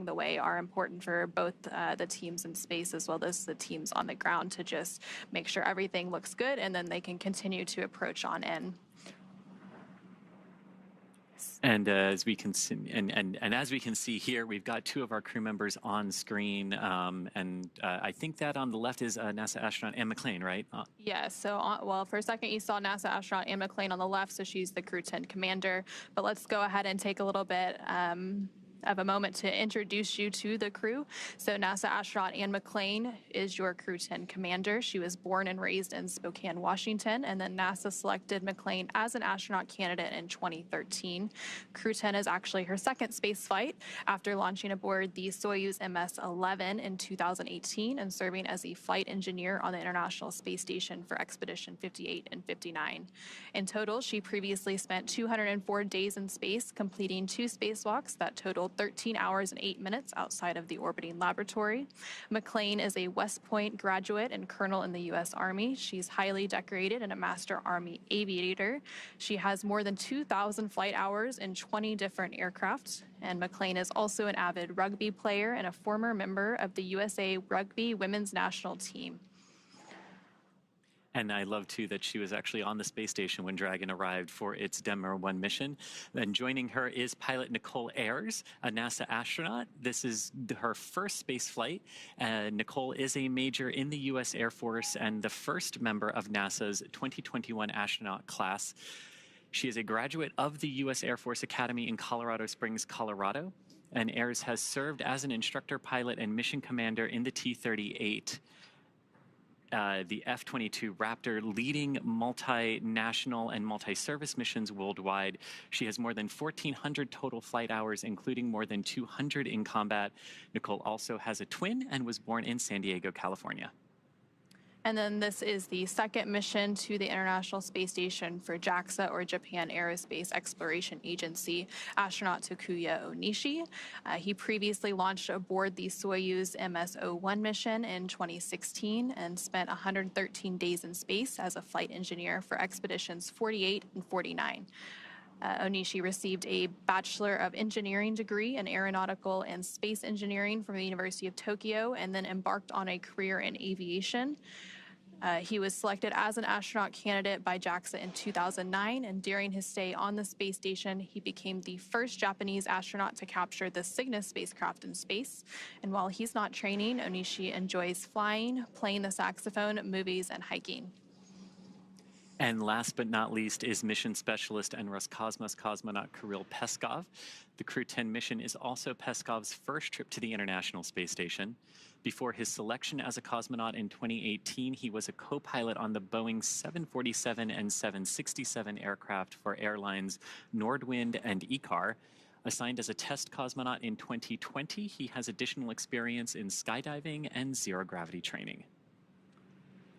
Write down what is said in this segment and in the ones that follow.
along the way are important for both the teams in space as well as the teams on the ground to just make sure everything looks good, and then they can continue to approach on in. And as we can see, and as we can see here, we've got two of our crew members on screen, and I think that on the left is NASA astronaut Anne McClain, right? Yeah. So, well, for a second you saw NASA astronaut Anne McClain on the left, so she's the Crew 10 commander. But let's go ahead and take a little bit of a moment to introduce you to the crew. So NASA astronaut Anne McClain is your Crew 10 commander. She was born and raised in Spokane, Washington, and then NASA selected McClain as an astronaut candidate in 2013. Crew 10 is actually her second space flight after launching aboard the Soyuz MS-11 in 2018 and serving as a flight engineer on the International Space Station for Expedition 58 and 59. In total, she previously spent 204 days in space, completing 2 spacewalks that totaled 13 hours and 8 minutes outside of the orbiting laboratory. McClain is a West Point graduate and colonel in the U.S. Army. She's highly decorated and a Master Army aviator. She has more than 2,000 flight hours in 20 different aircraft. And McClain is also an avid rugby player and a former member of the USA Rugby Women's National Team. And I love, too, that she was actually on the space station when Dragon arrived for its Demo 1 mission. And joining her is pilot Nicole Ayers, a NASA astronaut. This is her first space flight. Nicole is a major in the U.S. Air Force and the first member of NASA's 2021 astronaut class. She is a graduate of the U.S. Air Force Academy in Colorado Springs, Colorado. And Ayers has served as an instructor pilot and mission commander in the T-38. The F-22 Raptor, leading multinational and multi-service missions worldwide. She has more than 1,400 total flight hours, including more than 200 in combat. Nicole also has a twin and was born in San Diego, California. And then this is the second mission to the International Space Station for JAXA, or Japan Aerospace Exploration Agency, astronaut Takuya Onishi. He previously launched aboard the Soyuz MS-01 mission in 2016 and spent 113 days in space as a flight engineer for expeditions 48 and 49. Onishi received a Bachelor of Engineering degree in Aeronautical and Space Engineering from the University of Tokyo and then embarked on a career in aviation. He was selected as an astronaut candidate by JAXA in 2009, and during his stay on the space station, he became the first Japanese astronaut to capture the Cygnus spacecraft in space. And while he's not training, Onishi enjoys flying, playing the saxophone, movies, and hiking. And last but not least is mission specialist and Roscosmos cosmonaut Kirill Peskov. The Crew 10 mission is also Peskov's first trip to the International Space Station. Before his selection as a cosmonaut in 2018, he was a co-pilot on the Boeing 747 and 767 aircraft for airlines Nordwind and ICAR. Assigned as a test cosmonaut in 2020, he has additional experience in skydiving and zero-gravity training.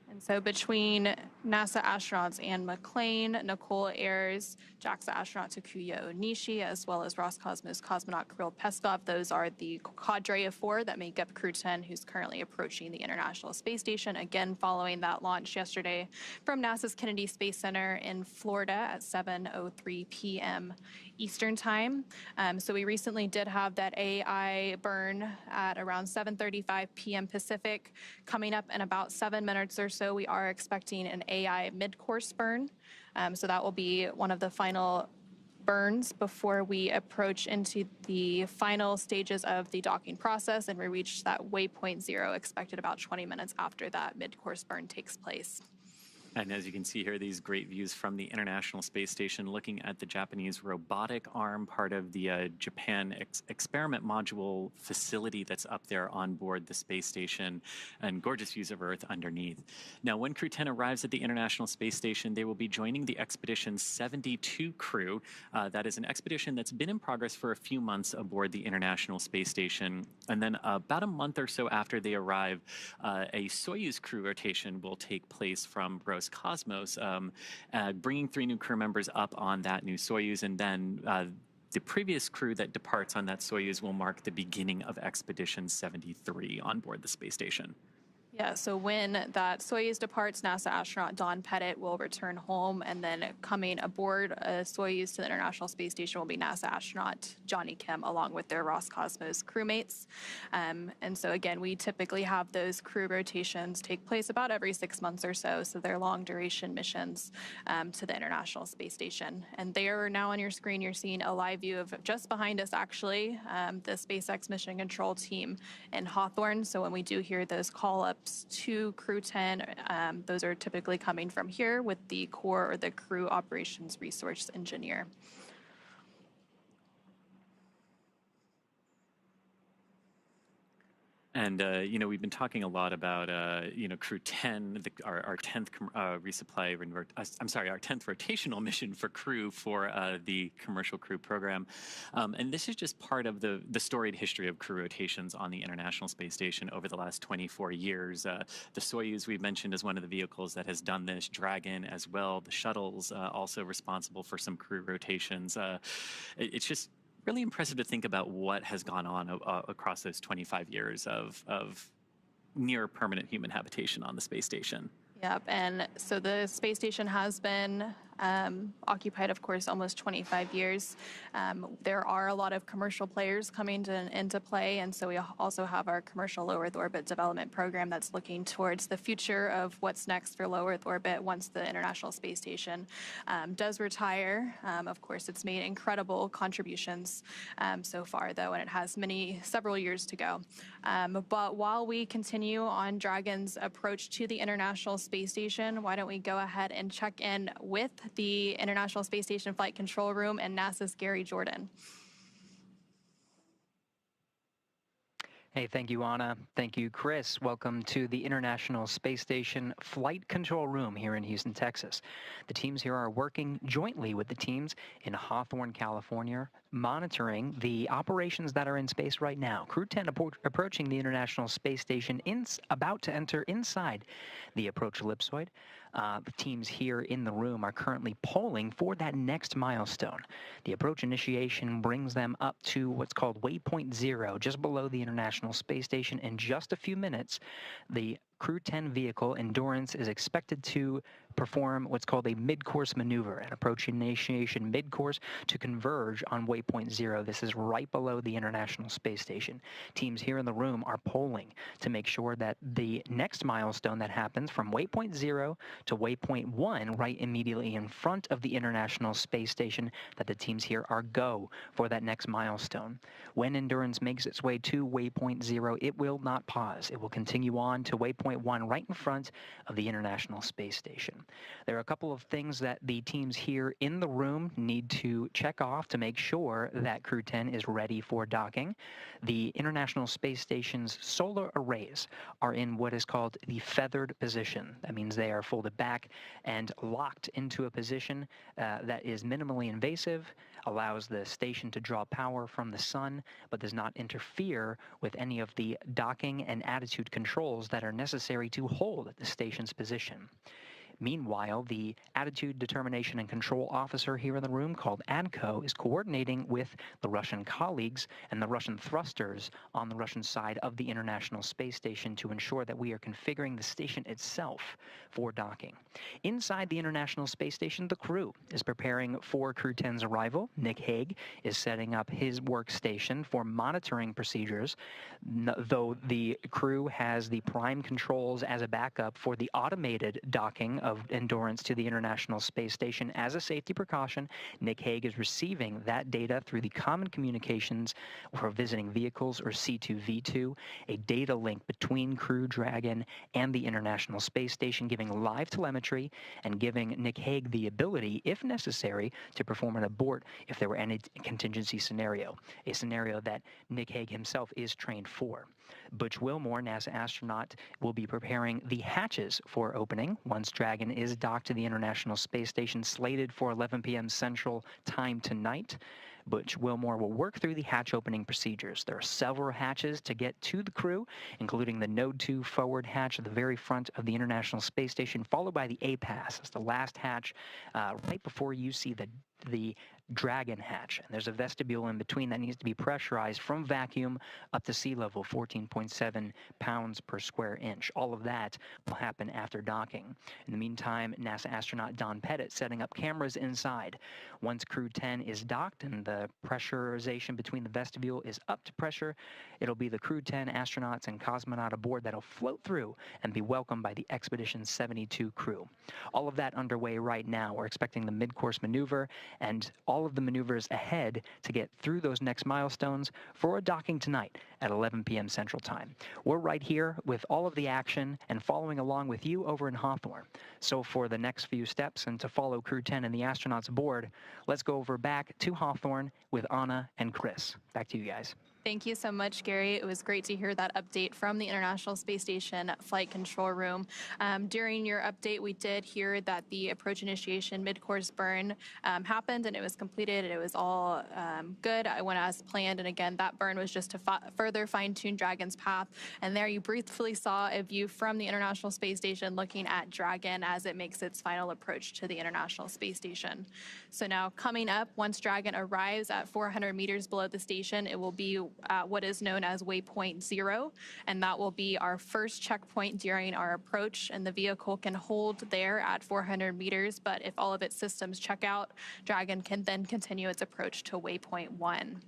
And so between NASA astronauts Anne McClain, Nicole Ayers, JAXA astronaut Takuya Onishi, as well as Roscosmos cosmonaut Kirill Peskov, those are the cadre of 4 that make up Crew 10, who's currently approaching the International Space Station, again following that launch yesterday from NASA's Kennedy Space Center in Florida at 7:03 p.m. Eastern Time. So we recently did have that AI burn at around 7:35 p.m. Pacific. Coming up in about 7 minutes or so, we are expecting an AI mid-course burn. So that will be one of the final burns before we approach into the final stages of the docking process, and we reach that waypoint 0 expected about 20 minutes after that mid-course burn takes place. And as you can see here, these great views from the International Space Station, looking at the Japanese robotic arm, part of the Japan experiment module facility that's up there on board the space station, and gorgeous views of Earth underneath. Now, when Crew 10 arrives at the International Space Station, they will be joining the Expedition 72 crew. That is an expedition that's been in progress for a few months aboard the International Space Station. And then about a month or so after they arrive, a Soyuz crew rotation will take place from Roscosmos, bringing 3 new crew members up on that new Soyuz, and then the previous crew that departs on that Soyuz will mark the beginning of Expedition 73 on board the space station. Yeah, so when that Soyuz departs, NASA astronaut Don Pettit will return home, and then coming aboard Soyuz to the International Space Station will be NASA astronaut Johnny Kim, along with their Roscosmos crewmates. And so again, we typically have those crew rotations take place about every 6 months or so. So they're long duration missions to the International Space Station. And there now on your screen, you're seeing a live view of just behind us, actually, the SpaceX mission control team in Hawthorne. So when we do hear those call ups to Crew 10, those are typically coming from here with the core or the crew operations resource engineer. And, we've been talking a lot about, Crew 10, our 10th resupply, our 10th rotational mission for Crew for the Commercial Crew Program. And this is just part of the storied history of crew rotations on the International Space Station over the last 24 years. The Soyuz we mentioned is one of the vehicles that has done this, Dragon as well. The shuttle's also responsible for some crew rotations. It's just really impressive to think about what has gone on across those 25 years of near permanent human habitation on the space station. Yep, and so the space station has been occupied, of course, almost 25 years. There are a lot of commercial players coming into play, and so we also have our commercial low Earth orbit development program that's looking towards the future of what's next for low Earth orbit once the International Space Station does retire. Of course, it's made incredible contributions so far, though, and it has several years to go. But while we continue on Dragon's approach to the International Space Station, why don't we go ahead and check in with the International Space Station Flight Control Room and NASA's Gary Jordan. Hey, thank you, Anna. Thank you, Chris. Welcome to the International Space Station Flight Control Room here in Houston, Texas. The teams here are working jointly with the teams in Hawthorne, California, monitoring the operations that are in space right now. Crew 10 approaching the International Space Station, about to enter inside the approach ellipsoid. The teams here in the room are currently polling for that next milestone. The approach initiation brings them up to what's called waypoint 0, just below the International Space Station. In just a few minutes, the Crew 10 vehicle Endurance is expected to perform what's called a mid-course maneuver, an approach initiation mid-course to converge on waypoint 0. This is right below the International Space Station. Teams here in the room are polling to make sure that the next milestone that happens from waypoint 0 to waypoint 1, right immediately in front of the International Space Station, that the teams here are go for that next milestone. When Endurance makes its way to waypoint 0, it will not pause. It will continue on to waypoint 1 right in front of the International Space Station. There are a couple of things that the teams here in the room need to check off to make sure that Crew 10 is ready for docking. The International Space Station's solar arrays are in what is called the feathered position. That means they are folded back and locked into a position that is minimally invasive, allows the station to draw power from the sun, but does not interfere with any of the docking and attitude controls that are necessary to hold the station's position. Meanwhile, the Attitude Determination and Control Officer here in the room, called ADCO, is coordinating with the Russian colleagues and the Russian thrusters on the Russian side of the International Space Station to ensure that we are configuring the station itself for docking. Inside the International Space Station, the crew is preparing for Crew 10's arrival. Nick Hague is setting up his workstation for monitoring procedures, though the crew has the prime controls as a backup for the automated docking of Endurance to the International Space Station. As a safety precaution, Nick Hague is receiving that data through the Common Communications for Visiting Vehicles, or C2V2, a data link between Crew Dragon and the International Space Station, giving live telemetry and giving Nick Hague the ability, if necessary, to perform an abort if there were any contingency scenario, a scenario that Nick Hague himself is trained for. Butch Wilmore, NASA astronaut, will be preparing the hatches for opening once Dragon is docked to the International Space Station, slated for 11 p.m. Central Time tonight. Butch Wilmore will work through the hatch opening procedures. There are several hatches to get to the crew, including the Node 2 forward hatch at the very front of the International Space Station, followed by the A-Pass. It's the last hatch right before you see the Dragon hatch, and there's a vestibule in between that needs to be pressurized from vacuum up to sea level, 14.7 pounds per square inch. All of that will happen after docking. In the meantime, NASA astronaut Don Pettit setting up cameras inside. Once Crew 10 is docked and the pressurization between the vestibule is up to pressure, it'll be the Crew 10 astronauts and cosmonaut aboard that'll float through and be welcomed by the Expedition 72 crew. All of that underway right now. We're expecting the mid-course maneuver and all of the maneuvers ahead to get through those next milestones for a docking tonight at 11 p.m. Central Time. We're right here with all of the action and following along with you over in Hawthorne. So for the next few steps and to follow Crew 10 and the astronauts aboard, let's go over back to Hawthorne with Anna and Chris. Back to you guys. Thank you so much, Gary. It was great to hear that update from the International Space Station Flight Control Room. During your update, we did hear that the approach initiation mid-course burn happened and it was completed. It was all good. I went as planned, and again, that burn was just to further fine-tune Dragon's path. And there you briefly saw a view from the International Space Station looking at Dragon as it makes its final approach to the International Space Station. So now coming up, once Dragon arrives at 400 meters below the station, it will be at what is known as waypoint 0, and that will be our first checkpoint during our approach, and the vehicle can hold there at 400 meters, but if all of its systems check out, Dragon can then continue its approach to waypoint 1.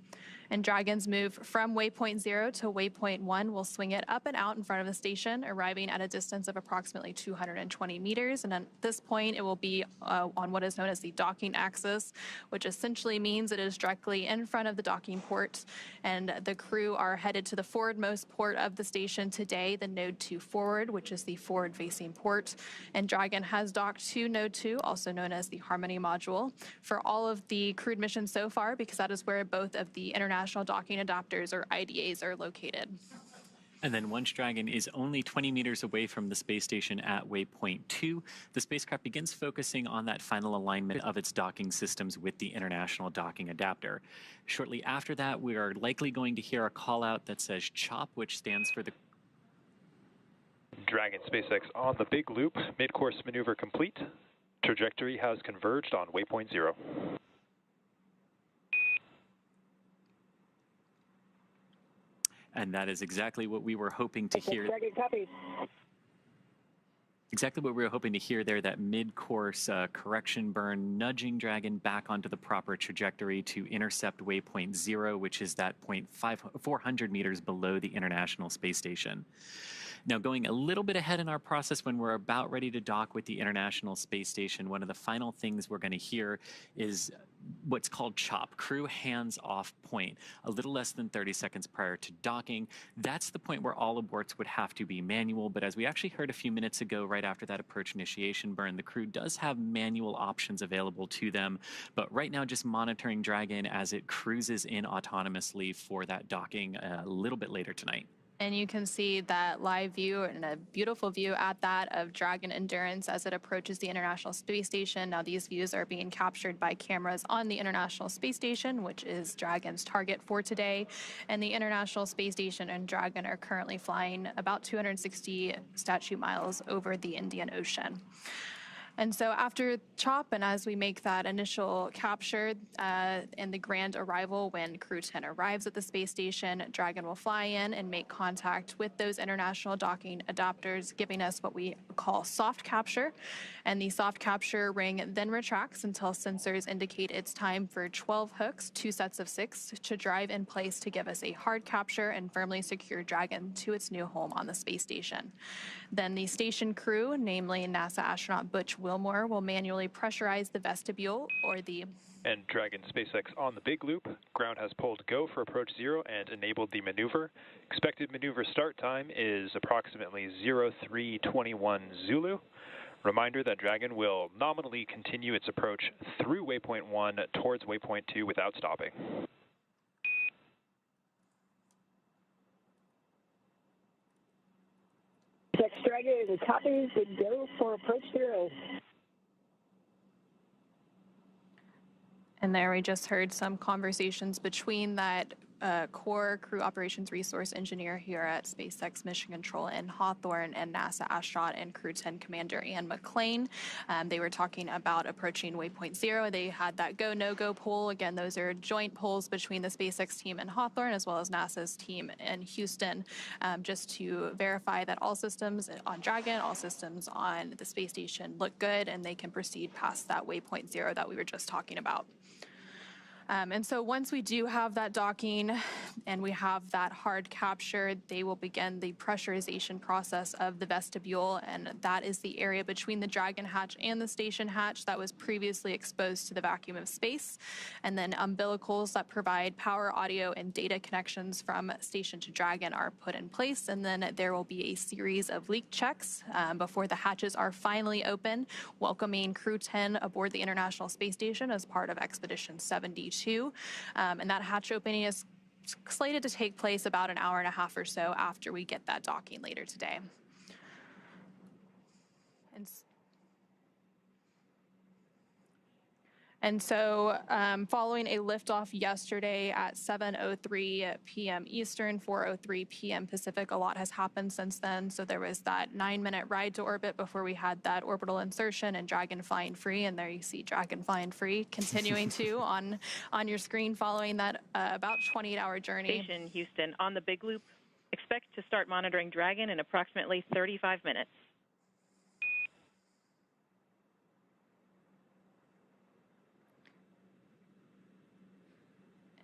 And Dragon's move from waypoint 0 to waypoint 1 will swing it up and out in front of the station, arriving at a distance of approximately 220 meters. And at this point, it will be on what is known as the docking axis, which essentially means it is directly in front of the docking port. And the crew are headed to the forwardmost port of the station today, the Node 2 forward, which is the forward-facing port. And Dragon has docked to Node 2, also known as the Harmony module, for all of the crewed missions so far, because that is where both of the international docking adapters, or IDAs, are located. And then once Dragon is only 20 meters away from the space station at waypoint 2, the spacecraft begins focusing on that final alignment of its docking systems with the International Docking Adapter. Shortly after that, we are likely going to hear a call out that says CHOP, which stands for the Dragon SpaceX on the big loop, mid-course maneuver complete. Trajectory has converged on waypoint 0. And that is exactly what we were hoping to hear. Dragon copies. Exactly what we were hoping to hear there, that mid-course correction burn, nudging Dragon back onto the proper trajectory to intercept waypoint 0, which is that 400 meters below the International Space Station. Now, going a little bit ahead in our process, when we're about ready to dock with the International Space Station, one of the final things we're going to hear is what's called CHOP, crew hands-off point, a little less than 30 seconds prior to docking. That's the point where all aborts would have to be manual, but as we actually heard a few minutes ago, right after that approach initiation burn, the crew does have manual options available to them, but right now just monitoring Dragon as it cruises in autonomously for that docking a little bit later tonight. And you can see that live view and a beautiful view at that of Dragon Endurance as it approaches the International Space Station. Now, these views are being captured by cameras on the International Space Station, which is Dragon's target for today. And the International Space Station and Dragon are currently flying about 260 statute miles over the Indian Ocean. And so after CHOP, and as we make that initial capture and the grand arrival, when Crew 10 arrives at the space station, Dragon will fly in and make contact with those international docking adapters, giving us what we call soft capture. And the soft capture ring then retracts until sensors indicate it's time for 12 hooks, 2 sets of 6, to drive in place to give us a hard capture and firmly secure Dragon to its new home on the space station. Then the station crew, namely NASA astronaut Butch Wilmore, will manually pressurize the vestibule, or the... And Dragon SpaceX on the big loop. Ground has pulled go for approach 0 and enabled the maneuver. Expected maneuver start time is approximately 0321 Zulu. Reminder that Dragon will nominally continue its approach through waypoint 1 towards waypoint 2 without stopping. SpaceX Dragon is a copies and go for approach 0. And there we just heard some conversations between that core crew operations resource engineer here at SpaceX Mission Control in Hawthorne, and NASA astronaut and Crew 10 Commander Ann McClain. They were talking about approaching waypoint 0. They had that go, no-go poll. Again, those are joint polls between the SpaceX team in Hawthorne as well as NASA's team in Houston, just to verify that all systems on Dragon, all systems on the space station look good and they can proceed past that waypoint 0 that we were just talking about. And so once we do have that docking and we have that hard capture, they will begin the pressurization process of the vestibule, and that is the area between the Dragon hatch and the station hatch that was previously exposed to the vacuum of space. And then umbilicals that provide power, audio, and data connections from station to Dragon are put in place, and then there will be a series of leak checks before the hatches are finally open, welcoming Crew 10 aboard the International Space Station as part of Expedition 72. And that hatch opening is slated to take place about an hour and a half or so after we get that docking later today. And so following a liftoff yesterday at 7:03 p.m. Eastern, 4:03 p.m. Pacific, a lot has happened since then. So there was that 9-minute ride to orbit before we had that orbital insertion and Dragon flying free. And there you see Dragon flying free continuing to on your screen following that about 28-hour journey. Station Houston on the Big Loop. Expect to start monitoring Dragon in approximately 35 minutes.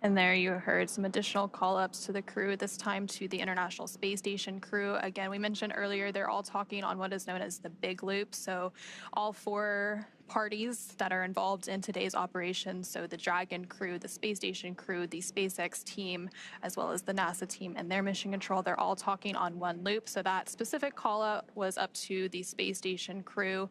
And there you heard some additional call-ups to the crew, this time to the International Space Station crew. Again, we mentioned earlier, they're all talking on what is known as the Big Loop. So all 4 parties that are involved in today's operation, so the Dragon crew, the space station crew, the SpaceX team, as well as the NASA team and their mission control, they're all talking on one loop. So that specific call out was up to the space station crew,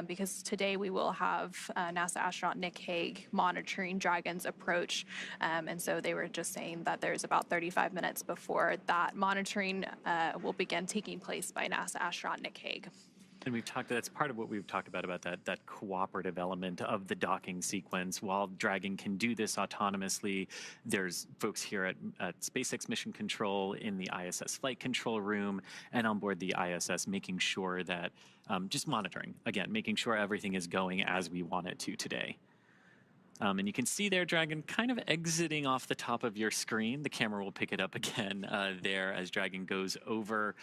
because today we will have NASA astronaut Nick Hague monitoring Dragon's approach. And so they were just saying that there's about 35 minutes before that monitoring will begin taking place by NASA astronaut Nick Hague. And that's part of what we've talked about that cooperative element of the docking sequence. While Dragon can do this autonomously, there's folks here at SpaceX Mission Control in the ISS flight control room and on board the ISS, making sure that, just monitoring, again, making sure everything is going as we want it to today. And you can see there Dragon kind of exiting off the top of your screen. The camera will pick it up again there as Dragon goes over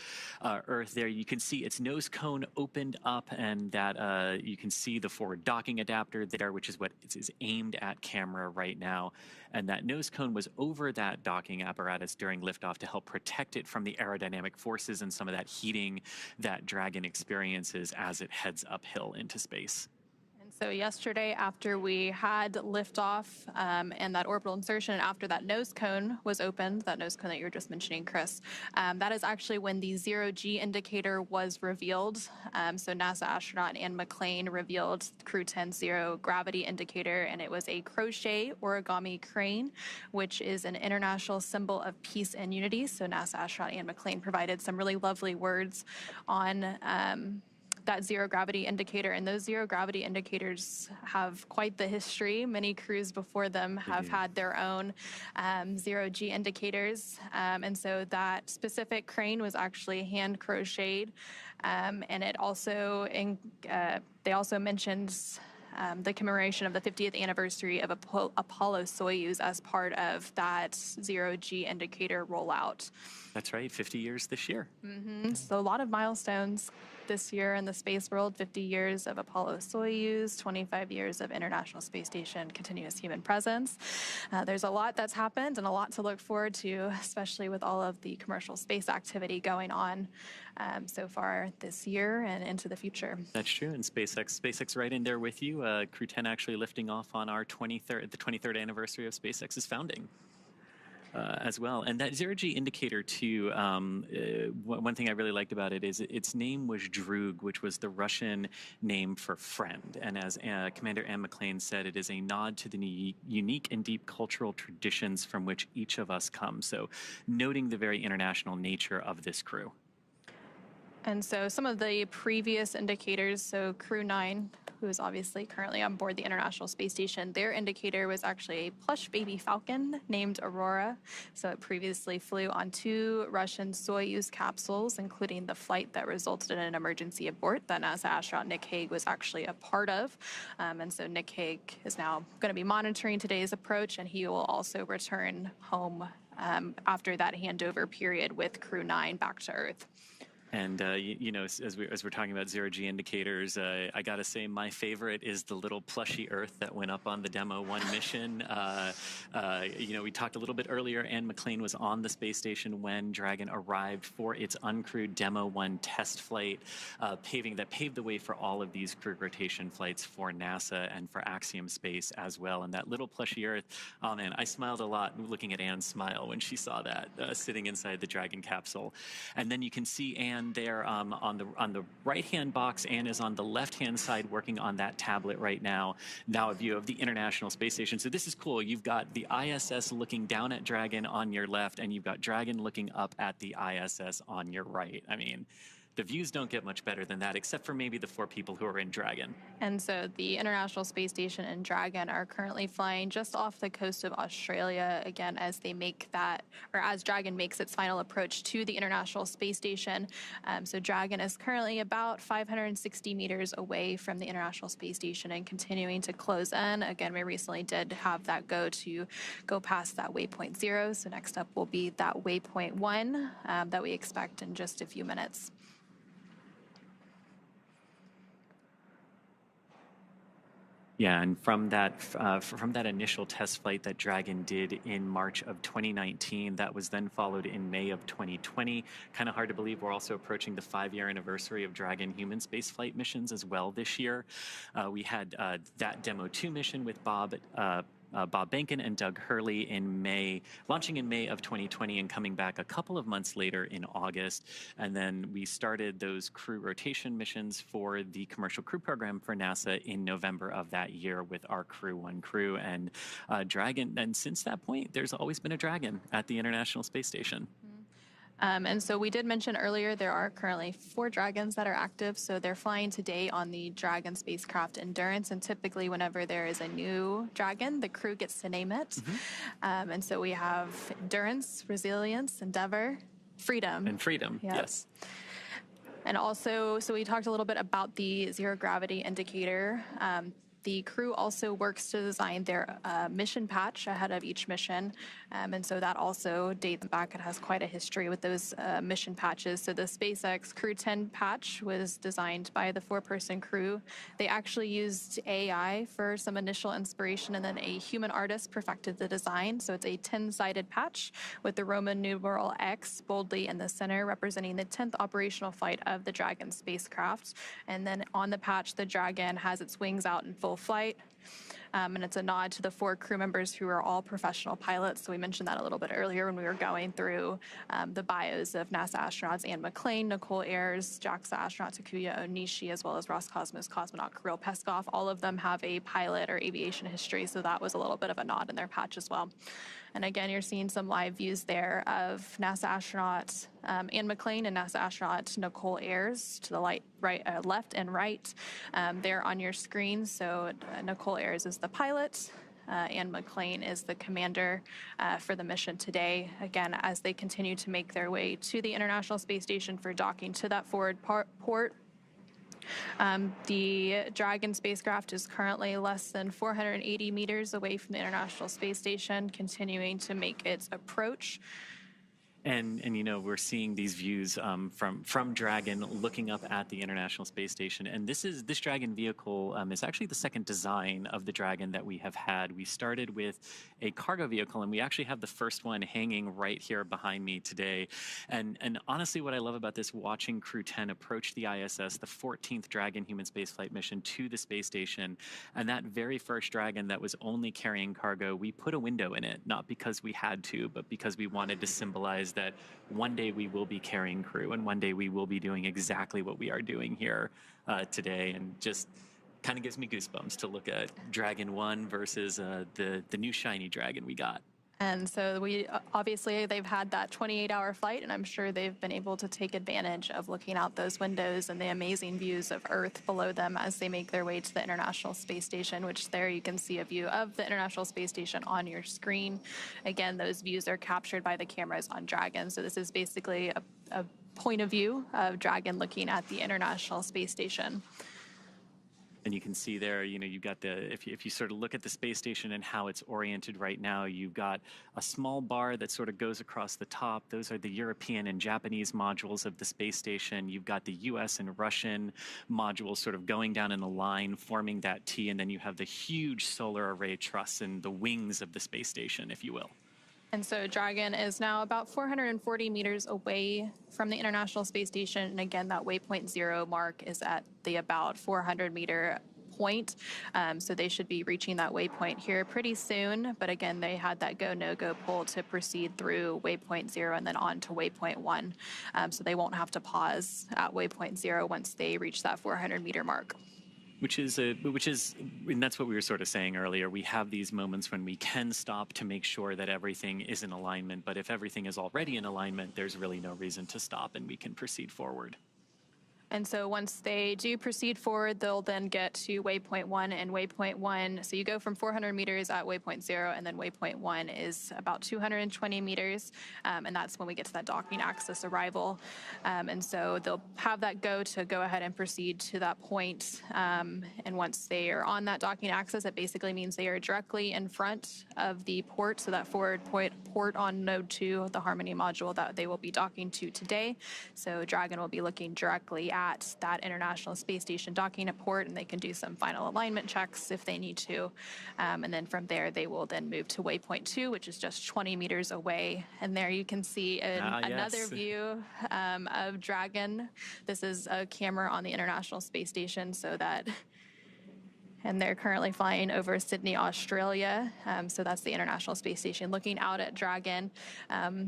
Earth there. You can see its nose cone opened up, and that you can see the forward docking adapter there, which is what is aimed at camera right now. And that nose cone was over that docking apparatus during liftoff to help protect it from the aerodynamic forces and some of that heating that Dragon experiences as it heads uphill into space. So yesterday, after we had liftoff and that orbital insertion, and after that nose cone was opened, that nose cone that you were just mentioning, Chris, that is actually when the 0G indicator was revealed. So NASA astronaut Ann McClain revealed Crew 10 zero gravity indicator, and it was a crochet origami crane, which is an international symbol of peace and unity. So NASA astronaut Ann McClain provided some really lovely words on that zero gravity indicator, and those zero gravity indicators have quite the history. Many crews before them have had their own zero G indicators, and so that specific crane was actually hand crocheted, and it also they also mentioned the commemoration of the 50th anniversary of Apollo-Soyuz as part of that zero-G indicator rollout. That's right, 50 years this year. So a lot of milestones this year in the space world: 50 years of Apollo-Soyuz, 25 years of International Space Station continuous human presence. There's a lot that's happened and a lot to look forward to, especially with all of the commercial space activity going on so far this year and into the future. That's true, and SpaceX right in there with you. Crew 10 actually lifting off on the 23rd anniversary of SpaceX's founding. As well. And that zero-G indicator, too, one thing I really liked about it is its name was Droog, which was the Russian name for friend. And as Commander Ann McClain said, it is a nod to the unique and deep cultural traditions from which each of us come. So noting the very international nature of this crew. And so some of the previous indicators, so Crew 9 who is obviously currently on board the International Space Station, their indicator was actually a plush baby falcon named Aurora. So it previously flew on 2 Russian Soyuz capsules, including the flight that resulted in an emergency abort that NASA astronaut Nick Hague was actually a part of. And so Nick Hague is now going to be monitoring today's approach, and he will also return home after that handover period with Crew 9 back to Earth. And you know, as we're talking about zero-G indicators, I gotta say my favorite is the little plushy Earth that went up on the Demo 1 mission. You know, we talked a little bit earlier. Anne McClain was on the space station when Dragon arrived for its uncrewed Demo 1 test flight, paved the way for all of these crew rotation flights for NASA and for Axiom Space as well. And that little plushy Earth, oh man, I smiled a lot looking at Anne's smile when she saw that sitting inside the Dragon capsule. And then you can see Anne there on the right-hand box. Anne is on the left-hand side working on that tablet right now. Now a view of the International Space Station. So this is cool. You've got the ISS looking down at Dragon on your left, and you've got Dragon looking up at the ISS on your right. I mean, the views don't get much better than that, except for maybe the 4 people who are in Dragon. And so the International Space Station and Dragon are currently flying just off the coast of Australia, again, as they make that, or as Dragon makes its final approach to the International Space Station. So Dragon is currently about 560 meters away from the International Space Station and continuing to close in. Again, we recently did have that go past that waypoint 0. So next up will be that waypoint 1 that we expect in just a few minutes. Yeah, and from that initial test flight that Dragon did in March of 2019, that was then followed in May of 2020. Kind of hard to believe we're also approaching the 5-year anniversary of Dragon human spaceflight missions as well this year. We had that Demo 2 mission with Bob Behnken and Doug Hurley launching in May of 2020 and coming back a couple of months later in August. And then we started those crew rotation missions for the Commercial Crew Program for NASA in November of that year with our Crew 1 crew and Dragon. And since that point, there's always been a Dragon at the International Space Station. And so we did mention earlier there are currently 4 Dragons that are active. So they're flying today on the Dragon spacecraft Endurance. And typically whenever there is a new Dragon, the crew gets to name it. Mm-hmm. And so we have Endurance, Resilience, Endeavor, Freedom. And Freedom, Yep. Yes. And also, so we talked a little bit about the zero gravity indicator. The crew also works to design their mission patch ahead of each mission. And so that also dates back. It has quite a history with those mission patches. So the SpaceX Crew 10 patch was designed by the 4-person crew. They actually used AI for some initial inspiration, and then a human artist perfected the design. So it's a 10-sided patch with the Roman numeral X boldly in the center, representing the 10th operational flight of the Dragon spacecraft. And then on the patch, the Dragon has its wings out in full flight. And it's a nod to the 4 crew members who are all professional pilots. So we mentioned that a little bit earlier when we were going through the bios of NASA astronauts Anne McClain, Nicole Ayers, JAXA astronaut Takuya Onishi, as well as Roscosmos cosmonaut Kirill Peskov. All of them have a pilot or aviation history, so that was a little bit of a nod in their patch as well. And again, you're seeing some live views there of NASA astronaut Anne McClain and NASA astronaut Nicole Ayers to the left and right there on your screen. So Nicole Ayers is the pilot. Anne McClain is the commander for the mission today. Again, as they continue to make their way to the International Space Station for docking to that forward port. The Dragon spacecraft is currently less than 480 meters away from the International Space Station, continuing to make its approach. And you know, we're seeing these views from Dragon looking up at the International Space Station. And this Dragon vehicle is actually the second design of the Dragon that we have had. We started with a cargo vehicle, and we actually have the first one hanging right here behind me today. And honestly, what I love about this, watching Crew 10 approach the ISS, the 14th Dragon human spaceflight mission to the space station, and that very first Dragon that was only carrying cargo, we put a window in it, not because we had to, but because we wanted to symbolize that one day we will be carrying crew, and one day we will be doing exactly what we are doing here today. And just kind of gives me goosebumps to look at Dragon 1 versus the new shiny Dragon we got. And so obviously they've had that 28-hour flight, and I'm sure they've been able to take advantage of looking out those windows and the amazing views of Earth below them as they make their way to the International Space Station, which there you can see a view of the International Space Station on your screen. Again, those views are captured by the cameras on Dragon. So this is basically a point of view of Dragon looking at the International Space Station. And you can see there, you've got if you sort of look at the space station and how it's oriented right now, you've got a small bar that sort of goes across the top. Those are the European and Japanese modules of the space station. You've got the US and Russian modules sort of going down in a line, forming that T, and then you have the huge solar array truss and the wings of the space station, if you will. And so Dragon is now about 440 meters away from the International Space Station. And again, that waypoint 0 mark is at the about 400-meter point. So they should be reaching that waypoint here pretty soon. But again, they had that go, no-go poll to proceed through waypoint 0 and then on to waypoint 1. So they won't have to pause at waypoint 0 once they reach that 400-meter mark. Which is, and that's what we were sort of saying earlier. We have these moments when we can stop to make sure that everything is in alignment. But if everything is already in alignment, there's really no reason to stop, and we can proceed forward. And so once they do proceed forward, they'll then get to waypoint 1 and waypoint 1. So you go from 400 meters at waypoint 0, and then waypoint 1 is about 220 meters. And that's when we get to that docking axis arrival. And so they'll have that go ahead and proceed to that point. And once they are on that docking axis, it basically means they are directly in front of the port. So that forward port on node 2, the Harmony module that they will be docking to today. So Dragon will be looking directly at that International Space Station docking port, and they can do some final alignment checks if they need to. And then from there, they will then move to waypoint 2, which is just 20 meters away. And there you can see another view of Dragon. This is a camera on the International Space Station, and they're currently flying over Sydney, Australia. So that's the International Space Station looking out at Dragon.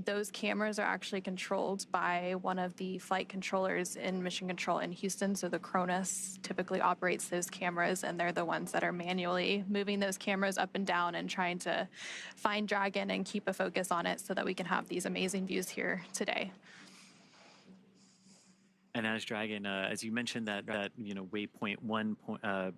Those cameras are actually controlled by one of the flight controllers in Mission Control in Houston. So the Cronus typically operates those cameras, and they're the ones that are manually moving those cameras up and down and trying to find Dragon and keep a focus on it so that we can have these amazing views here today. And as Dragon, as you mentioned, that waypoint 1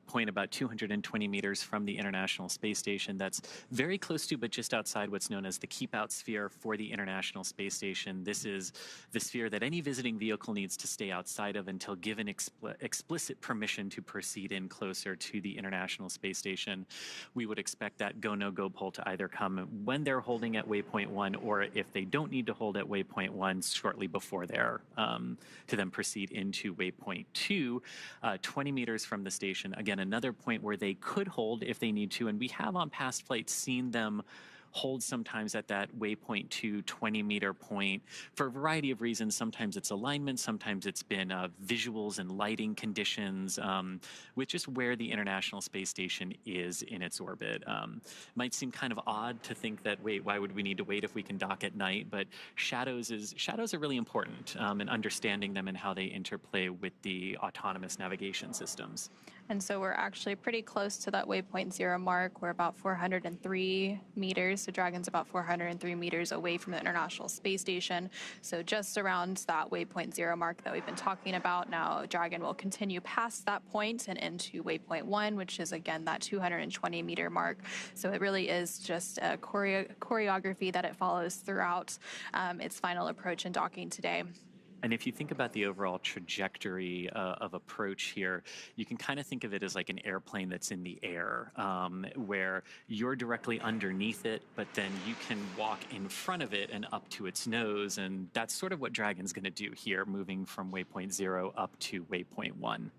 point about 220 meters from the International Space Station, that's very close to, but just outside what's known as the keep-out sphere for the International Space Station. This is the sphere that any visiting vehicle needs to stay outside of until given explicit permission to proceed in closer to the International Space Station. We would expect that go, no-go poll to either come when they're holding at waypoint 1, or if they don't need to hold at waypoint 1, shortly before they're to then proceed into waypoint 2, 20 meters from the station. Again, another point where they could hold if they need to, and we have on past flights seen them hold sometimes at that waypoint 2 20-meter point for a variety of reasons. Sometimes it's alignment, sometimes it's been visuals and lighting conditions, with just where the International Space Station is in its orbit. Might seem kind of odd to think that, wait, why would we need to wait if we can dock at night? But shadows are really important in understanding them and how they interplay with the autonomous navigation systems. And so we're actually pretty close to that waypoint 0 mark. We're about 403 meters. So Dragon's about 403 meters away from the International Space Station. So just around that waypoint 0 mark that we've been talking about. Now Dragon will continue past that point and into waypoint 1, which is again that 220 meter mark. So it really is just a choreography that it follows throughout its final approach and docking today. And if you think about the overall trajectory of approach here, you can kind of think of it as like an airplane that's in the air, where you're directly underneath it, but then you can walk in front of it and up to its nose. And that's sort of what Dragon's going to do here, moving from waypoint 0 up to waypoint 1.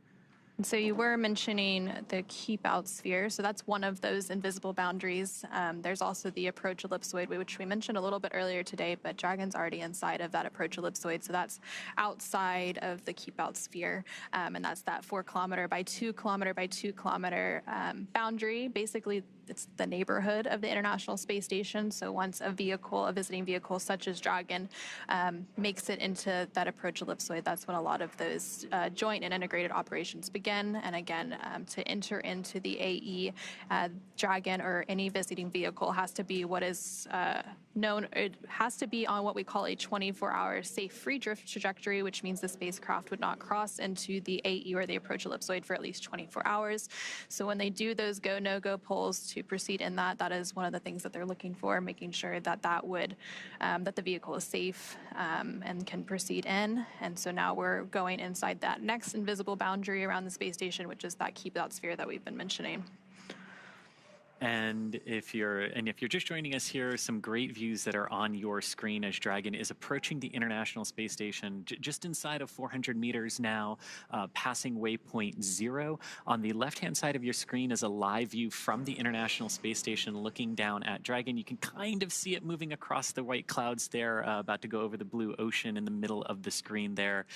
And so you were mentioning the keep-out sphere. So that's one of those invisible boundaries. There's also the approach ellipsoid, which we mentioned a little bit earlier today, but Dragon's already inside of that approach ellipsoid. So that's outside of the keep-out sphere. And that's that 4 kilometer by 2 kilometer by 2 kilometer boundary. Basically, it's the neighborhood of the International Space Station. So once a visiting vehicle such as Dragon, makes it into that approach ellipsoid, that's when a lot of those joint and integrated operations begin. And again, to enter into the AE, Dragon or any visiting vehicle has to be what is known, it has to be on what we call a 24-hour safe free drift trajectory, which means the spacecraft would not cross into the AE or the approach ellipsoid for at least 24 hours. So when they do those go, no-go polls to proceed in that is one of the things that they're looking for, making sure that that the vehicle is safe and can proceed in. And so now we're going inside that next invisible boundary around the space station, which is that keep out sphere that we've been mentioning. And if you're just joining us here, some great views that are on your screen as Dragon is approaching the International Space Station just inside of 400 meters now, passing waypoint 0. On the left-hand side of your screen is a live view from the International Space Station looking down at Dragon. You can kind of see it moving across the white clouds there, about to go over the blue ocean in the middle of the screen there.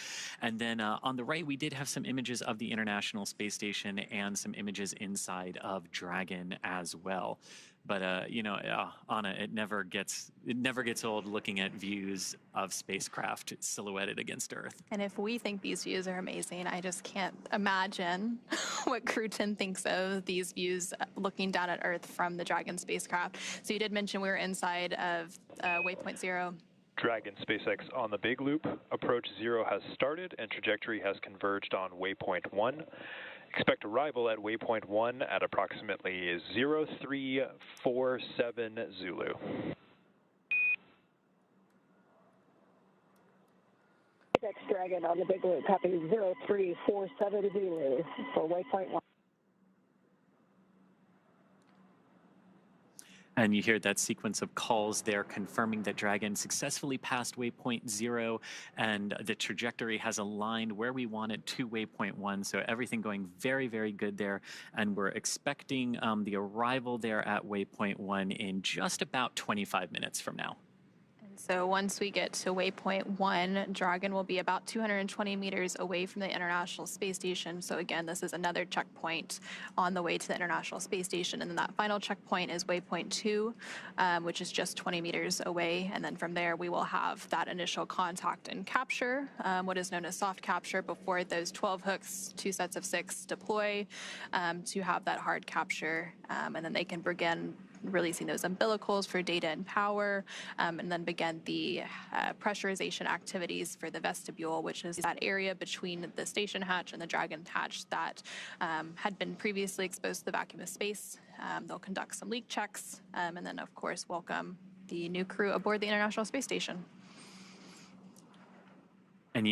And then on the right, we did have some images of the International Space Station and some images inside of Dragon as well. But Anna, it never gets old looking at views of spacecraft silhouetted against Earth. And if we think these views are amazing, I just can't imagine what Crew 10 thinks of these views looking down at Earth from the Dragon spacecraft. So you did mention we were inside of waypoint 0. Dragon SpaceX on the big loop. Approach 0 has started and trajectory has converged on waypoint 1. Expect arrival at waypoint 1 at approximately 0347 Zulu. SpaceX Dragon on the big loop, copy 0347 Zulu for waypoint 1. And you hear that sequence of calls there confirming that Dragon successfully passed waypoint 0 and the trajectory has aligned where we want it to waypoint 1. So everything going very, very good there. And we're expecting the arrival there at waypoint 1 in just about 25 minutes from now. So once we get to waypoint 1, Dragon will be about 220 meters away from the International Space Station. So again, this is another checkpoint on the way to the International Space Station. And then that final checkpoint is waypoint 2, which is just 20 meters away. And then from there, we will have that initial contact and capture, what is known as soft capture, before those 12 hooks, 2 sets of 6, deploy to have that hard capture. And then they can begin releasing those umbilicals for data and power, and then begin the pressurization activities for the vestibule, which is that area between the station hatch and the Dragon hatch that had been previously exposed to the vacuum of space. They'll conduct some leak checks, and then, of course, welcome the new crew aboard the International Space Station. And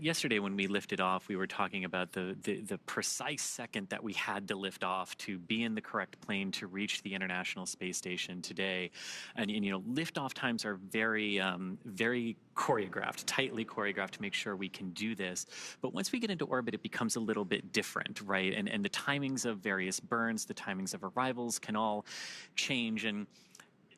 yesterday when we lifted off, we were talking about the precise second that we had to lift off to be in the correct plane to reach the International Space Station today. And liftoff times are very, very choreographed, tightly choreographed to make sure we can do this. But once we get into orbit, it becomes a little bit different, right? And the timings of various burns, the timings of arrivals can all change. And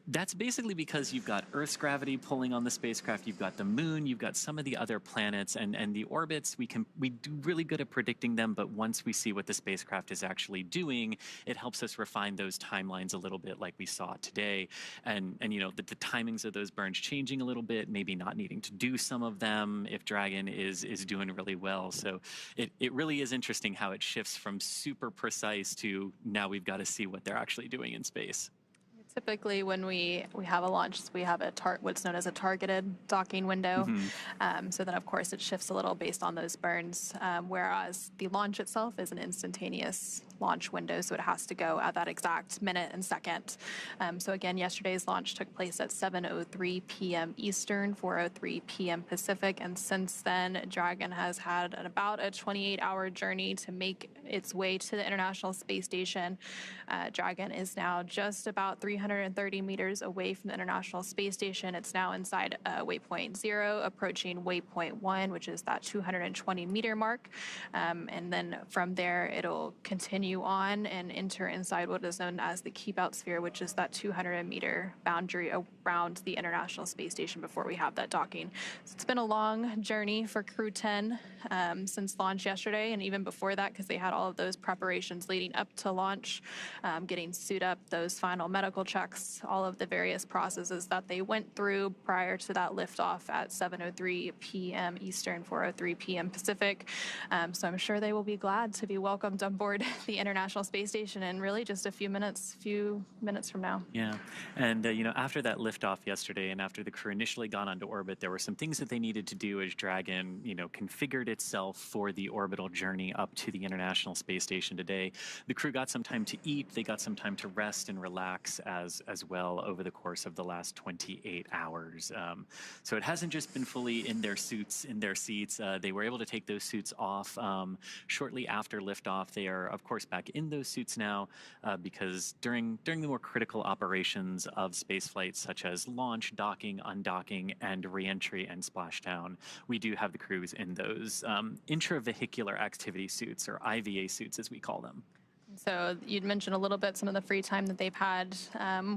that's basically because you've got Earth's gravity pulling on the spacecraft, you've got the moon, you've got some of the other planets, and the orbits, we do really good at predicting them, but once we see what the spacecraft is actually doing, it helps us refine those timelines a little bit like we saw today. And the timings of those burns changing a little bit, maybe not needing to do some of them if Dragon is doing really well. So it really is interesting how it shifts from super precise to now we've got to see what they're actually doing in space. Typically, when we have a launch, we have what's known as a targeted docking window. So then, of course, it shifts a little based on those burns, whereas the launch itself is an instantaneous launch window, so it has to go at that exact minute and second. So again, yesterday's launch took place at 7:03 p.m. Eastern, 4:03 p.m. Pacific, and since then, Dragon has had about a 28-hour journey to make its way to the International Space Station. Dragon is now just about 330 meters away from the International Space Station. It's now inside waypoint 0, approaching waypoint 1, which is that 220-meter mark. And then from there, it'll continue continue on and enter inside what is known as the Keep Out Sphere, which is that 200-meter boundary around the International Space Station before we have that docking. So it's been a long journey for Crew 10 since launch yesterday, and even before that, because they had all of those preparations leading up to launch, getting suited up, those final medical checks, all of the various processes that they went through prior to that liftoff at 7:03 p.m. Eastern, 4:03 p.m. Pacific. So I'm sure they will be glad to be welcomed on board the International Space Station in really just a few minutes from now. Yeah, and after that liftoff yesterday, and after the crew initially got onto orbit, there were some things that they needed to do as Dragon, configured itself for the orbital journey up to the International Space Station today. The crew got some time to eat, they got some time to rest and relax as well over the course of the last 28 hours. So it hasn't just been fully in their suits, in their seats. They were able to take those suits off shortly after liftoff. They are, of course, back in those suits now because during the more critical operations of spaceflight, such as launch, docking, undocking, and reentry and splashdown, we do have the crews in those intravehicular activity suits, or IVA suits as we call them. So you'd mentioned a little bit some of the free time that they've had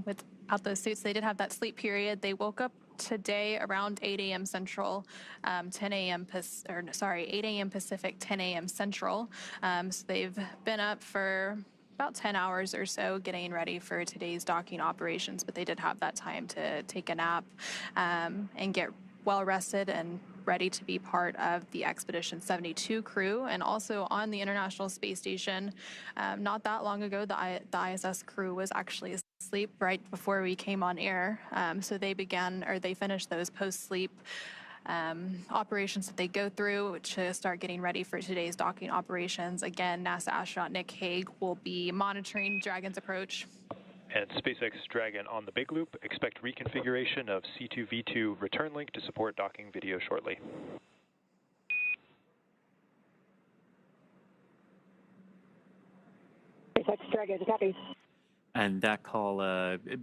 without those suits. They did have that sleep period. They woke up today around 8 a.m. Central, 8 a.m. Pacific, 10 a.m. Central. So they've been up for about 10 hours or so getting ready for today's docking operations, but they did have that time to take a nap and get well rested and ready to be part of the Expedition 72 crew. And also on the International Space Station, not that long ago, the ISS crew was actually asleep right before we came on air. So they finished those post-sleep operations that they go through to start getting ready for today's docking operations. Again, NASA astronaut Nick Hague will be monitoring Dragon's approach. And SpaceX Dragon on the big loop. Expect reconfiguration of C2V2 return link to support docking video shortly. SpaceX Dragon, copy. And that call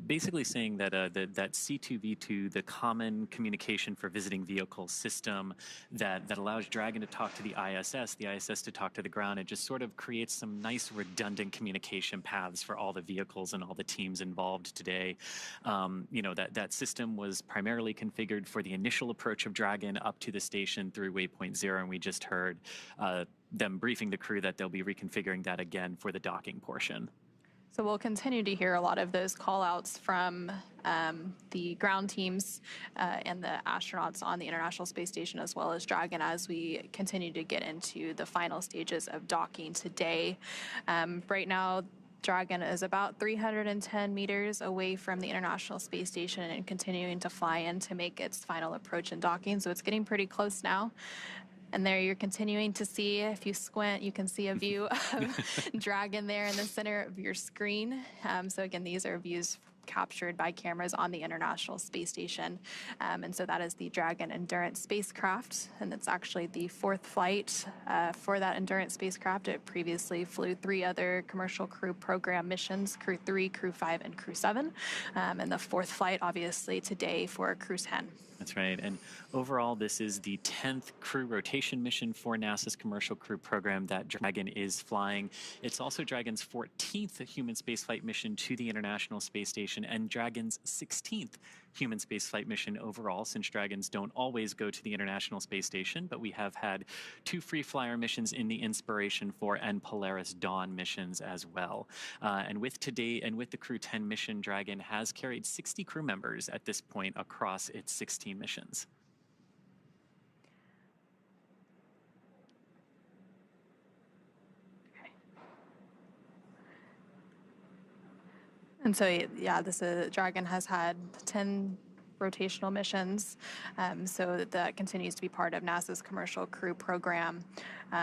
basically saying that that C2V2, the common communication for visiting vehicle system that allows Dragon to talk to the ISS to talk to the ground, it just sort of creates some nice redundant communication paths for all the vehicles and all the teams involved today. That system was primarily configured for the initial approach of Dragon up to the station through waypoint 0, and we just heard them briefing the crew that they'll be reconfiguring that again for the docking portion. So we'll continue to hear a lot of those call-outs from the ground teams and the astronauts on the International Space Station, as well as Dragon, as we continue to get into the final stages of docking today. Right now, Dragon is about 310 meters away from the International Space Station and continuing to fly in to make its final approach and docking. So it's getting pretty close now. And there you're continuing to see, if you squint, you can see a view of Dragon there in the center of your screen. So again, these are views captured by cameras on the International Space Station. And so that is the Dragon Endurance spacecraft, and it's actually the fourth flight for that Endurance spacecraft. It previously flew 3 other commercial crew program missions, Crew 3, Crew 5, and Crew 7, and the fourth flight, obviously, today for Crew 10. That's right. And overall, this is the 10th crew rotation mission for NASA's Commercial Crew Program that Dragon is flying. It's also Dragon's 14th human spaceflight mission to the International Space Station and Dragon's 16th human spaceflight mission overall, since Dragons don't always go to the International Space Station, but we have had 2 free flyer missions in the Inspiration 4 and Polaris Dawn missions as well. And with today and with the Crew 10 mission, Dragon has carried 60 crew members at this point across its 16 missions. And so, yeah, Dragon has had 10 rotational missions, so that continues to be part of NASA's Commercial Crew Program.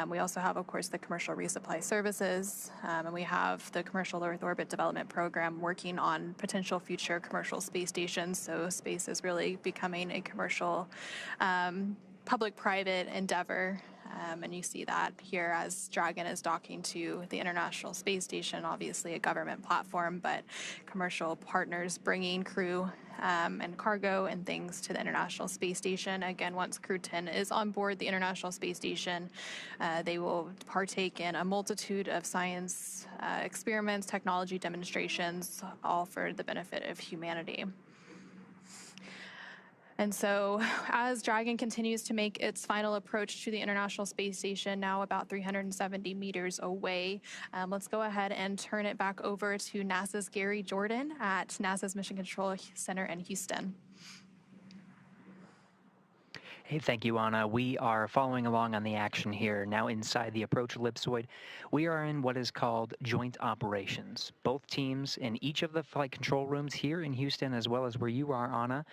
We also have, of course, the Commercial Resupply Services, and we have the Commercial Earth Orbit Development Program working on potential future commercial space stations. So space is really becoming a commercial public-private endeavor. And you see that here as Dragon is docking to the International Space Station, obviously a government platform, but commercial partners bringing crew and cargo and things to the International Space Station. Again, once Crew 10 is on board the International Space Station, they will partake in a multitude of science experiments, technology demonstrations, all for the benefit of humanity. And so as Dragon continues to make its final approach to the International Space Station, now about 370 meters away, let's go ahead and turn it back over to NASA's Gary Jordan at NASA's Mission Control Center in Houston. Hey, thank you, Anna. We are following along on the action here. Now inside the approach ellipsoid, we are in what is called joint operations. Both teams in each of the flight control rooms here in Houston, as well as where you are, Anna,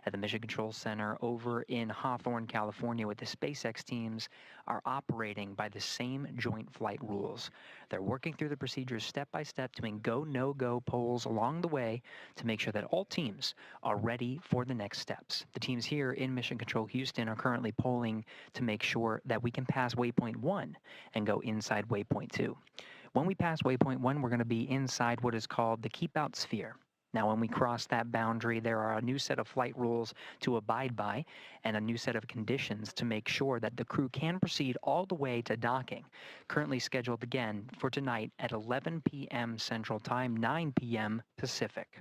at the Mission Control Center over in Hawthorne, California, with the SpaceX teams, are operating by the same joint flight rules. They're working through the procedures step by step, doing go, no-go polls along the way to make sure that all teams are ready for the next steps. The teams here in Mission Control Houston are currently polling to make sure that we can pass waypoint 1 and go inside waypoint 2. When we pass waypoint 1, we're going to be inside what is called the keep out sphere. Now, when we cross that boundary, there are a new set of flight rules to abide by and a new set of conditions to make sure that the crew can proceed all the way to docking, currently scheduled again for tonight at 11 p.m. Central Time, 9 p.m. Pacific.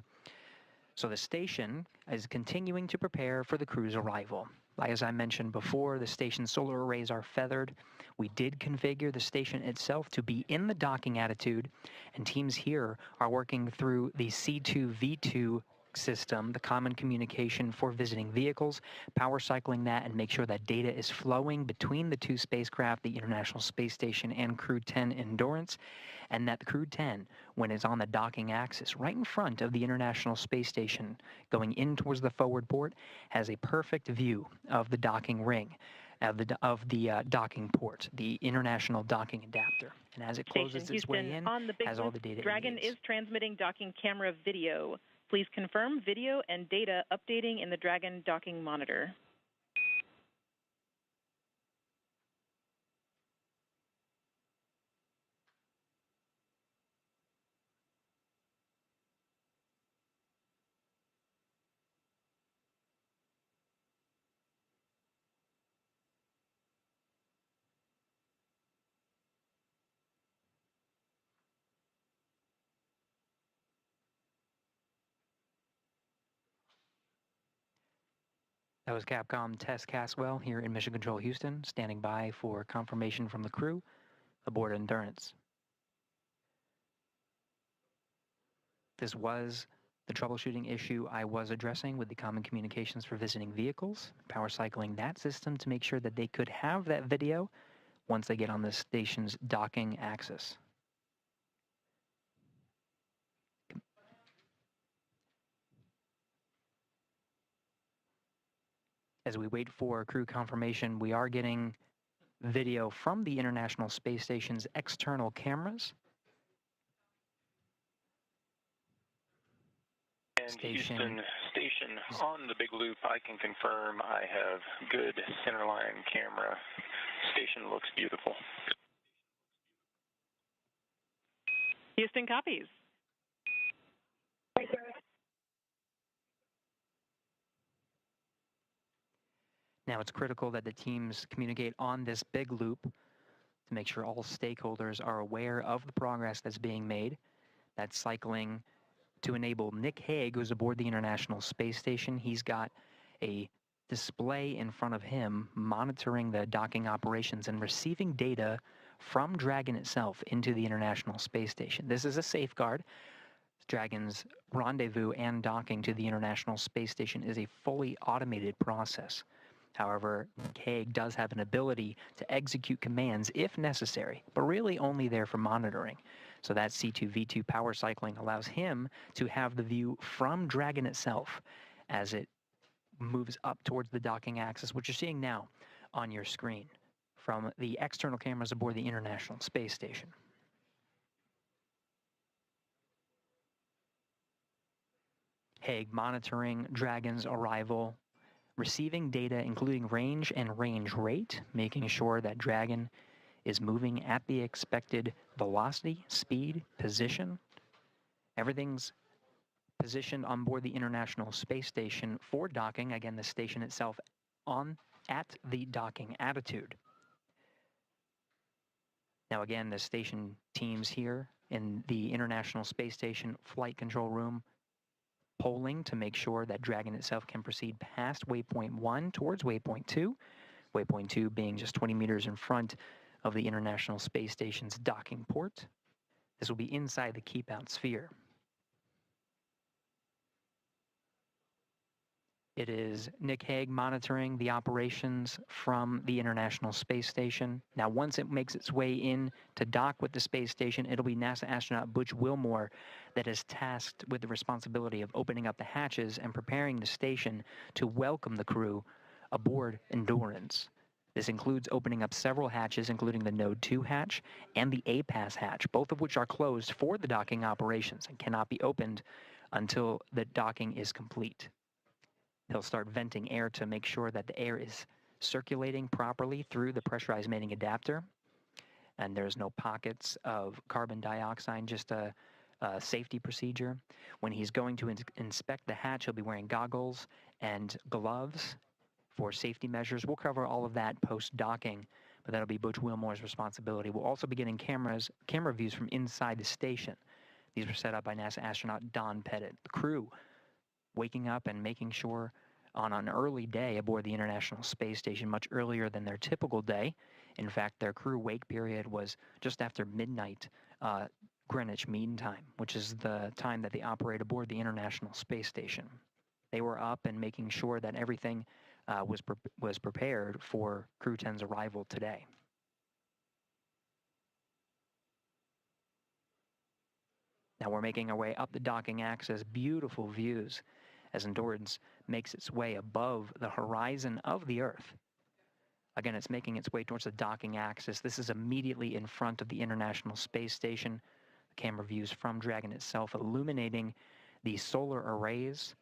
So the station is continuing to prepare for the crew's arrival. As I mentioned before, the station's solar arrays are feathered. We did configure the station itself to be in the docking attitude, and teams here are working through the C2V2 system, the common communication for visiting vehicles, power cycling that and make sure that data is flowing between the two spacecraft, the International Space Station and Crew 10 Endurance, and that the Crew 10, when it's on the docking axis right in front of the International Space Station going in towards the forward port, has a perfect view of the docking ring, of the docking port, the International Docking Adapter. And as it closes its way in, has all the data Dragon it needs. is transmitting docking camera video. Please confirm video and data updating in the Dragon docking monitor. That was Capcom Tess Caswell here in Mission Control Houston, standing by for confirmation from the crew aboard Endurance. This was the troubleshooting issue I was addressing with the common communications for visiting vehicles, power cycling that system to make sure that they could have that video once they get on the station's docking axis. As we wait for crew confirmation, we are getting video from the International Space Station's external cameras. And Houston Station on the big loop, I can confirm I have good centerline camera. Station looks beautiful. Houston copies. Now, it's critical that the teams communicate on this big loop to make sure all stakeholders are aware of the progress that's being made. That's cycling to enable Nick Hague, who's aboard the International Space Station. He's got a display in front of him monitoring the docking operations and receiving data from Dragon itself into the International Space Station. This is a safeguard. Dragon's rendezvous and docking to the International Space Station is a fully automated process. However, Hague does have an ability to execute commands if necessary, but really only there for monitoring. So that C2V2 power cycling allows him to have the view from Dragon itself as it moves up towards the docking axis, which you're seeing now on your screen from the external cameras aboard the International Space Station. Hague monitoring Dragon's arrival, receiving data including range and range rate, making sure that Dragon is moving at the expected velocity, speed, position. Everything's positioned on board the International Space Station for docking. Again, the station itself at the docking attitude. Now again, the station teams here in the International Space Station Flight Control Room polling to make sure that Dragon itself can proceed past waypoint 1 towards waypoint 2. Waypoint 2 being just 20 meters in front of the International Space Station's docking port. This will be inside the keep out sphere. It is Nick Hague monitoring the operations from the International Space Station. Now, once it makes its way in to dock with the space station, it'll be NASA astronaut Butch Wilmore that is tasked with the responsibility of opening up the hatches and preparing the station to welcome the crew aboard Endurance. This includes opening up several hatches, including the Node 2 hatch and the APAS hatch, both of which are closed for the docking operations and cannot be opened until the docking is complete. He'll start venting air to make sure that the air is circulating properly through the pressurized mating adapter, and there's no pockets of carbon dioxide, just a safety procedure. When he's going to inspect the hatch, he'll be wearing goggles and gloves for safety measures. We'll cover all of that post-docking, but that'll be Butch Wilmore's responsibility. We'll also be getting camera views from inside the station. These were set up by NASA astronaut Don Pettit. The crew waking up and making sure on an early day aboard the International Space Station, much earlier than their typical day. In fact, their crew wake period was just after midnight Greenwich Mean Time, which is the time that they operate aboard the International Space Station. They were up and making sure that everything was prepared for Crew 10's arrival today. Now we're making our way up the docking axis, beautiful views as Endurance makes its way above the horizon of the Earth. Again, it's making its way towards the docking axis. This is immediately in front of the International Space Station. The camera views from Dragon itself illuminating the solar arrays.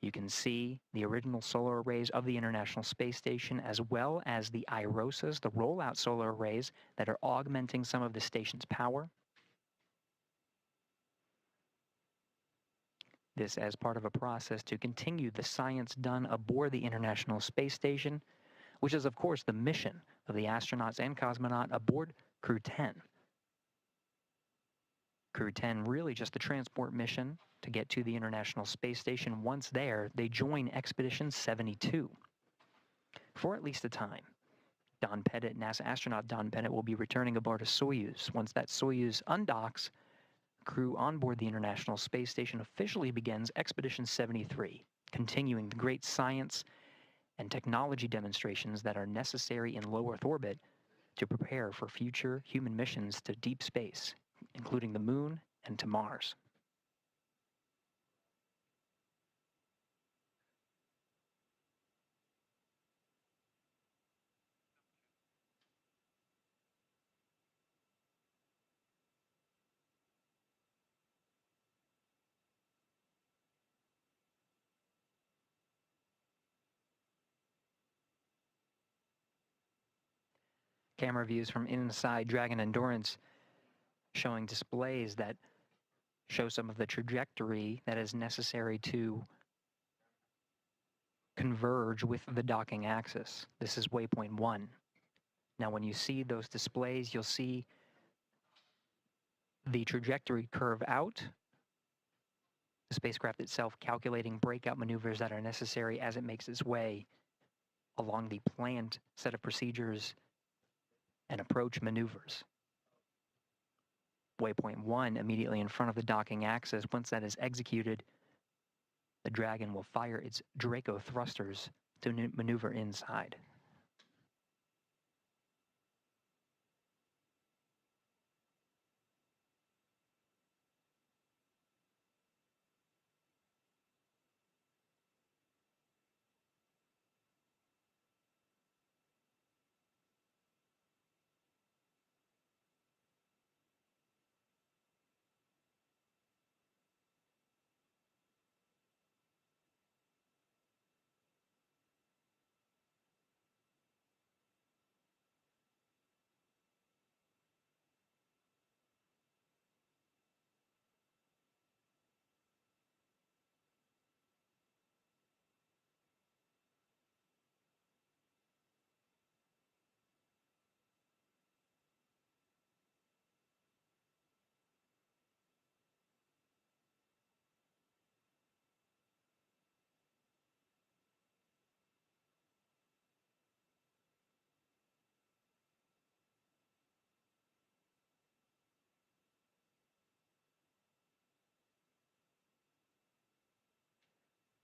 You can see the original solar arrays of the International Space Station, as well as the IROSAs, the rollout solar arrays that are augmenting some of the station's power. This as part of a process to continue the science done aboard the International Space Station, which is, of course, the mission of the astronauts and cosmonaut aboard Crew 10. Crew 10 really just the transport mission to get to the International Space Station. Once there, they join Expedition 72 for at least a time. Don Pettit, NASA astronaut Don Pettit, will be returning aboard a Soyuz. Once that Soyuz undocks, crew on board the International Space Station officially begins Expedition 73, continuing the great science and technology demonstrations that are necessary in low Earth orbit to prepare for future human missions to deep space, including the Moon and to Mars. Camera views from inside Dragon Endurance showing displays that show some of the trajectory that is necessary to converge with the docking axis. This is waypoint 1. Now when you see those displays, you'll see the trajectory curve out, the spacecraft itself calculating breakout maneuvers that are necessary as it makes its way along the planned set of procedures and approach maneuvers. Waypoint 1 immediately in front of the docking axis. Once that is executed, the Dragon will fire its Draco thrusters to maneuver inside.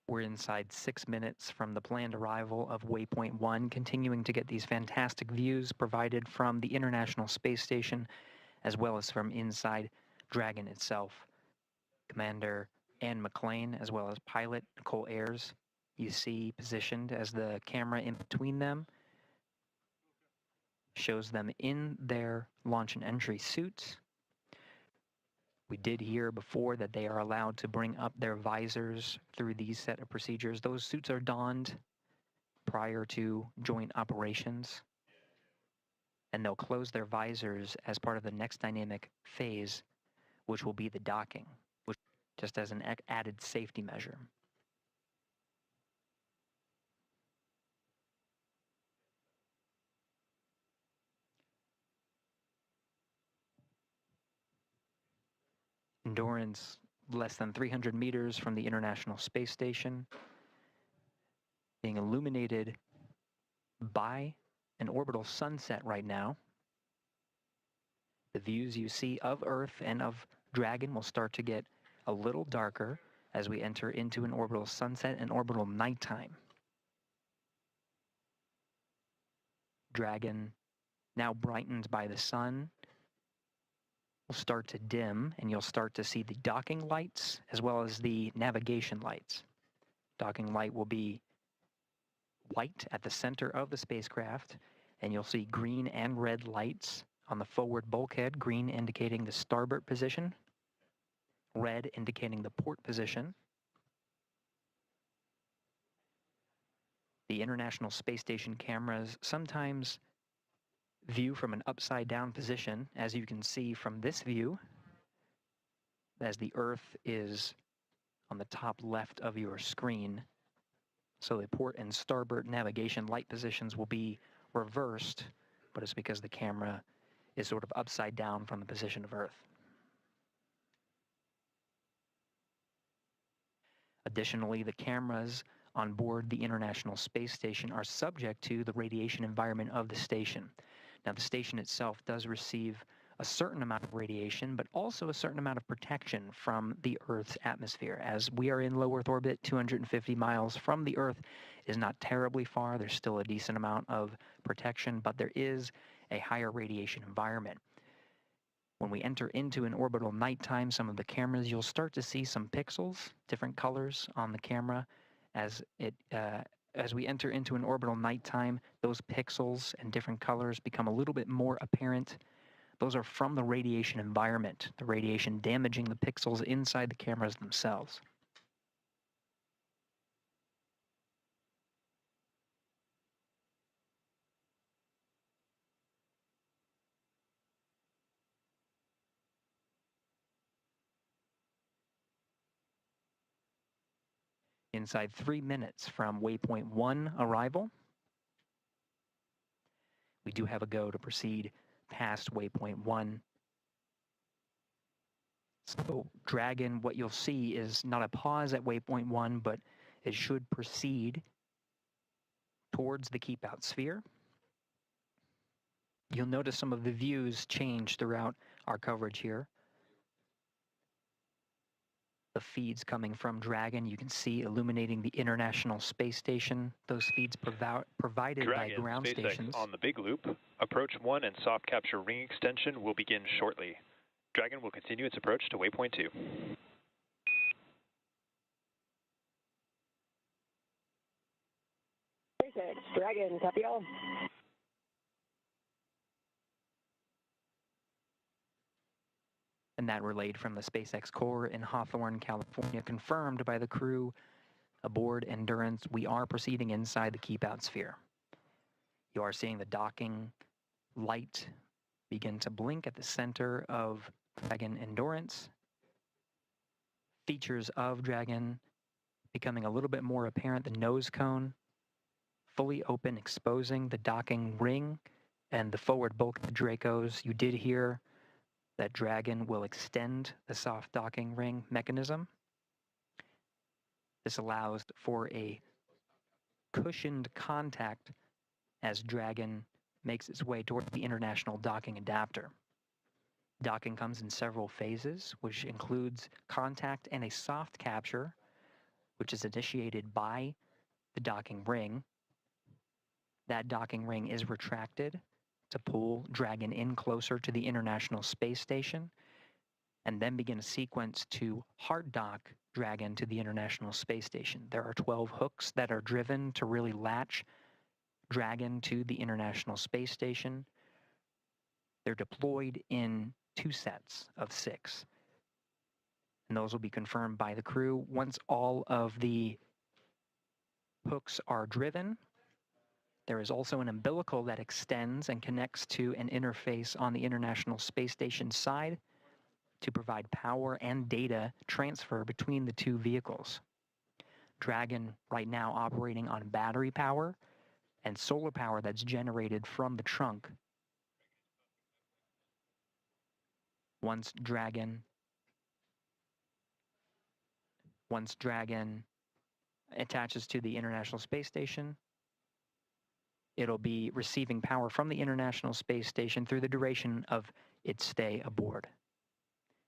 We're inside 6 minutes from the planned arrival of Waypoint 1, continuing to get these fantastic views provided from the International Space Station, as well as from inside Dragon itself. Commander Anne McClain, as well as pilot Nicole Ayers, you see positioned as the camera in between them, shows them in their launch and entry suits. We did hear before that they are allowed to bring up their visors through these set of procedures. Those suits are donned prior to joint operations, and they'll close their visors as part of the next dynamic phase, which will be the docking, which just as an added safety measure. Endurance less than 300 meters from the International Space Station, being illuminated by an orbital sunset right now. The views you see of Earth and of Dragon will start to get a little darker as we enter into an orbital sunset and orbital nighttime. Dragon, now brightened by the sun, will start to dim, and you'll start to see the docking lights as well as the navigation lights. Docking light will be white at the center of the spacecraft, and you'll see green and red lights on the forward bulkhead, green indicating the starboard position, red indicating the port position. The International Space Station cameras sometimes view from an upside down position, as you can see from this view, as the Earth is on the top left of your screen. So the port and starboard navigation light positions will be reversed, but it's because the camera is sort of upside down from the position of Earth. Additionally, the cameras on board the International Space Station are subject to the radiation environment of the station. Now, the station itself does receive a certain amount of radiation, but also a certain amount of protection from the Earth's atmosphere. As we are in low Earth orbit, 250 miles from the Earth is not terribly far. There's still a decent amount of protection, but there is a higher radiation environment. When we enter into an orbital nighttime, some of the cameras, you'll start to see some pixels, different colors on the camera as we enter into an orbital nighttime. Those pixels and different colors become a little bit more apparent. Those are from the radiation environment, the radiation damaging the pixels inside the cameras themselves. Inside 3 minutes from Waypoint 1 arrival, we do have a go to proceed past Waypoint 1. So Dragon, what you'll see is not a pause at Waypoint 1, but it should proceed towards the keep out sphere. You'll notice some of the views change throughout our coverage here. The feeds coming from Dragon, you can see illuminating the International Space Station. Those feeds provided by ground SpaceX stations. On the big loop, approach 1 and soft capture ring extension will begin shortly. Dragon will continue its approach to Waypoint 2. SpaceX Dragon, copy all. And that relayed from the SpaceX core in Hawthorne, California, confirmed by the crew aboard Endurance. We are proceeding inside the keep out sphere. You are seeing the docking light begin to blink at the center of Dragon Endurance. Features of Dragon becoming a little bit more apparent. The nose cone fully open, exposing the docking ring and the forward bulk of the Dracos. You did hear that Dragon will extend the soft docking ring mechanism. This allows for a cushioned contact as Dragon makes its way toward the International Docking Adapter. Docking comes in several phases, which includes contact and a soft capture, which is initiated by the docking ring. That docking ring is retracted to pull Dragon in closer to the International Space Station, and then begin a sequence to hard dock Dragon to the International Space Station. There are 12 hooks that are driven to really latch Dragon to the International Space Station. They're deployed in 2 sets of 6. And those will be confirmed by the crew. Once all of the hooks are driven, there is also an umbilical that extends and connects to an interface on the International Space Station side to provide power and data transfer between the 2 vehicles. Dragon right now operating on battery power and solar power that's generated from the trunk. Once Dragon attaches to the International Space Station, it'll be receiving power from the International Space Station through the duration of its stay aboard.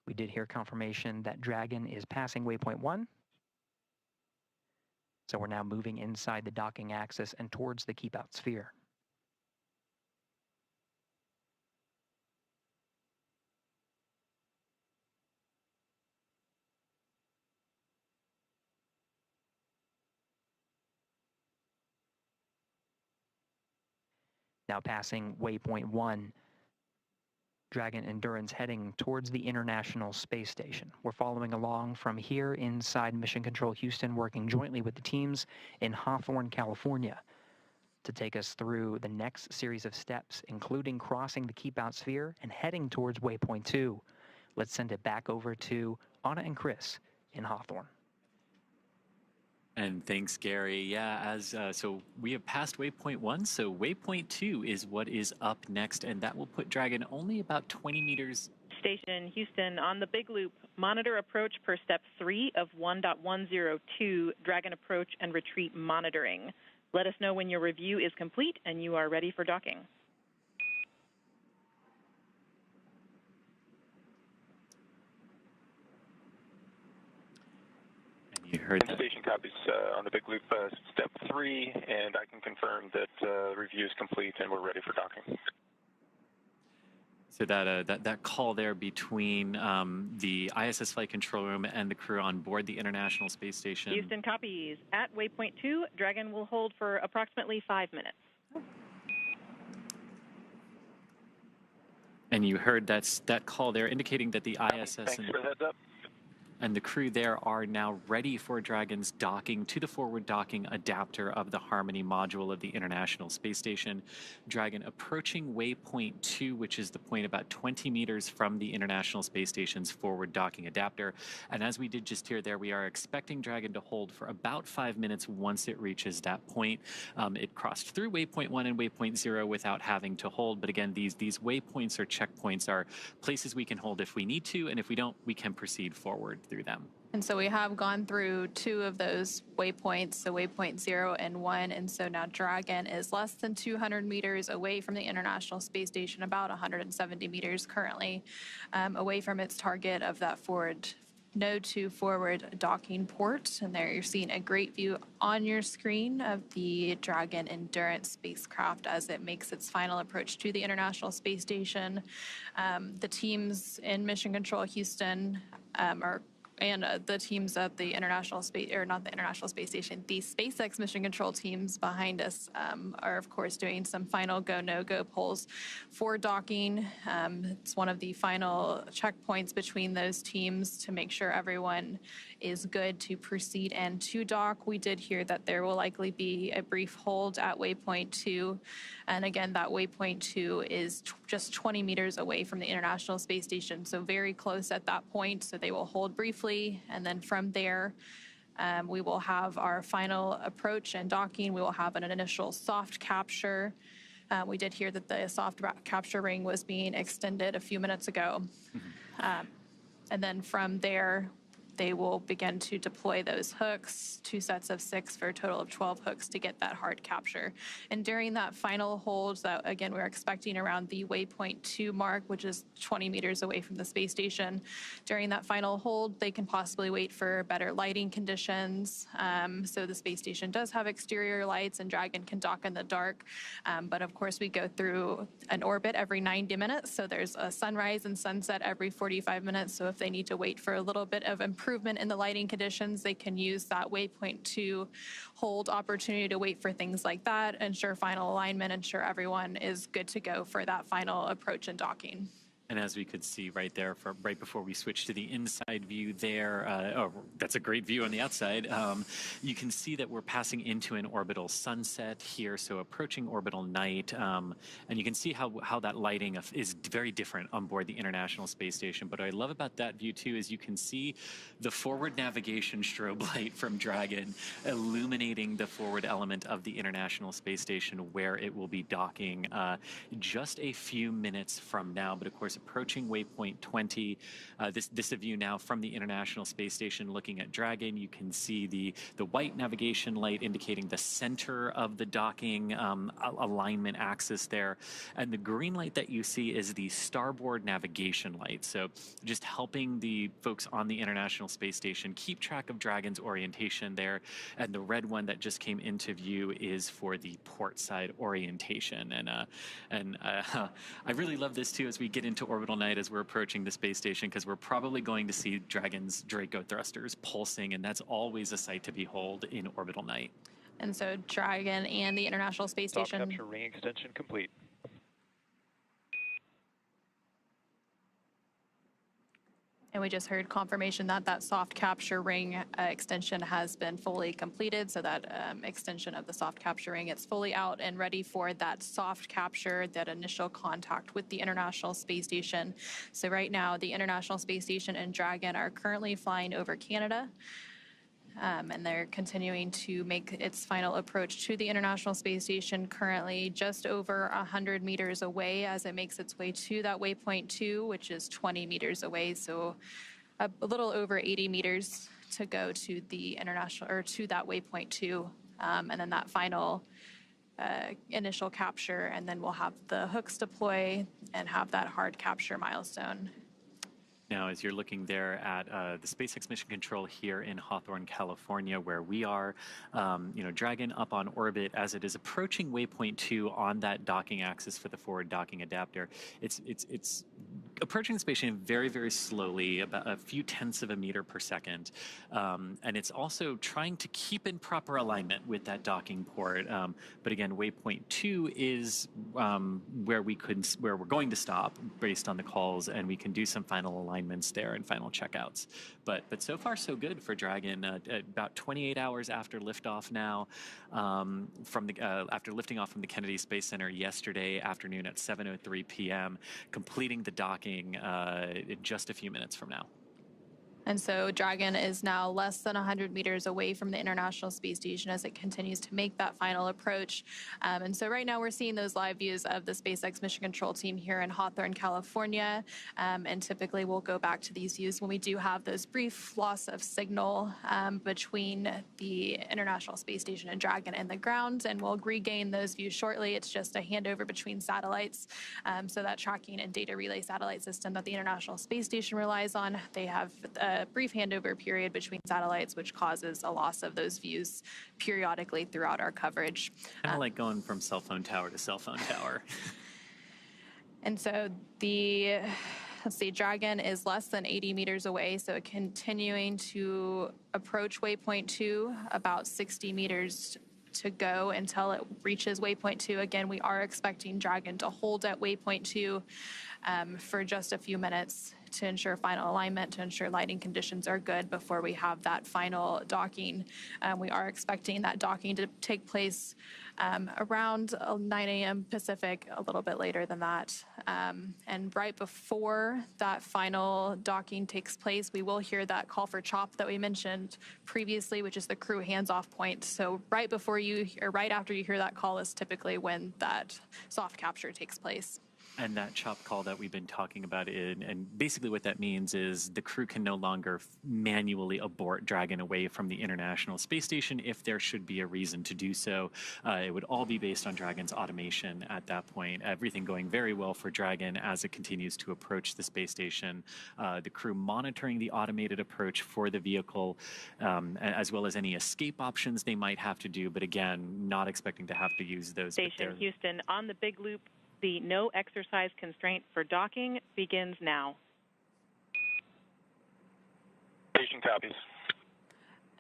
We did hear confirmation that Dragon is passing waypoint 1. So we're now moving inside the docking axis and towards the keep out sphere. Now passing waypoint 1, Dragon Endurance heading towards the International Space Station. We're following along from here inside Mission Control Houston, working jointly with the teams in Hawthorne, California, to take us through the next series of steps, including crossing the keep out sphere and heading towards waypoint 2. Let's send it back over to Anna and Chris in Hawthorne. And thanks, Gary. Yeah, so we have passed waypoint 1, so waypoint 2 is what is up next, and that will put Dragon only about 20 meters. Station Houston on the Big Loop. Monitor approach per step 3 of 1.102, Dragon approach and retreat monitoring. Let us know when your review is complete and you are ready for docking. You heard that. Station copies on the Big Loop, step 3, and I can confirm that review is complete and we're ready for docking. So that call there between the ISS flight control room and the crew on board the International Space Station. Houston copies. At waypoint 2, Dragon will hold for approximately 5 minutes. And you heard that call there indicating that the ISS Thanks for the heads up. and the crew there are now ready for Dragon's docking to the forward docking adapter of the Harmony module of the International Space Station. Dragon approaching waypoint 2, which is the point about 20 meters from the International Space Station's forward docking adapter. And as we did just hear there, we are expecting Dragon to hold for about 5 minutes once it reaches that point. It crossed through waypoint 1 and waypoint 0 without having to hold. But again, these waypoints or checkpoints are places we can hold if we need to, and if we don't, we can proceed forward through them. And so we have gone through 2 of those waypoints, so waypoint 0 and 1, and so now Dragon is less than 200 meters away from the International Space Station, about 170 meters currently, away from its target of that node 2 forward docking port. And there you're seeing a great view on your screen of the Dragon Endurance spacecraft as it makes its final approach to the International Space Station. The teams in Mission Control Houston the teams at the International Space, or not the International Space Station, the SpaceX Mission Control teams behind us are, of course, doing some final go, no-go polls for docking. It's one of the final checkpoints between those teams to make sure everyone is good to proceed and to dock. We did hear that there will likely be a brief hold at waypoint 2. And again, that waypoint 2 is just 20 meters away from the International Space Station, so very close at that point. So they will hold briefly, and then from there, we will have our final approach and docking. We will have an initial soft capture. We did hear that the soft capture ring was being extended a few minutes ago. And then from there, they will begin to deploy those hooks, 2 sets of 6 for a total of 12 hooks to get that hard capture. And during that final hold, that again, we're expecting around the waypoint 2 mark, which is 20 meters away from the space station. During that final hold, they can possibly wait for better lighting conditions. So the space station does have exterior lights and Dragon can dock in the dark. But of course, we go through an orbit every 90 minutes. So there's a sunrise and sunset every 45 minutes. So if they need to wait for a little bit of improvement in the lighting conditions, they can use that waypoint 2 hold opportunity to wait for things like that, ensure final alignment, ensure everyone is good to go for that final approach and docking. And as we could see right there, right before we switch to the inside view there, that's a great view on the outside. You can see that we're passing into an orbital sunset here, so approaching orbital night. And you can see how that lighting is very different on board the International Space Station. But what I love about that view, too, is you can see the forward navigation strobe light from Dragon illuminating the forward element of the International Space Station where it will be docking just a few minutes from now. But, of course, approaching waypoint 20. This is a view now from the International Space Station looking at Dragon. You can see the white navigation light indicating the center of the docking alignment axis there. And the green light that you see is the starboard navigation light. So just helping the folks on the International Space Station keep track of Dragon's orientation there. And the red one that just came into view is for the port side orientation. And I really love this too as we get into orbital night as we're approaching the space station, because we're probably going to see Dragon's Draco thrusters pulsing, and that's always a sight to behold in orbital night. And so Dragon and the International Space Station. Soft capture ring extension complete. And we just heard confirmation that that soft capture ring extension has been fully completed. So that extension of the soft capture ring, it's fully out and ready for that soft capture, that initial contact with the International Space Station. So right now, the International Space Station and Dragon are currently flying over Canada. And they're continuing to make its final approach to the International Space Station, currently just over 100 meters away as it makes its way to that waypoint 2, which is 20 meters away. So a little over 80 meters to go to the international, or to that waypoint 2. And then that final initial capture, and then we'll have the hooks deploy and have that hard capture milestone. Now, as you're looking there at the SpaceX Mission Control here in Hawthorne, California, where we are, Dragon up on orbit as it is approaching waypoint 2 on that docking axis for the forward docking adapter. It's approaching the space station very, very slowly, about a few tenths of a meter per second. And it's also trying to keep in proper alignment with that docking port. But again, waypoint 2 is where we're going to stop based on the calls, and we can do some final alignments there and final checkouts. But so far so good for Dragon. About 28 hours after liftoff now, after lifting off from the Kennedy Space Center yesterday afternoon at 7:03 p.m., completing the docking in just a few minutes from now. And so Dragon is now less than 100 meters away from the International Space Station as it continues to make that final approach. And so right now we're seeing those live views of the SpaceX Mission Control team here in Hawthorne, California. And typically we'll go back to these views when we do have those brief loss of signal between the International Space Station and Dragon and the ground. And we'll regain those views shortly. It's just a handover between satellites. So that tracking and data relay satellite system that the International Space Station relies on, they have a brief handover period between satellites, which causes a loss of those views periodically throughout our coverage. Kind of like going from cell phone tower to cell phone tower. And so Dragon is less than 80 meters away, so continuing to approach waypoint 2, about 60 meters to go until it reaches waypoint 2. Again, we are expecting Dragon to hold at waypoint 2 for just a few minutes to ensure final alignment, to ensure lighting conditions are good before we have that final docking. We are expecting that docking to take place around 9 a.m. Pacific, a little bit later than that. And right before that final docking takes place, we will hear that call for CHOP that we mentioned previously, which is the crew hands-off point. So right after you hear that call is typically when that soft capture takes place. And that chop call that we've been talking about, and basically what that means is the crew can no longer manually abort Dragon away from the International Space Station if there should be a reason to do so. It would all be based on Dragon's automation at that point. Everything going very well for Dragon as it continues to approach the space station. The crew monitoring the automated approach for the vehicle, as well as any escape options they might have to do, but again, not expecting to have to use those. Station Houston, on the big loop, the no exercise constraint for docking begins now. Station copies.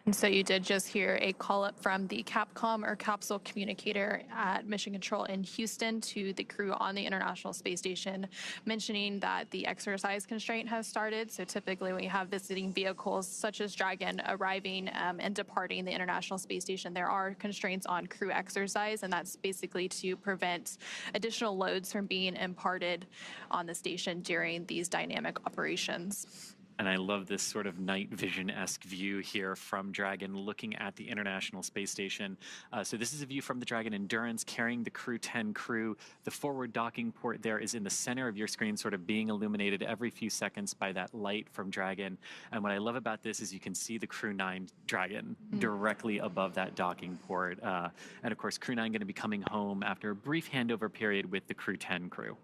And so you did just hear a call up from the Capcom or capsule communicator at Mission Control in Houston to the crew on the International Space Station, mentioning that the exercise constraint has started. So typically when you have visiting vehicles such as Dragon arriving and departing the International Space Station, there are constraints on crew exercise, and that's basically to prevent additional loads from being imparted on the station during these dynamic operations. And I love this sort of night vision-esque view here from Dragon looking at the International Space Station. So this is a view from the Dragon Endurance carrying the Crew 10 crew. The forward docking port there is in the center of your screen, sort of being illuminated every few seconds by that light from Dragon. And what I love about this is you can see the Crew 9 Dragon directly above that docking port. And of course, Crew 9 going to be coming home after a brief handover period with the Crew 10 crew.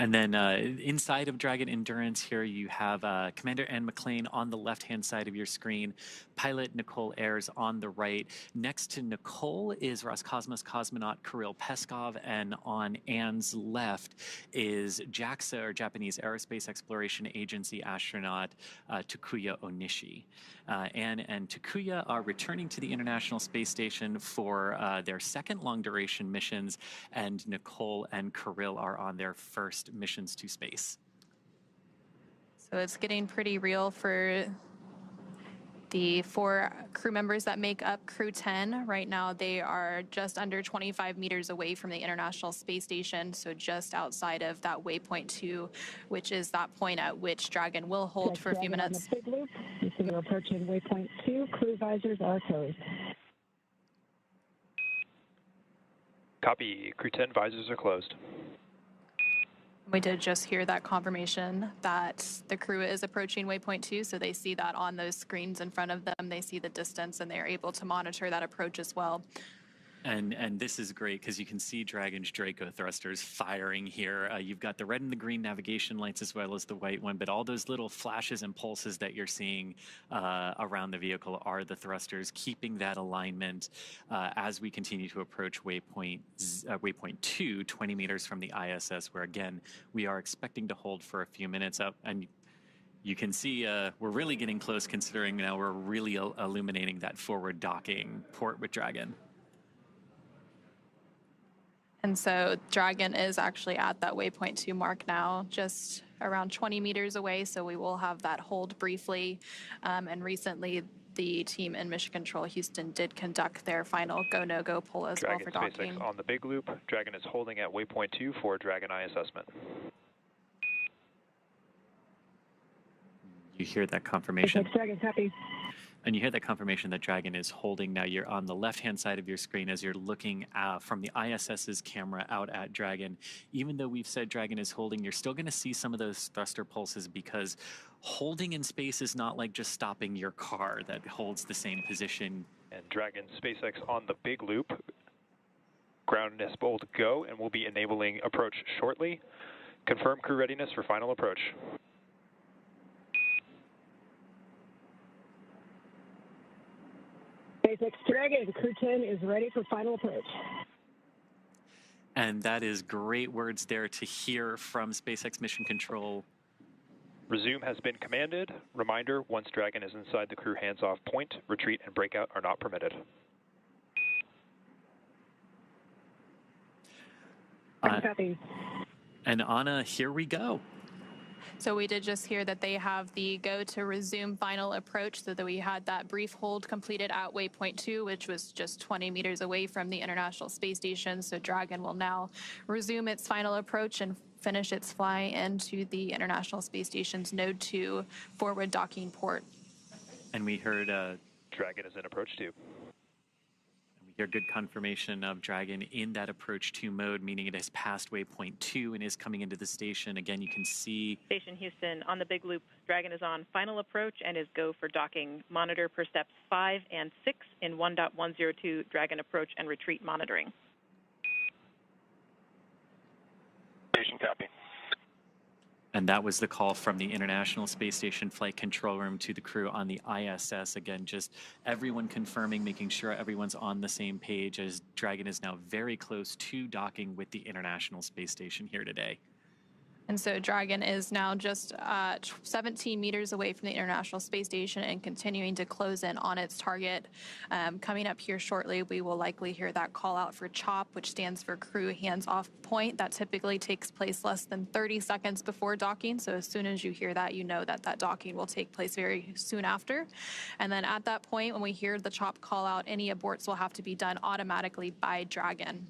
And then inside of Dragon Endurance here, you have Commander Anne McLean on the left-hand side of your screen, pilot Nicole Ayers on the right. Next to Nicole is Roscosmos cosmonaut Kirill Peskov, and on Anne's left is JAXA, or Japanese Aerospace Exploration Agency astronaut Takuya Onishi. Anne and Takuya are returning to the International Space Station for their second long-duration missions, and Nicole and Kirill are on their first missions to space. So it's getting pretty real for the 4 crew members that make up Crew 10. Right now, they are just under 25 meters away from the International Space Station, so just outside of that waypoint 2, which is that point at which Dragon will hold for a few minutes. On the big loop, you see you're approaching waypoint 2. Crew visors are closed. Copy. Crew 10 visors are closed. We did just hear that confirmation that the crew is approaching waypoint 2, so they see that on those screens in front of them. They see the distance, and they're able to monitor that approach as well. And this is great because you can see Dragon's Draco thrusters firing here. You've got the red and the green navigation lights as well as the white one, but all those little flashes and pulses that you're seeing around the vehicle are the thrusters, keeping that alignment as we continue to approach waypoint 2, 20 meters from the ISS, where again, we are expecting to hold for a few minutes up. And you can see we're really getting close, considering now we're really illuminating that forward docking port with Dragon. And so Dragon is actually at that waypoint 2 mark now, just around 20 meters away, so we will have that hold briefly. And recently, the team in Mission Control Houston did conduct their final go, no-go poll as well for docking. SpaceX on the big loop. Dragon is holding at waypoint 2 for Dragon eye assessment. You hear that confirmation? SpaceX Dragon, copy. And you hear that confirmation that Dragon is holding. Now you're on the left-hand side of your screen as you're looking from the ISS's camera out at Dragon. Even though we've said Dragon is holding, you're still going to see some of those thruster pulses, because holding in space is not like just stopping your car that holds the same position. And Dragon SpaceX on the big loop. Ground is bold go, and we'll be enabling approach shortly. Confirm crew readiness for final approach. SpaceX Dragon, Crew 10 is ready for final approach. And that is great words there to hear from SpaceX Mission Control. Resume has been commanded. Reminder, once Dragon is inside the crew hands-off point, retreat and breakout are not permitted. Copy. And Anna, here we go. So we did just hear that they have the go to resume final approach, so that we had that brief hold completed at waypoint 2, which was just 20 meters away from the International Space Station. So Dragon will now resume its final approach and finish its fly into the International Space Station's Node 2 forward docking port. And we heard Dragon is in approach 2. Your good confirmation of Dragon in that approach 2 mode, meaning it has passed waypoint 2 and is coming into the station. Again, you can see... Station Houston, on the big loop, Dragon is on final approach and is go for docking. Monitor per steps 5 and 6 in 1.102 Dragon approach and retreat monitoring. Station copy. And that was the call from the International Space Station Flight Control Room to the crew on the ISS. Again, just everyone confirming, making sure everyone's on the same page, as Dragon is now very close to docking with the International Space Station here today. And so Dragon is now just 17 meters away from the International Space Station and continuing to close in on its target. Coming up here shortly, we will likely hear that call out for CHOP, which stands for Crew Hands Off Point. That typically takes place less than 30 seconds before docking. So as soon as you hear that, you know that that docking will take place very soon after. And then at that point, when we hear the CHOP call out, any aborts will have to be done automatically by Dragon.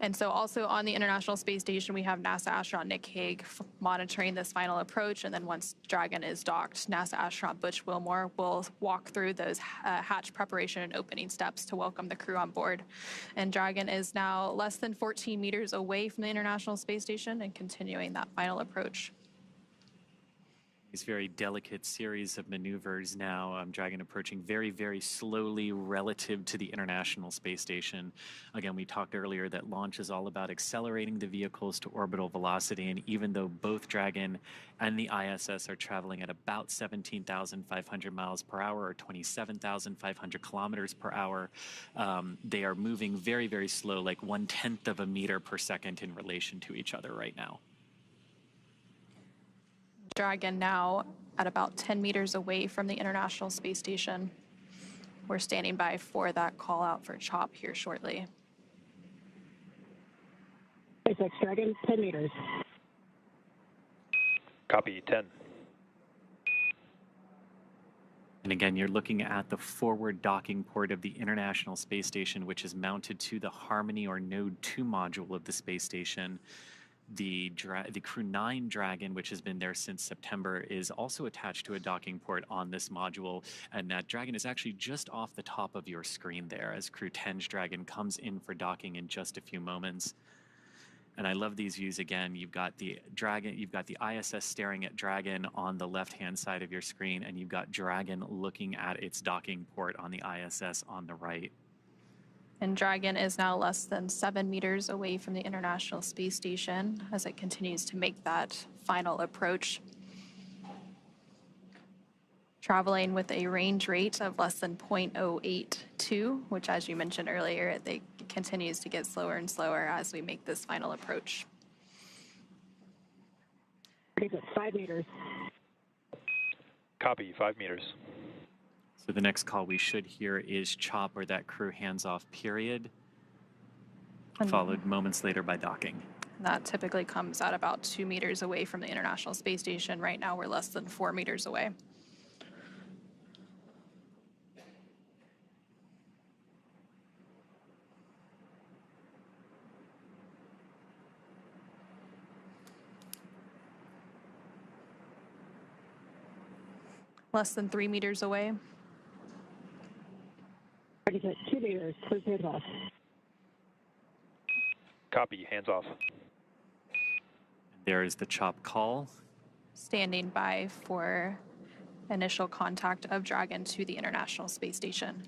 And so also on the International Space Station, we have NASA astronaut Nick Hague monitoring this final approach. And then once Dragon is docked, NASA astronaut Butch Wilmore will walk through those hatch preparation and opening steps to welcome the crew on board. And Dragon is now less than 14 meters away from the International Space Station and continuing that final approach. These very delicate series of maneuvers now. Dragon approaching very, very slowly relative to the International Space Station. Again, we talked earlier that launch is all about accelerating the vehicles to orbital velocity, and even though both Dragon and the ISS are traveling at about 17,500 miles per hour or 27,500 kilometers per hour, they are moving very, very slow, like 1/10 of a meter per second in relation to each other right now. Dragon now at about 10 meters away from the International Space Station. We're standing by for that call out for CHOP here shortly. SpaceX Dragon, 10 meters. Copy, 10. And again, you're looking at the forward docking port of the International Space Station, which is mounted to the Harmony or Node 2 module of the space station. The Crew 9 Dragon, which has been there since September, is also attached to a docking port on this module, and that Dragon is actually just off the top of your screen there as Crew 10's Dragon comes in for docking in just a few moments. And I love these views again. You've got the Dragon, you've got the ISS staring at Dragon on the left-hand side of your screen, and you've got Dragon looking at its docking port on the ISS on the right. And Dragon is now less than 7 meters away from the International Space Station as it continues to make that final approach. Traveling with a range rate of less than 0.082, which, as you mentioned earlier, it continues to get slower and slower as we make this final approach. It's at 5 meters. Copy, 5 meters. So the next call we should hear is CHOP, or that crew hands-off period, followed moments later by docking. That typically comes at about 2 meters away from the International Space Station. Right now, we're less than 4 meters away. Less than 3 meters away. It's at 2 meters. Clear hands off. Copy, hands off. There is the CHOP call. Standing by for initial contact of Dragon to the International Space Station.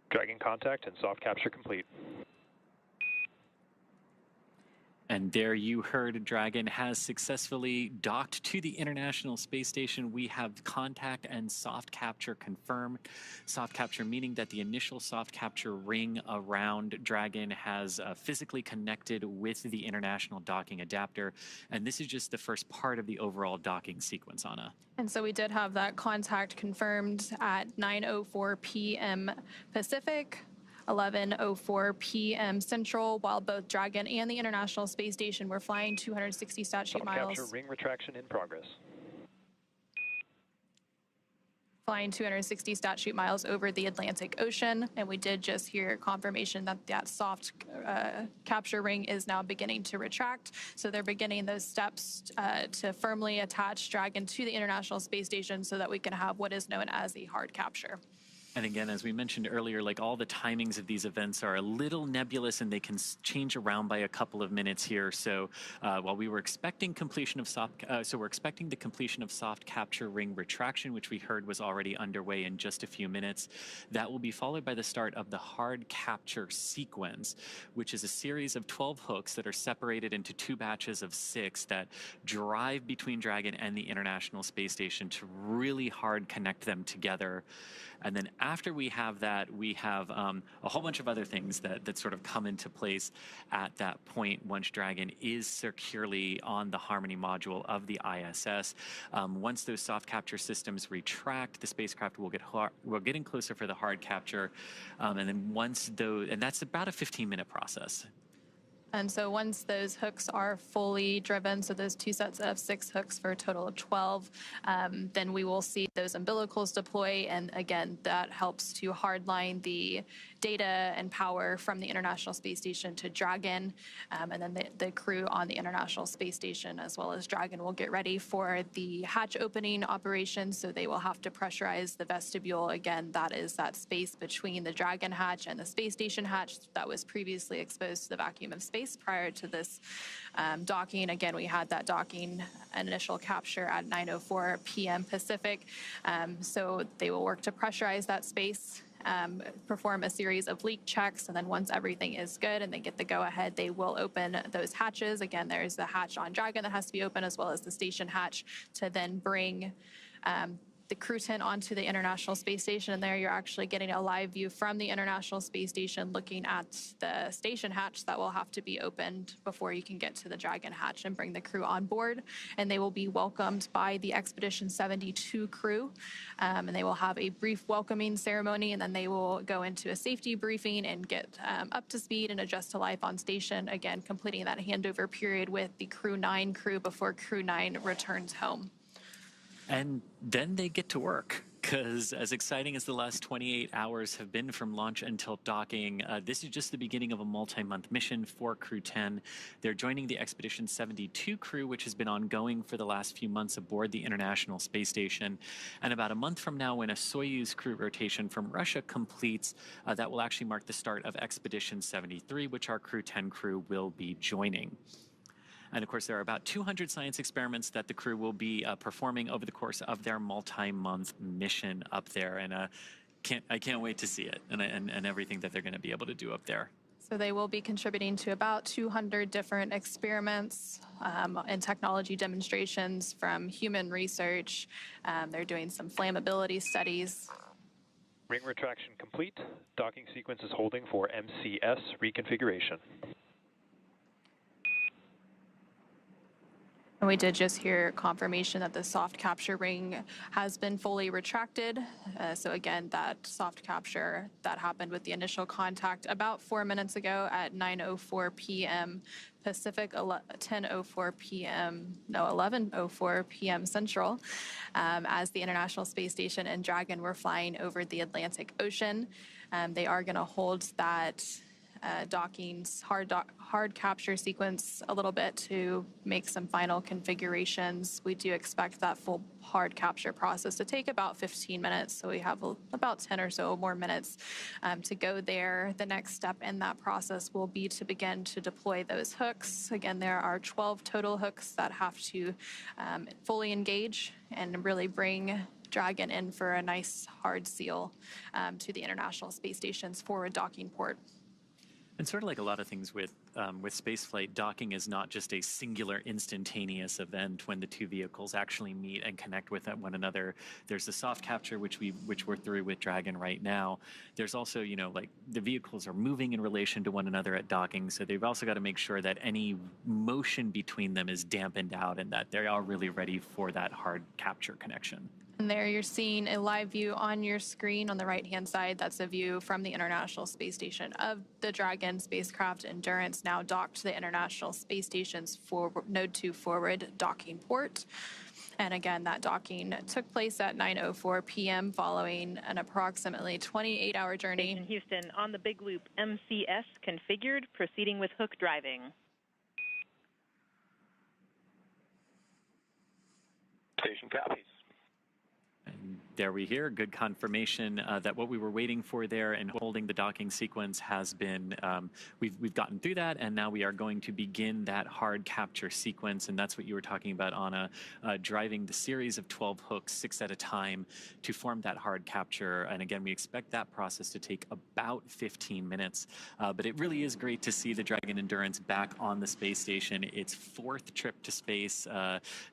Dragon contact and soft capture complete. And there you heard Dragon has successfully docked to the International Space Station. We have contact and soft capture confirmed. Soft capture meaning that the initial soft capture ring around Dragon has physically connected with the International Docking Adapter. And this is just the first part of the overall docking sequence, Anna. And so we did have that contact confirmed at 9:04 p.m. Pacific, 11:04 p.m. Central, while both Dragon and the International Space Station were flying 260 stat sheet miles. Capture ring retraction in progress. flying 260 statute miles over the Atlantic Ocean. And we did just hear confirmation that that soft capture ring is now beginning to retract. So they're beginning those steps to firmly attach Dragon to the International Space Station so that we can have what is known as a hard capture. And again, as we mentioned earlier, like all the timings of these events are a little nebulous and they can change around by a couple of minutes here. So while we were expecting completion of we're expecting the completion of soft capture ring retraction, which we heard was already underway in just a few minutes. That will be followed by the start of the hard capture sequence, which is a series of 12 hooks that are separated into 2 batches of 6 that drive between Dragon and the International Space Station to really hard connect them together. And then after we have that, we have a whole bunch of other things that sort of come into place at that point once Dragon is securely on the Harmony module of the ISS. Once those soft capture systems retract, the spacecraft will get in closer for the hard capture. And then and that's about a 15-minute process. And so once those hooks are fully driven, so those 2 sets of 6 hooks for a total of 12, then we will see those umbilicals deploy. And again, that helps to hardline the data and power from the International Space Station to Dragon. And then the crew on the International Space Station as well as Dragon will get ready for the hatch opening operation. So they will have to pressurize the vestibule. Again, that is that space between the Dragon hatch and the space station hatch that was previously exposed to the vacuum of space prior to this docking. Again, we had that docking initial capture at 9:04 p.m. Pacific. So they will work to pressurize that space, perform a series of leak checks, and then once everything is good and they get the go-ahead, they will open those hatches. Again, there's the hatch on Dragon that has to be open as well as the station hatch to then bring the crew tent onto the International Space Station. And there you're actually getting a live view from the International Space Station looking at the station hatch that will have to be opened before you can get to the Dragon hatch and bring the crew on board. And they will be welcomed by the Expedition 72 crew. And they will have a brief welcoming ceremony, and then they will go into a safety briefing and get up to speed and adjust to life on station. Again, completing that handover period with the Crew 9 crew before Crew 9 returns home. And then they get to work, because as exciting as the last 28 hours have been from launch until docking, this is just the beginning of a multi-month mission for Crew 10. They're joining the Expedition 72 crew, which has been ongoing for the last few months aboard the International Space Station. And about a month from now, when a Soyuz crew rotation from Russia completes, that will actually mark the start of Expedition 73, which our Crew 10 crew will be joining. And of course, there are about 200 science experiments that the crew will be performing over the course of their multi-month mission up there. And I can't wait to see it and everything that they're going to be able to do up there. So they will be contributing to about 200 different experiments and technology demonstrations from human research. They're doing some flammability studies. Ring retraction complete. Docking sequence is holding for MCS reconfiguration. And we did just hear confirmation that the soft capture ring has been fully retracted. So again, that soft capture that happened with the initial contact about 4 minutes ago at 9:04 p.m. Pacific, 11:04 p.m. Central, as the International Space Station and Dragon were flying over the Atlantic Ocean. They are going to hold that docking's hard capture sequence a little bit to make some final configurations. We do expect that full hard capture process to take about 15 minutes, so we have about 10 or so more minutes to go there. The next step in that process will be to begin to deploy those hooks. Again, there are 12 total hooks that have to fully engage and really bring Dragon in for a nice hard seal to the International Space Station's forward docking port. And sort of like a lot of things with spaceflight, docking is not just a singular instantaneous event when the two vehicles actually meet and connect with one another. There's the soft capture, which we're through with Dragon right now. There's also, like the vehicles are moving in relation to one another at docking, so they've also got to make sure that any motion between them is dampened out and that they are really ready for that hard capture connection. And there you're seeing a live view on your screen on the right-hand side. That's a view from the International Space Station of the Dragon spacecraft Endurance, now docked to the International Space Station's Node 2 forward docking port. And again, that docking took place at 9:04 p.m. following an approximately 28-hour journey. Station Houston, on the Big Loop, MCS configured, proceeding with hook driving. Station copies. And there we hear good confirmation that what we were waiting for there and holding the docking sequence has been, we've gotten through that, and now we are going to begin that hard capture sequence, and that's what you were talking about, Anna, driving the series of 12 hooks, 6 at a time, to form that hard capture. And again, we expect that process to take about 15 minutes, but it really is great to see the Dragon Endurance back on the space station. Its 4th trip to space.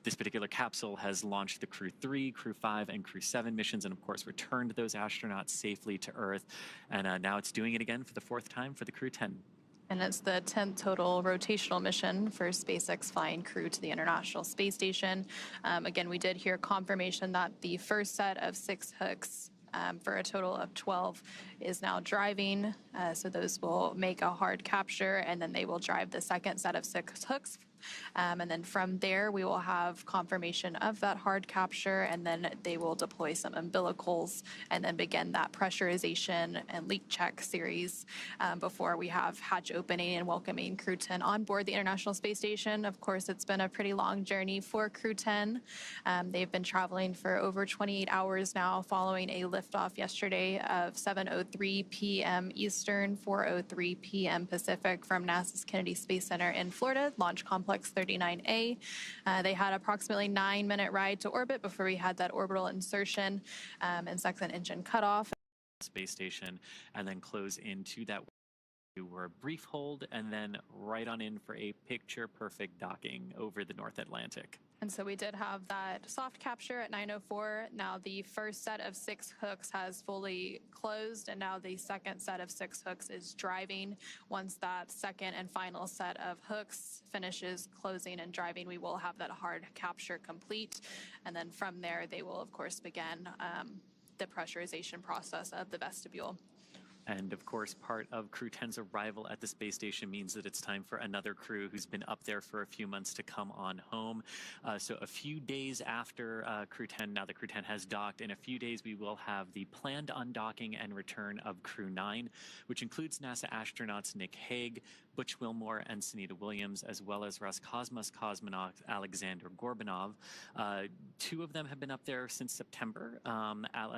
This particular capsule has launched the Crew 3, Crew 5, and Crew 7 missions, and of course returned those astronauts safely to Earth. And now it's doing it again for the 4th time for the Crew 10. And it's the 10th total rotational mission for SpaceX flying crew to the International Space Station. Again, we did hear confirmation that the first set of 6 hooks for a total of 12 is now driving. So those will make a hard capture, and then they will drive the second set of 6 hooks. And then from there, we will have confirmation of that hard capture, and then they will deploy some umbilicals and then begin that pressurization and leak check series before we have hatch opening and welcoming Crew 10 on board the International Space Station. Of course, it's been a pretty long journey for Crew 10. They've been traveling for over 28 hours now following a liftoff yesterday of 7:03 p.m. Eastern, 4:03 p.m. Pacific from NASA's Kennedy Space Center in Florida, Launch Complex 39A. They had approximately 9-minute ride to orbit before we had that orbital insertion and second engine cutoff. Space station, and then close into that. We were a brief hold, and then right on in for a picture-perfect docking over the North Atlantic. And so we did have that soft capture at 9:04. Now the first set of 6 hooks has fully closed, and now the second set of 6 hooks is driving. Once that second and final set of hooks finishes closing and driving, we will have that hard capture complete. And then from there, they will, of course, begin the pressurization process of the vestibule. And of course, part of Crew 10's arrival at the space station means that it's time for another crew who's been up there for a few months to come on home. So a few days after Crew 10, now the Crew 10 has docked, in a few days we will have the planned undocking and return of Crew 9, which includes NASA astronauts Nick Hague, Butch Wilmore, and Sunita Williams, as well as Roscosmos cosmonaut Alexander Gorbanov. 2 of them have been up there since September.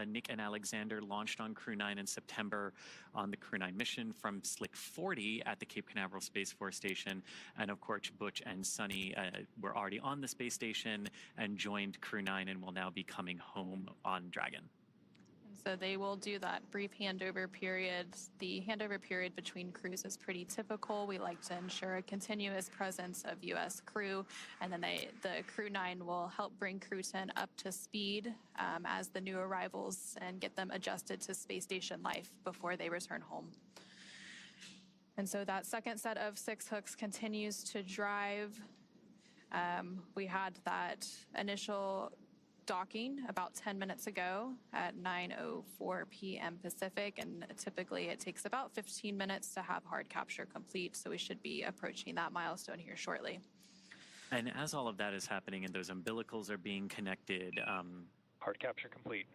Nick and Alexander launched on Crew 9 in September on the Crew 9 mission from Slick 40 at the Cape Canaveral Space Force Station. And of course, Butch and Suni were already on the space station and joined Crew 9 and will now be coming home on Dragon. So they will do that brief handover period. The handover period between crews is pretty typical. We like to ensure a continuous presence of U.S. crew, and then the Crew 9 will help bring Crew 10 up to speed as the new arrivals and get them adjusted to space station life before they return home. And so that second set of 6 hooks continues to drive. We had that initial docking about 10 minutes ago at 9:04 p.m. Pacific, and typically it takes about 15 minutes to have hard capture complete, so we should be approaching that milestone here shortly. And as all of that is happening and those umbilicals are being connected, hard capture complete.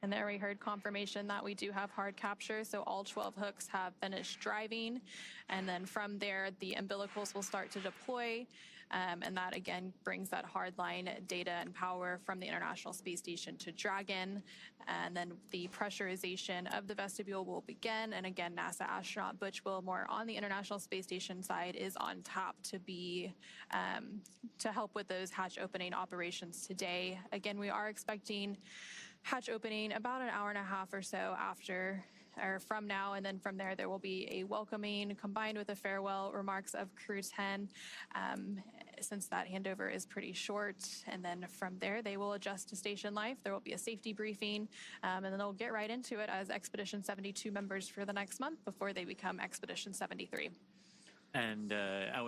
And there we heard confirmation that we do have hard capture, so all 12 hooks have finished driving. And then from there, the umbilicals will start to deploy, and that again brings that hardline data and power from the International Space Station to Dragon. And then the pressurization of the vestibule will begin. And again, NASA astronaut Butch Wilmore on the International Space Station side is on tap to be to help with those hatch opening operations today. Again, we are expecting hatch opening about an hour and a half or so after or from now, and then from there will be a welcoming combined with the farewell remarks of Crew 10 since that handover is pretty short. And then from there they will adjust to station life. There will be a safety briefing, and then they'll get right into it as Expedition 72 members for the next month before they become Expedition 73. And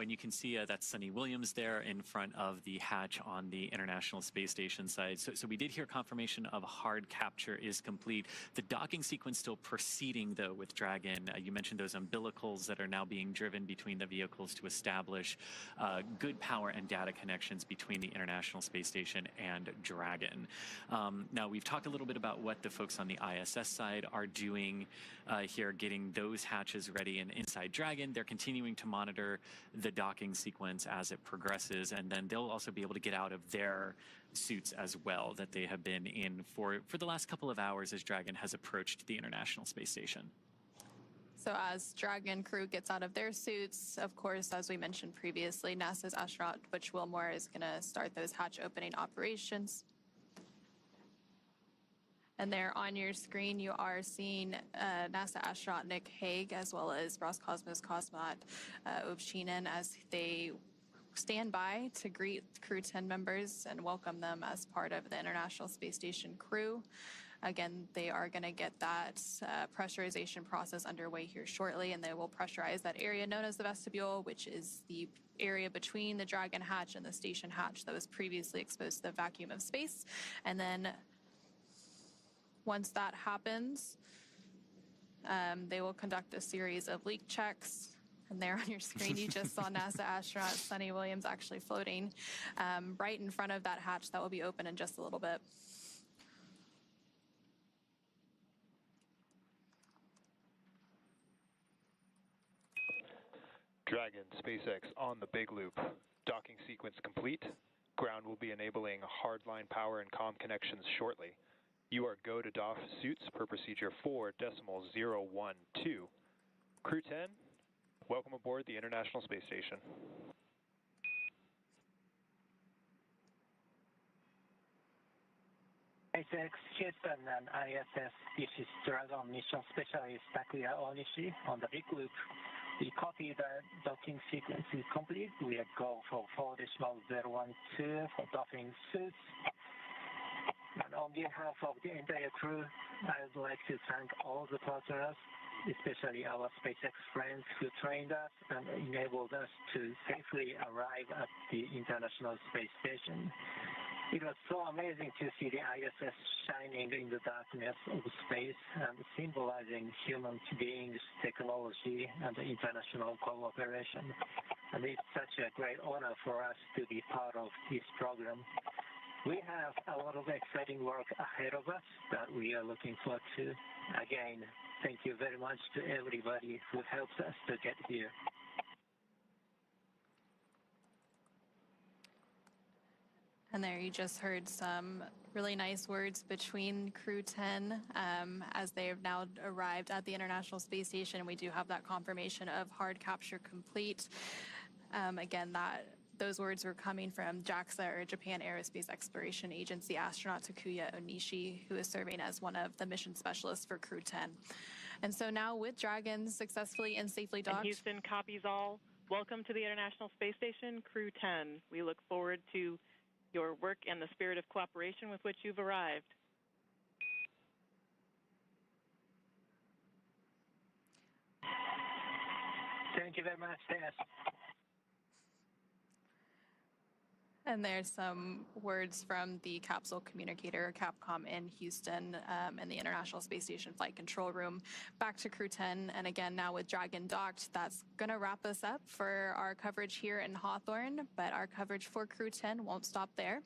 and you can see that's Suni Williams there in front of the hatch on the International Space Station side. So we did hear confirmation of hard capture is complete. The docking sequence still proceeding, though, with Dragon. You mentioned those umbilicals that are now being driven between the vehicles to establish good power and data connections between the International Space Station and Dragon. Now, we've talked a little bit about what the folks on the ISS side are doing here, getting those hatches ready. And inside Dragon, they're continuing to monitor the docking sequence as it progresses, and then they'll also be able to get out of their suits as well that they have been in for the last couple of hours as Dragon has approached the International Space Station. So as Dragon crew gets out of their suits, of course, as we mentioned previously, NASA's astronaut Butch Wilmore is going to start those hatch opening operations. And there on your screen, you are seeing NASA astronaut Nick Hague, as well as Roscosmos cosmonaut Ovchinin, as they stand by to greet Crew 10 members and welcome them as part of the International Space Station crew. Again, they are going to get that pressurization process underway here shortly, and they will pressurize that area known as the vestibule, which is the area between the Dragon hatch and the station hatch that was previously exposed to the vacuum of space. And then once that happens, they will conduct a series of leak checks. And there on your screen, you just saw NASA astronaut Suni Williams actually floating right in front of that hatch that will be open in just a little bit. Dragon, SpaceX on the big loop. Docking sequence complete. Ground will be enabling hardline power and comm connections shortly. You are go to doff suits per procedure 4.012. Crew 10, welcome aboard the International Space Station. SpaceX Houston and ISS, this is Dragon mission specialist Takuya Onishi on the big loop. We copy the docking sequence is complete. We are go for 4.012 for docking suits. And on behalf of the entire crew, I would like to thank all the partners, especially our SpaceX friends who trained us and enabled us to safely arrive at the International Space Station. It was so amazing to see the ISS shining in the darkness of space and symbolizing human beings, technology, and international cooperation. And it's such a great honor for us to be part of this program. We have a lot of exciting work ahead of us that we are looking forward to. Again, thank you very much to everybody who helps us to get here. And there you just heard some really nice words between Crew 10 as they have now arrived at the International Space Station. We do have that confirmation of hard capture complete. Again, those words were coming from JAXA, or Japan Aerospace Exploration Agency astronaut Takuya Onishi, who is serving as one of the mission specialists for Crew 10. And so now with Dragon successfully and safely docked. And Houston copies all. Welcome to the International Space Station, Crew 10. We look forward to your work and the spirit of cooperation with which you've arrived. Thank you very much, Tess. And there's some words from the capsule communicator, Capcom, in Houston in the International Space Station Flight Control Room. Back to Crew 10, and again, now with Dragon docked, that's going to wrap us up for our coverage here in Hawthorne, but our coverage for Crew 10 won't stop there.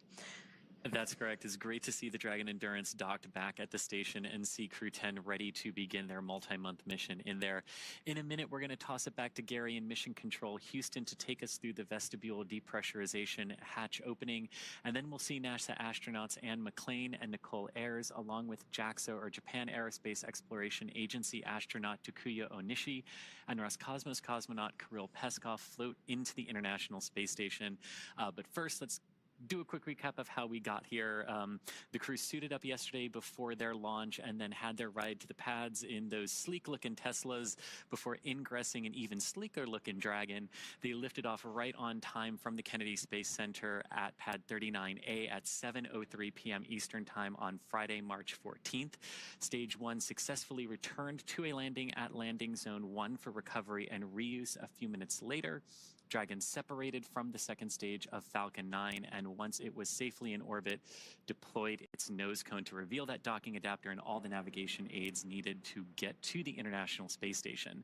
That's correct. It's great to see the Dragon Endurance docked back at the station and see Crew 10 ready to begin their multi-month mission in there. In a minute, we're going to toss it back to Gary in Mission Control Houston to take us through the vestibule depressurization hatch opening, and then we'll see NASA astronauts Anne McClain and Nicole Ayers, along with JAXA, or Japan Aerospace Exploration Agency astronaut Takuya Onishi and Roscosmos cosmonaut Kirill Peskov float into the International Space Station. But first, let's do a quick recap of how we got here. The crew suited up yesterday before their launch and then had their ride to the pads in those sleek-looking Teslas before ingressing an even sleeker-looking Dragon. They lifted off right on time from the Kennedy Space Center at Pad 39A at 7:03 p.m. Eastern Time on Friday, March 14th. Stage 1 successfully returned to a landing at Landing Zone 1 for recovery and reuse a few minutes later. Dragon separated from the second stage of Falcon 9, and once it was safely in orbit, deployed its nose cone to reveal that docking adapter and all the navigation aids needed to get to the International Space Station.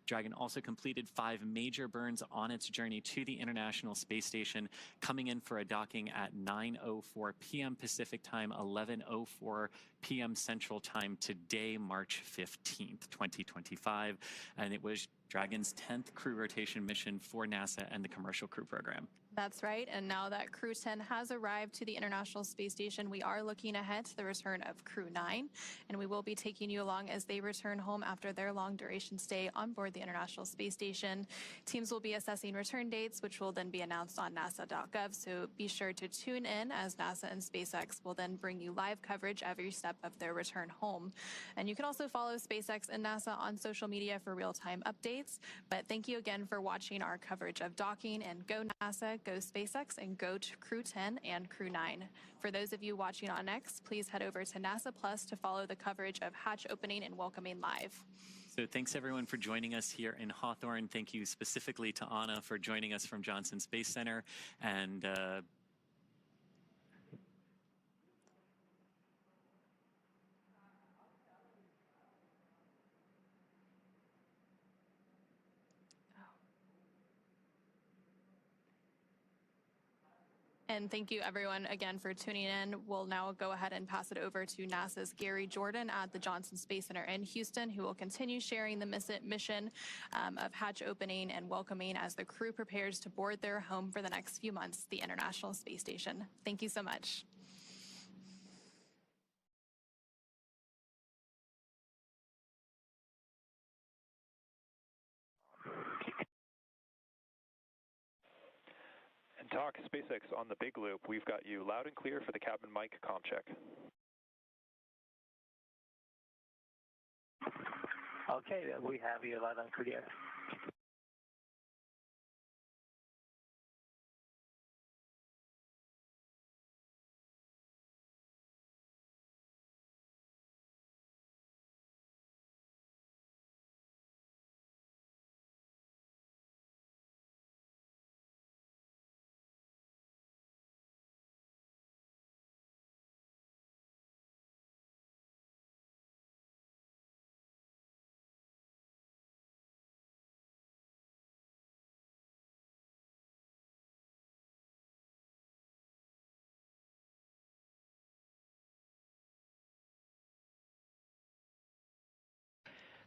Dragon also completed 5 major burns on its journey to the International Space Station, coming in for a docking at 9:04 p.m. Pacific Time, 11:04 p.m. Central Time today, March 15th, 2025. And it was Dragon's 10th crew rotation mission for NASA and the Commercial Crew Program. That's right. And now that Crew 10 has arrived to the International Space Station, we are looking ahead to the return of Crew 9. And we will be taking you along as they return home after their long duration stay on board the International Space Station. Teams will be assessing return dates, which will then be announced on nasa.gov. So be sure to tune in as NASA and SpaceX will then bring you live coverage every step of their return home. And you can also follow SpaceX and NASA on social media for real-time updates. But thank you again for watching our coverage of docking, and go NASA, go SpaceX, and go to Crew 10 and Crew 9. For those of you watching on X, please head over to NASA Plus to follow the coverage of hatch opening and welcoming live. So thanks everyone for joining us here in Hawthorne. Thank you specifically to Anna for joining us from Johnson Space Center. And And thank you everyone again for tuning in. We'll now go ahead and pass it over to NASA's Gary Jordan at the Johnson Space Center in Houston, who will continue sharing the mission of hatch opening and welcoming as the crew prepares to board their home for the next few months, the International Space Station. Thank you so much. Talk SpaceX on the big loop. We've got you loud and clear for the cabin mic comm check. Okay, we have you loud and clear.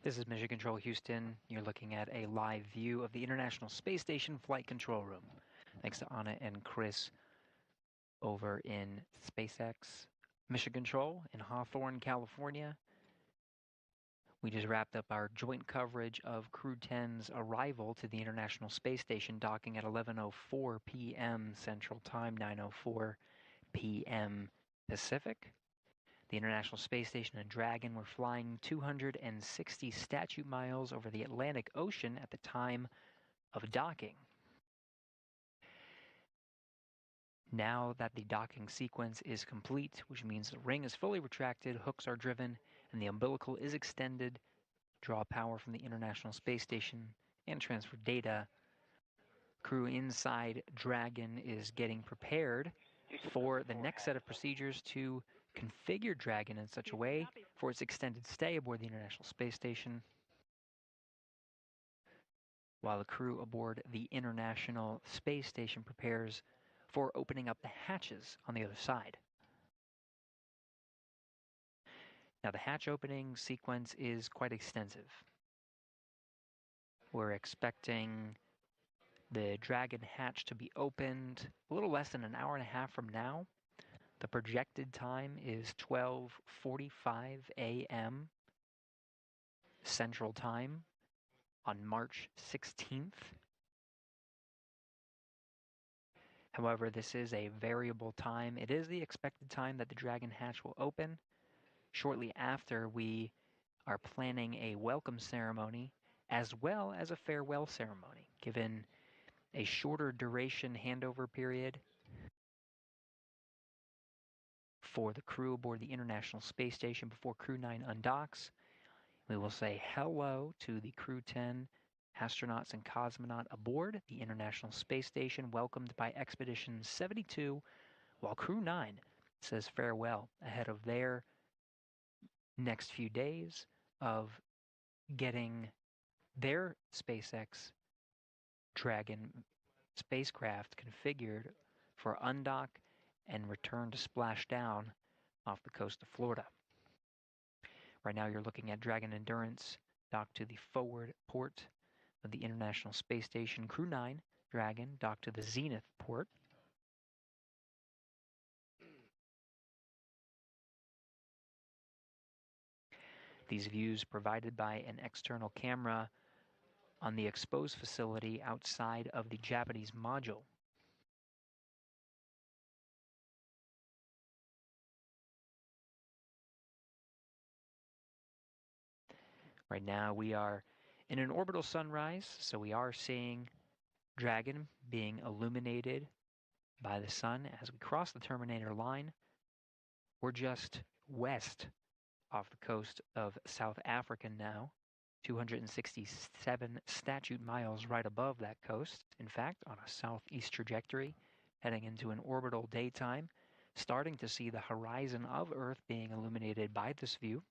This is Mission Control Houston. You're looking at a live view of the International Space Station Flight Control Room. Thanks to Anna and Chris over in SpaceX Mission Control in Hawthorne, California. We just wrapped up our joint coverage of Crew 10's arrival to the International Space Station, docking at 11:04 p.m. Central Time, 9:04 p.m. Pacific. The International Space Station and Dragon were flying 260 statute miles over the Atlantic Ocean at the time of docking. Now that the docking sequence is complete, which means the ring is fully retracted, hooks are driven, and the umbilical is extended, draw power from the International Space Station, and transfer data, crew inside Dragon is getting prepared for the next set of procedures to configure Dragon in such a way for its extended stay aboard the International Space Station, while the crew aboard the International Space Station prepares for opening up the hatches on the other side. Now, the hatch opening sequence is quite extensive. We're expecting the Dragon hatch to be opened a little less than an hour and a half from now. The projected time is 12:45 a.m. Central Time on March 16th. However, this is a variable time. It is the expected time that the Dragon hatch will open. Shortly after, we are planning a welcome ceremony as well as a farewell ceremony, given a shorter duration handover period for the crew aboard the International Space Station before Crew 9 undocks. We will say hello to the Crew 10 astronauts and cosmonaut aboard the International Space Station, welcomed by Expedition 72, while Crew 9 says farewell ahead of their next few days of getting their SpaceX Dragon spacecraft configured for undock and return to splash down off the coast of Florida. Right now you're looking at Dragon Endurance docked to the forward port of the International Space Station. Crew 9 Dragon docked to the Zenith port. These views provided by an external camera on the exposed facility outside of the Japanese module. Right now we are in an orbital sunrise, so we are seeing Dragon being illuminated by the sun as we cross the Terminator line. We're just west off the coast of South Africa now, 267 statute miles right above that coast, in fact, on a southeast trajectory, heading into an orbital daytime, starting to see the horizon of Earth being illuminated by this view.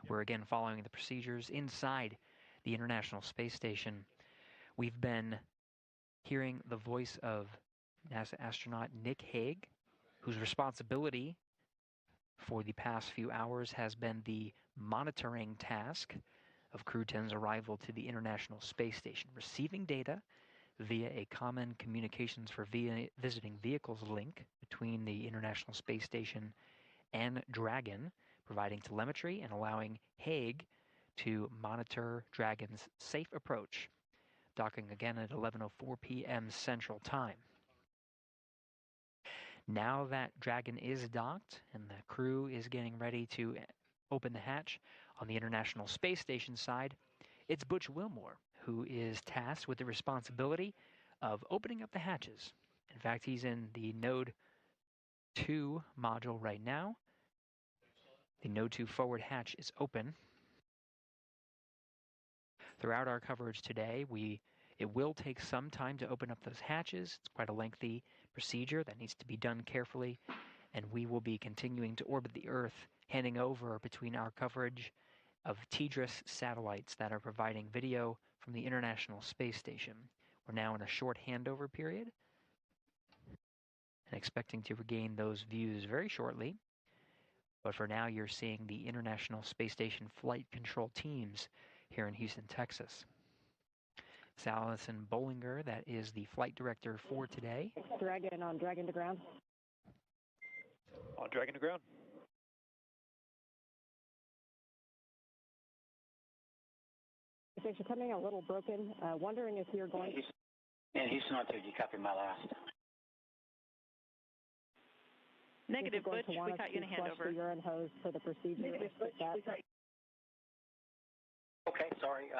We're again following the procedures inside the International Space Station. We've been hearing the voice of NASA astronaut Nick Hague, whose responsibility for the past few hours has been the monitoring task of Crew 10's arrival to the International Space Station, receiving data via a common communications for visiting vehicles link between the International Space Station and Dragon, providing telemetry and allowing Hague to monitor Dragon's safe approach, docking again at 11:04 p.m. Central Time. Now that Dragon is docked and the crew is getting ready to open the hatch on the International Space Station side, it's Butch Wilmore who is tasked with the responsibility of opening up the hatches. In fact, he's in the Node 2 module right now. The Node 2 forward hatch is open. Throughout our coverage today, it will take some time to open up those hatches. It's quite a lengthy procedure that needs to be done carefully, and we will be continuing to orbit the Earth, handing over between our coverage of TDRS satellites that are providing video from the International Space Station. We're now in a short handover period and expecting to regain those views very shortly. But for now, you're seeing the International Space Station flight control teams here in Houston, Texas. It's Allison Bollinger, that is the flight director for today. Dragon on Dragon to ground. On Dragon to ground. Station coming a little broken. Wondering if you're going to... And Houston on 2, you copy my last. Negative, Butch, we got you in a handover. The urine hose for the procedure. Negative, Butch, okay, sorry.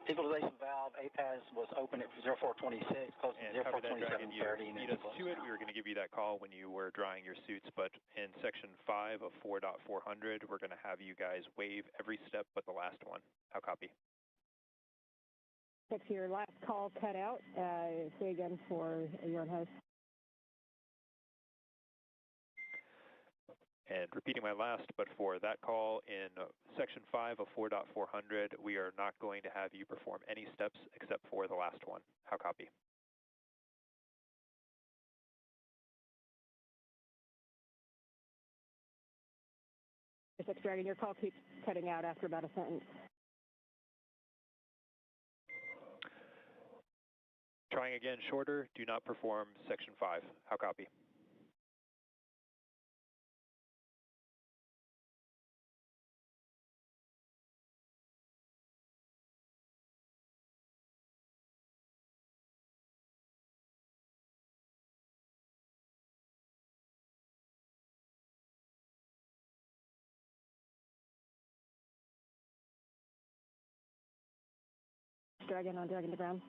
Stabilization valve, APAS was open at 0426, close to 042730. Beat us to it. We were going to give you that call when you were drying your suits, but in section 5 of 4.400, we're going to have you guys wave every step but the last one. How copy? If your last call cut out, say again for urine hose. And repeating my last, but for that call in section 5 of 4.400, we are not going to have you perform any steps except for the last one. How copy? SpaceX Dragon, your call keeps cutting out after about a sentence. Trying again shorter, do not perform section 5. How copy? Dragon on Dragon to ground.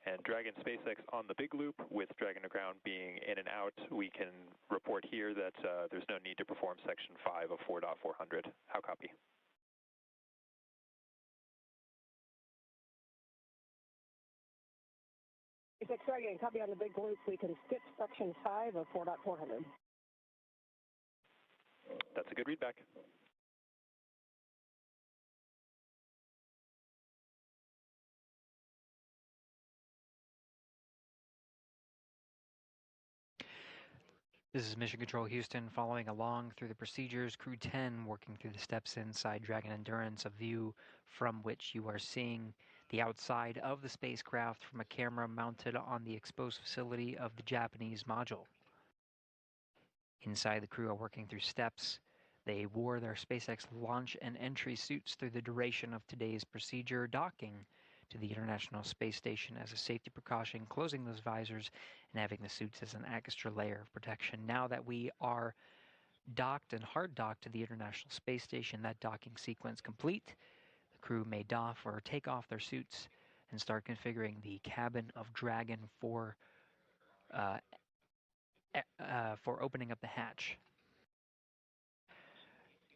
And Dragon SpaceX on the big loop, with Dragon to ground being in and out, we can report here that there's no need to perform section 5 of 4.400. How copy? SpaceX Dragon, copy on the big loop. We can skip section 5 of 4.400. That's a good readback. This is Mission Control Houston following along through the procedures. Crew 10 working through the steps inside Dragon Endurance, a view from which you are seeing the outside of the spacecraft from a camera mounted on the exposed facility of the Japanese module. Inside, the crew are working through steps. They wore their SpaceX launch and entry suits through the duration of today's procedure, docking to the International Space Station as a safety precaution, closing those visors and having the suits as an extra layer of protection. Now that we are docked and hard docked to the International Space Station, that docking sequence complete, the crew may doff or take off their suits and start configuring the cabin of Dragon for opening up the hatch.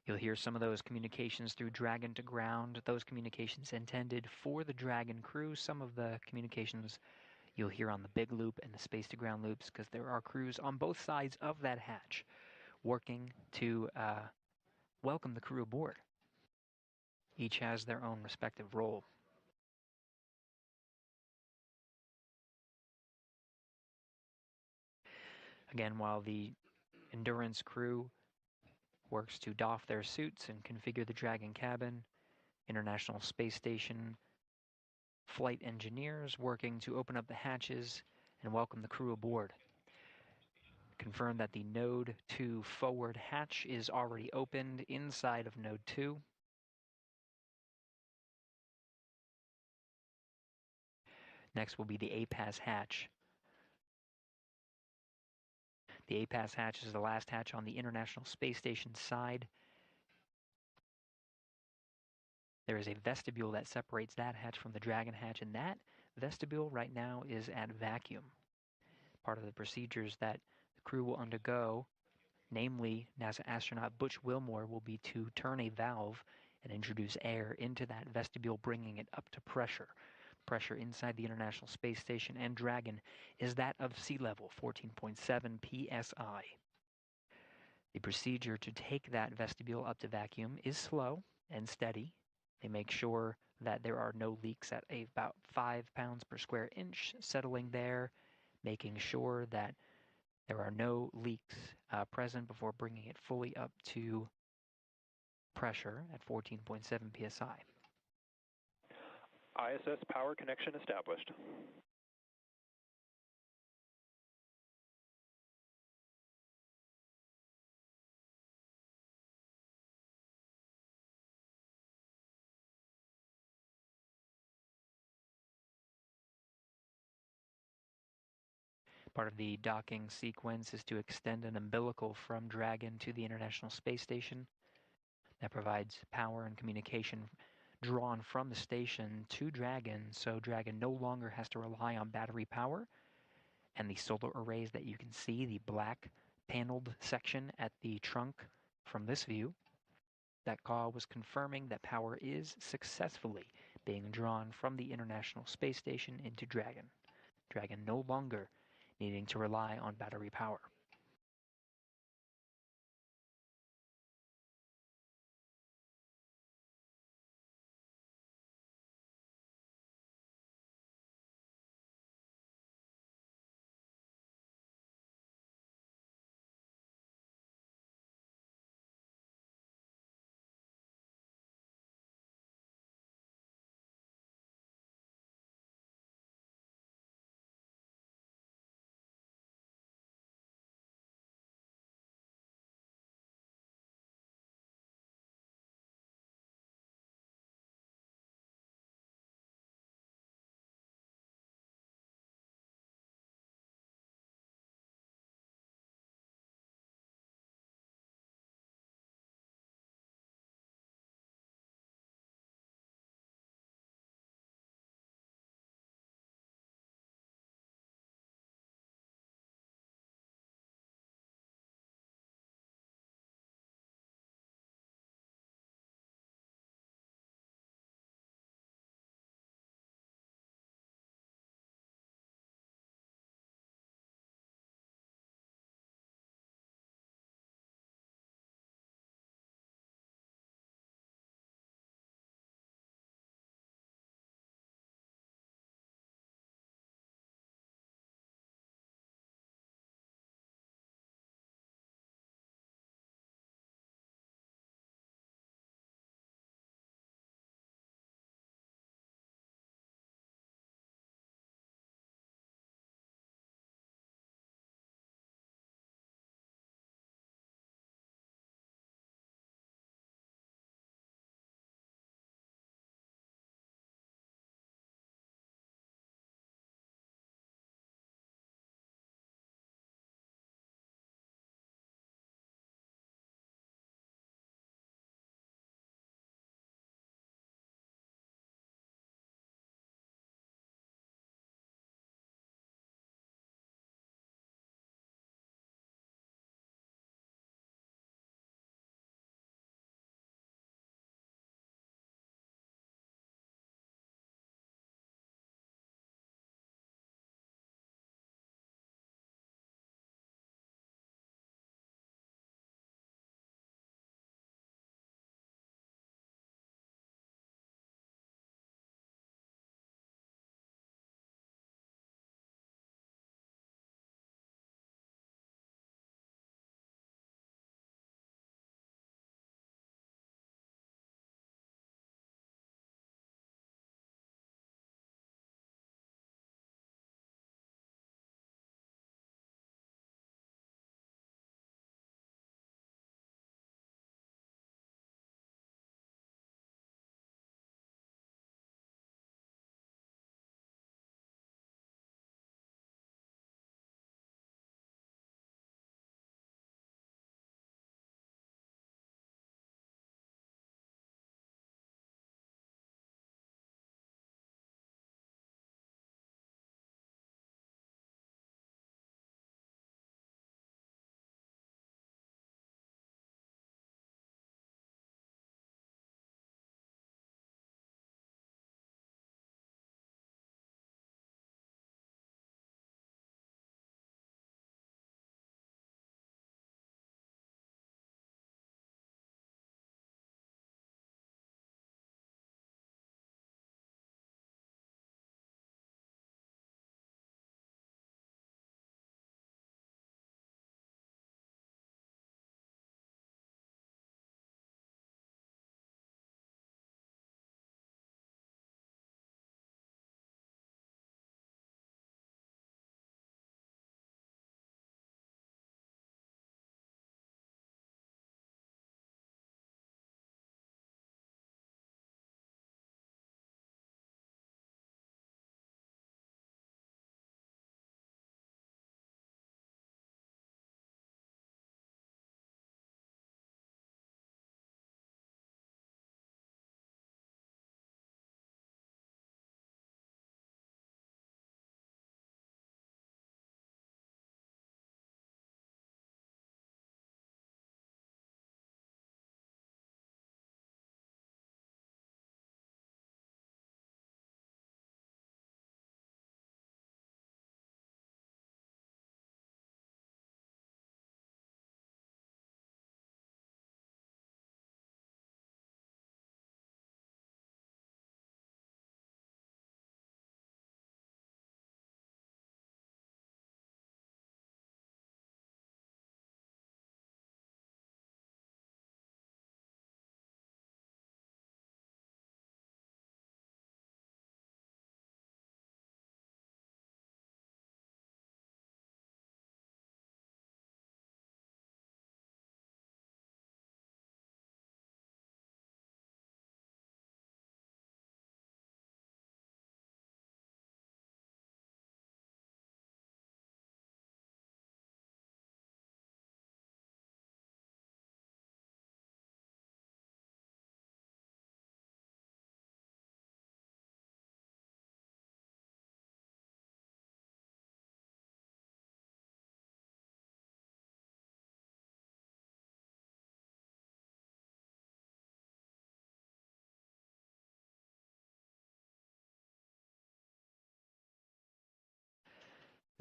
You'll hear some of those communications through Dragon to ground, those communications intended for the Dragon crew. Some of the communications you'll hear on the big loop and the space to ground loops, because there are crews on both sides of that hatch working to welcome the crew aboard. Each has their own respective role. Again, while the Endurance crew works to doff their suits and configure the Dragon cabin, International Space Station flight engineers working to open up the hatches and welcome the crew aboard. Confirm that the Node 2 forward hatch is already opened inside of Node 2. Next will be the APAS hatch. The APAS hatch is the last hatch on the International Space Station side. There is a vestibule that separates that hatch from the Dragon hatch, and that vestibule right now is at vacuum. Part of the procedures that the crew will undergo, namely NASA astronaut Butch Wilmore, will be to turn a valve and introduce air into that vestibule, bringing it up to pressure. Pressure inside the International Space Station and Dragon is that of sea level, 14.7 psi. The procedure to take that vestibule up to vacuum is slow and steady. They make sure that there are no leaks at about 5 pounds per square inch, settling there, making sure that there are no leaks present before bringing it fully up to pressure at 14.7 psi. ISS power connection established. Part of the docking sequence is to extend an umbilical from Dragon to the International Space Station. That provides power and communication drawn from the station to Dragon, so Dragon no longer has to rely on battery power. And the solar arrays that you can see, the black paneled section at the trunk from this view, that call was confirming that power is successfully being drawn from the International Space Station into Dragon. Dragon no longer needing to rely on battery power.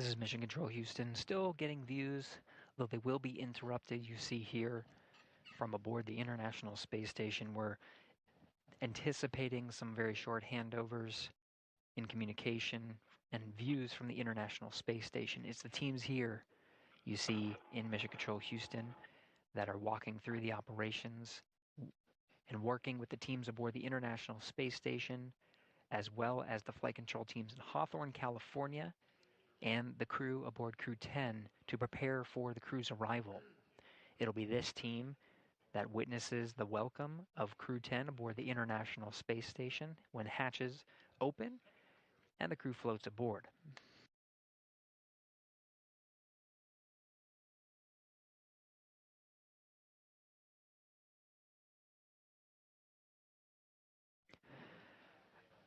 This is Mission Control Houston, still getting views, though they will be interrupted. You see here from aboard the International Space Station, we're anticipating some very short handovers in communication and views from the International Space Station. It's the teams here you see in Mission Control Houston that are walking through the operations and working with the teams aboard the International Space Station, as well as the flight control teams in Hawthorne, California, and the crew aboard Crew 10 to prepare for the crew's arrival. It'll be this team that witnesses the welcome of Crew 10 aboard the International Space Station when hatches open and the crew floats aboard.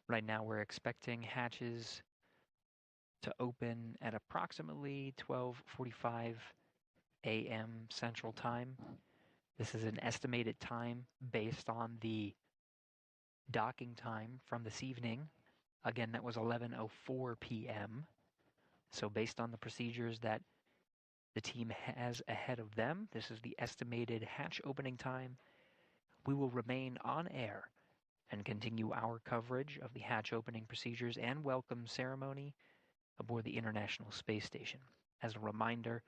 Right now we're expecting hatches to open at approximately 12:45 a.m. Central Time. This is an estimated time based on the docking time from this evening. Again, that was 11:04 p.m. So based on the procedures that the team has ahead of them, this is the estimated hatch opening time. We will remain on air and continue our coverage of the hatch opening procedures and welcome ceremony aboard the International Space Station. As a reminder,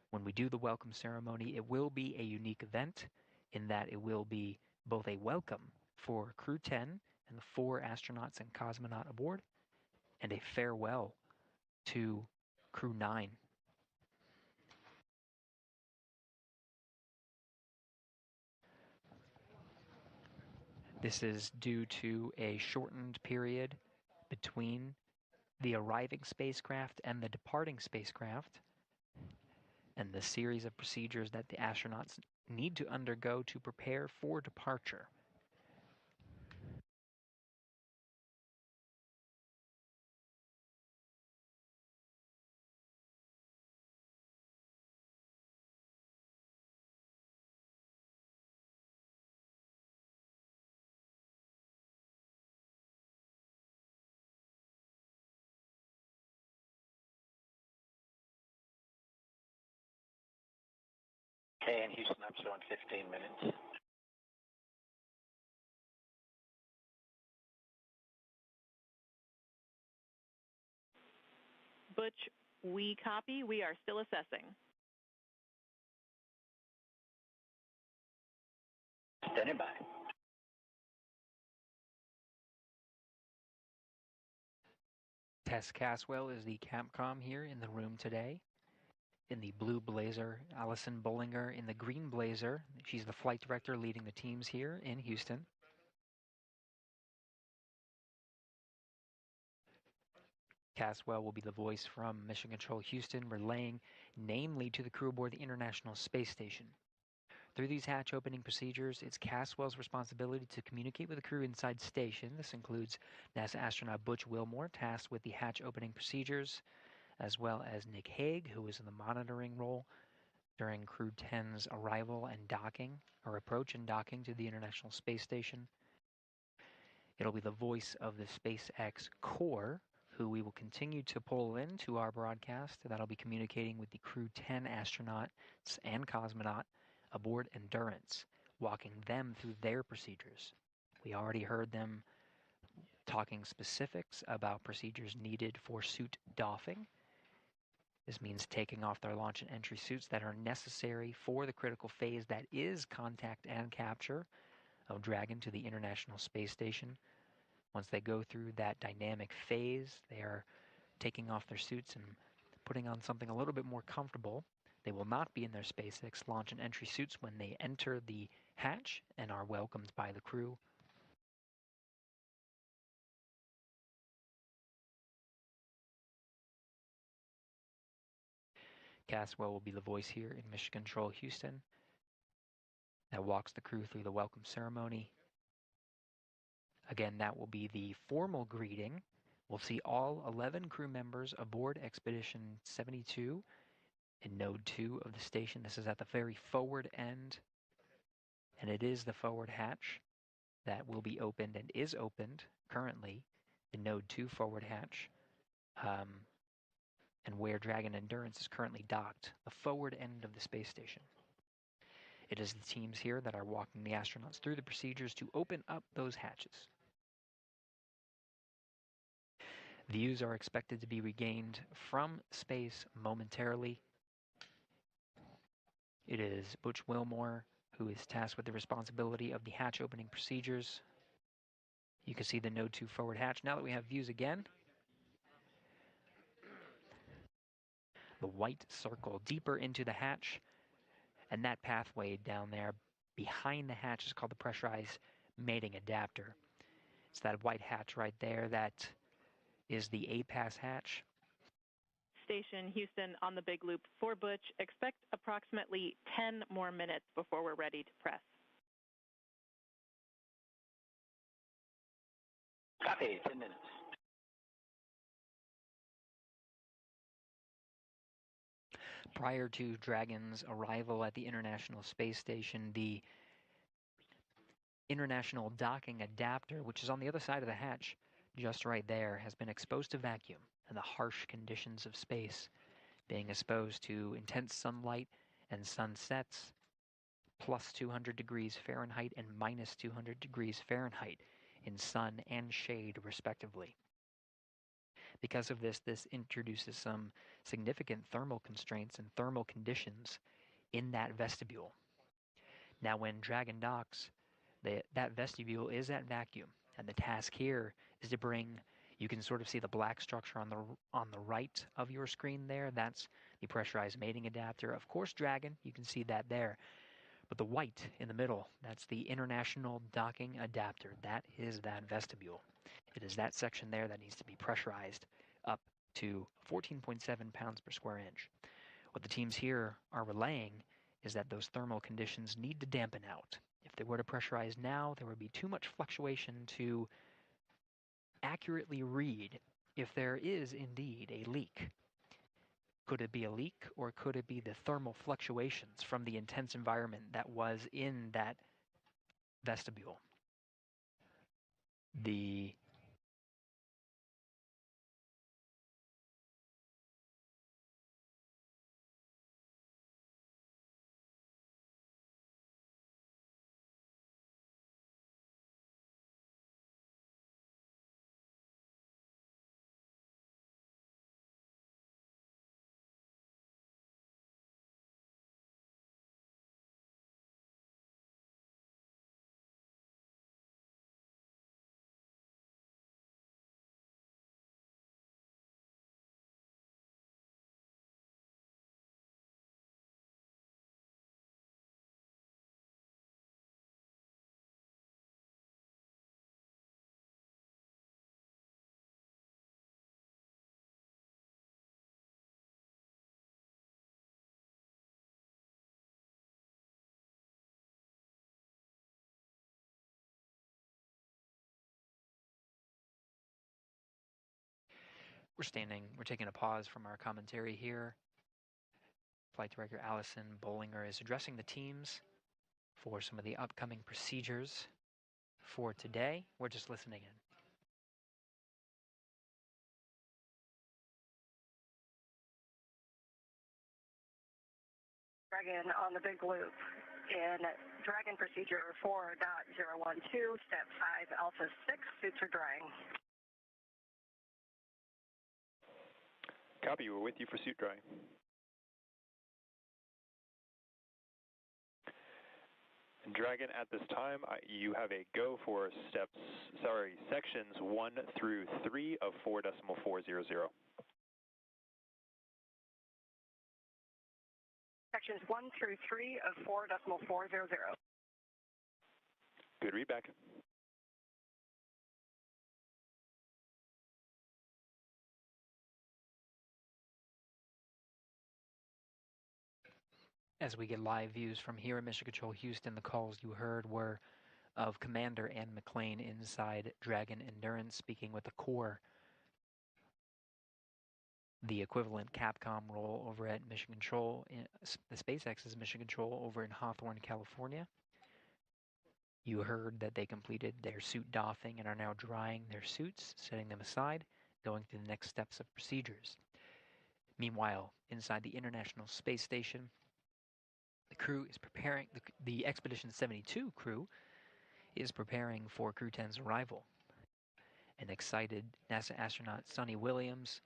when we do the welcome ceremony, it will be a unique event in that it will be both a welcome for Crew 10 and the 4 astronauts and cosmonaut aboard, and a farewell to Crew 9. This is due to a shortened period between the arriving spacecraft and the departing spacecraft, and the series of procedures that the astronauts need to undergo to prepare for departure. Okay, and Houston, I'm showing 15 minutes. Butch, we copy. We are still assessing. Standing by. Tess Caswell is the Capcom here in the room today. In the blue blazer, Allison Bollinger in the green blazer. She's the flight director leading the teams here in Houston. Caswell will be the voice from Mission Control Houston, relaying namely to the crew aboard the International Space Station. Through these hatch opening procedures, it's Caswell's responsibility to communicate with the crew inside station. This includes NASA astronaut Butch Wilmore, tasked with the hatch opening procedures, as well as Nick Hague, who is in the monitoring role during Crew 10's arrival and docking, or approach and docking to the International Space Station. It'll be the voice of the SpaceX Core, who we will continue to pull into our broadcast. That'll be communicating with the Crew 10 astronauts and cosmonaut aboard Endurance, walking them through their procedures. We already heard them talking specifics about procedures needed for suit doffing. This means taking off their launch and entry suits that are necessary for the critical phase that is contact and capture of Dragon to the International Space Station. Once they go through that dynamic phase, they are taking off their suits and putting on something a little bit more comfortable. They will not be in their SpaceX launch and entry suits when they enter the hatch and are welcomed by the crew. Caswell will be the voice here in Mission Control Houston that walks the crew through the welcome ceremony. Again, that will be the formal greeting. We'll see all 11 crew members aboard Expedition 72 in Node 2 of the station. This is at the very forward end, and it is the forward hatch that will be opened and is opened currently, the Node 2 forward hatch. and where Dragon Endurance is currently docked, the forward end of the space station. It is the teams here that are walking the astronauts through the procedures to open up those hatches. Views are expected to be regained from space momentarily. It is Butch Wilmore who is tasked with the responsibility of the hatch opening procedures. You can see the Node 2 forward hatch. Now that we have views again, the white circle deeper into the hatch, and that pathway down there behind the hatch is called the pressurized mating adapter. It's that white hatch right there that is the A-pass hatch. Station Houston on the big loop for Butch. Expect approximately 10 more minutes before we're ready to press. Copy, 10 minutes. Prior to Dragon's arrival at the International Space Station, the International Docking Adapter, which is on the other side of the hatch, just right there, has been exposed to vacuum and the harsh conditions of space, being exposed to intense sunlight and sunsets, plus 200 degrees Fahrenheit and minus 200 degrees Fahrenheit in sun and shade, respectively. Because of this, this introduces some significant thermal constraints and thermal conditions in that vestibule. Now, when Dragon docks, that vestibule is at vacuum, and the task here is to bring, you can sort of see the black structure on the right of your screen there. That's the pressurized mating adapter. Of course, Dragon, you can see that there. But the white in the middle, that's the International Docking Adapter. That is that vestibule. It is that section there that needs to be pressurized up to 14.7 pounds per square inch. What the teams here are relaying is that those thermal conditions need to dampen out. If they were to pressurize now, there would be too much fluctuation to accurately read if there is indeed a leak. Could it be a leak, or could it be the thermal fluctuations from the intense environment that was in that vestibule? We're taking a pause from our commentary here. Flight Director Allison Bollinger is addressing the teams for some of the upcoming procedures for today. We're just listening in. Dragon on the big loop in Dragon procedure 4.012, step 5, alpha 6, suits are drying. Copy, we're with you for suit drying. And Dragon, at this time, you have a go for sections 1 through 3 of 4.400. Sections 1 through 3 of 4.400. Good readback. As we get live views from here at Mission Control Houston, the calls you heard were of Commander Ann McClain inside Dragon Endurance, speaking with the core, the equivalent Capcom role over at Mission Control, the SpaceX's Mission Control over in Hawthorne, California. You heard that they completed their suit doffing and are now drying their suits, setting them aside, going through the next steps of procedures. Meanwhile, inside the International Space Station, the crew is preparing, the Expedition 72 crew is preparing for Crew 10's arrival. An excited NASA astronaut Suni Williams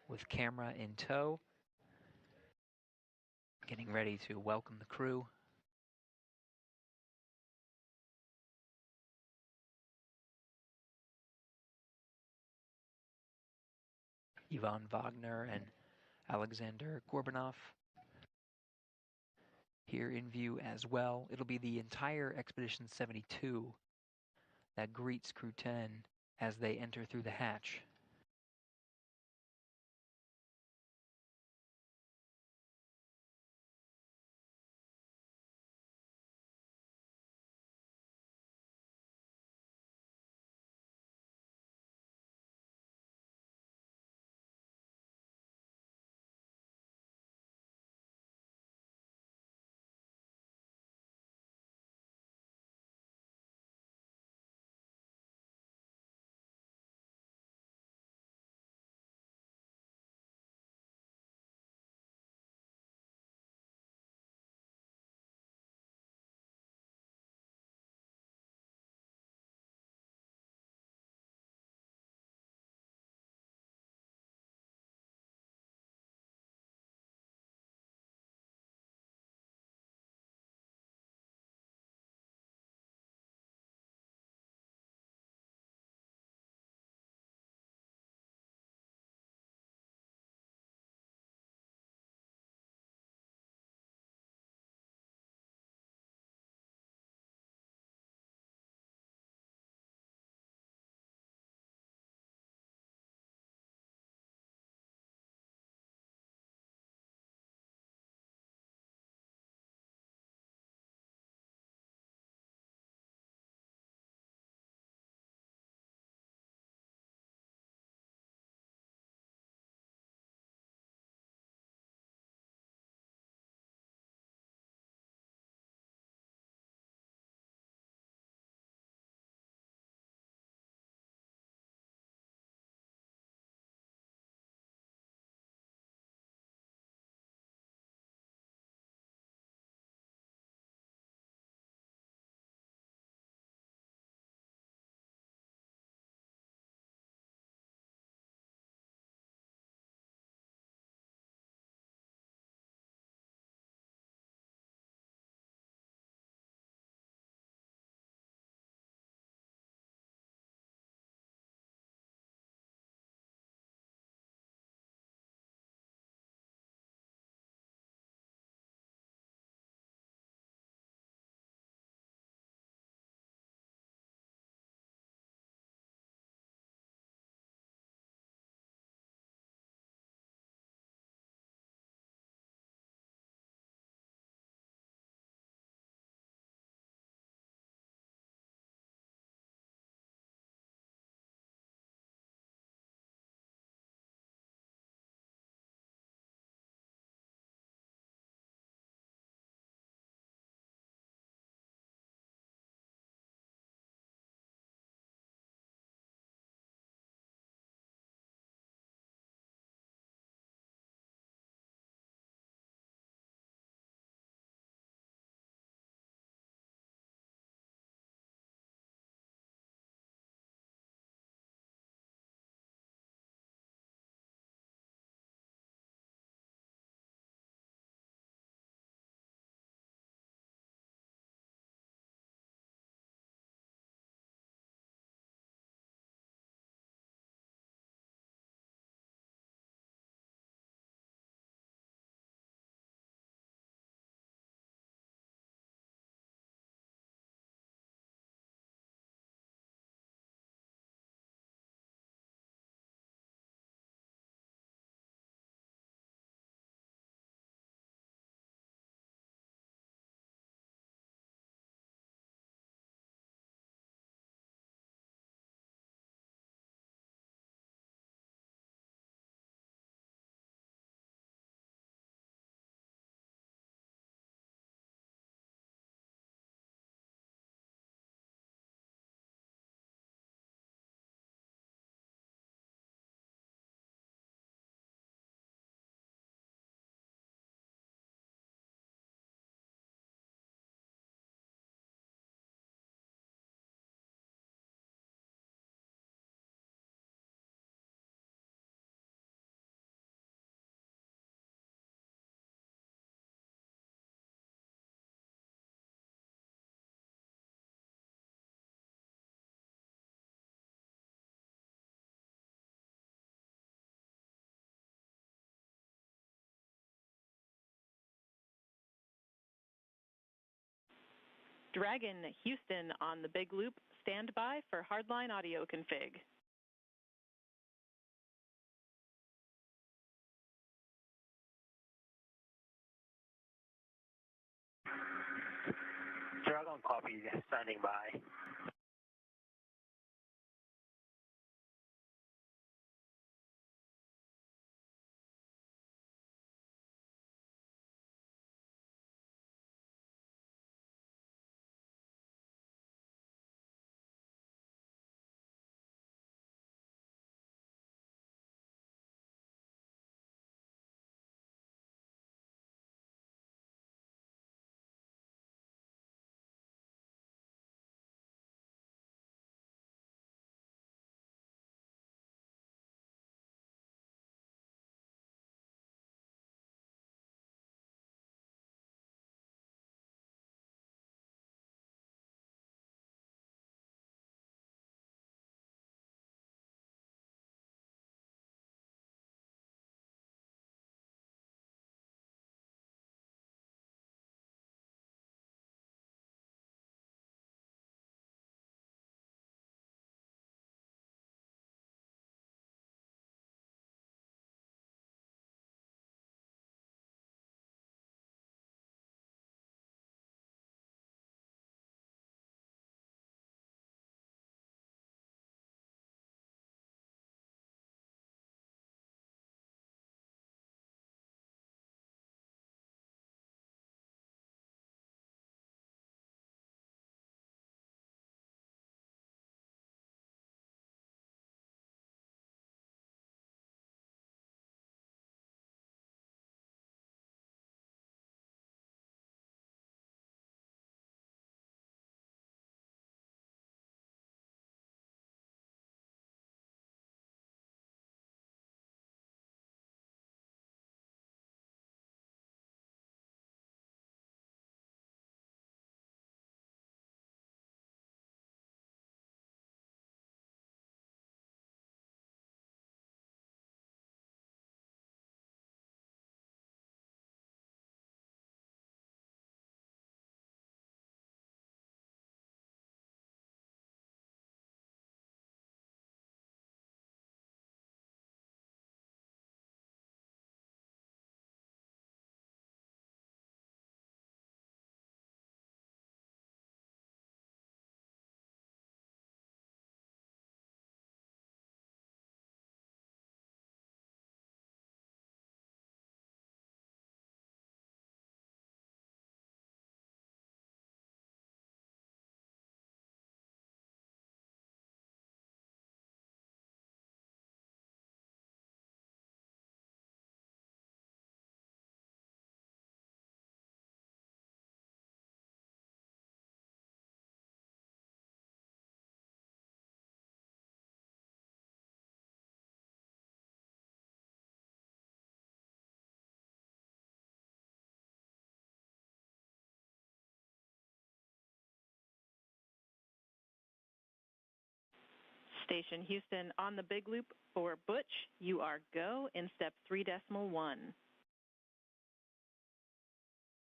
with camera in tow, getting ready to welcome the crew. Ivan Wagner and Alexander Gorbanov here in view as well. It'll be the entire Expedition 72 that greets Crew 10 as they enter through the hatch. Dragon, Houston on the big loop. Stand by for hardline audio config. Dragon copy, standing by. Station Houston on the big loop for Butch. You are go in step 3.1.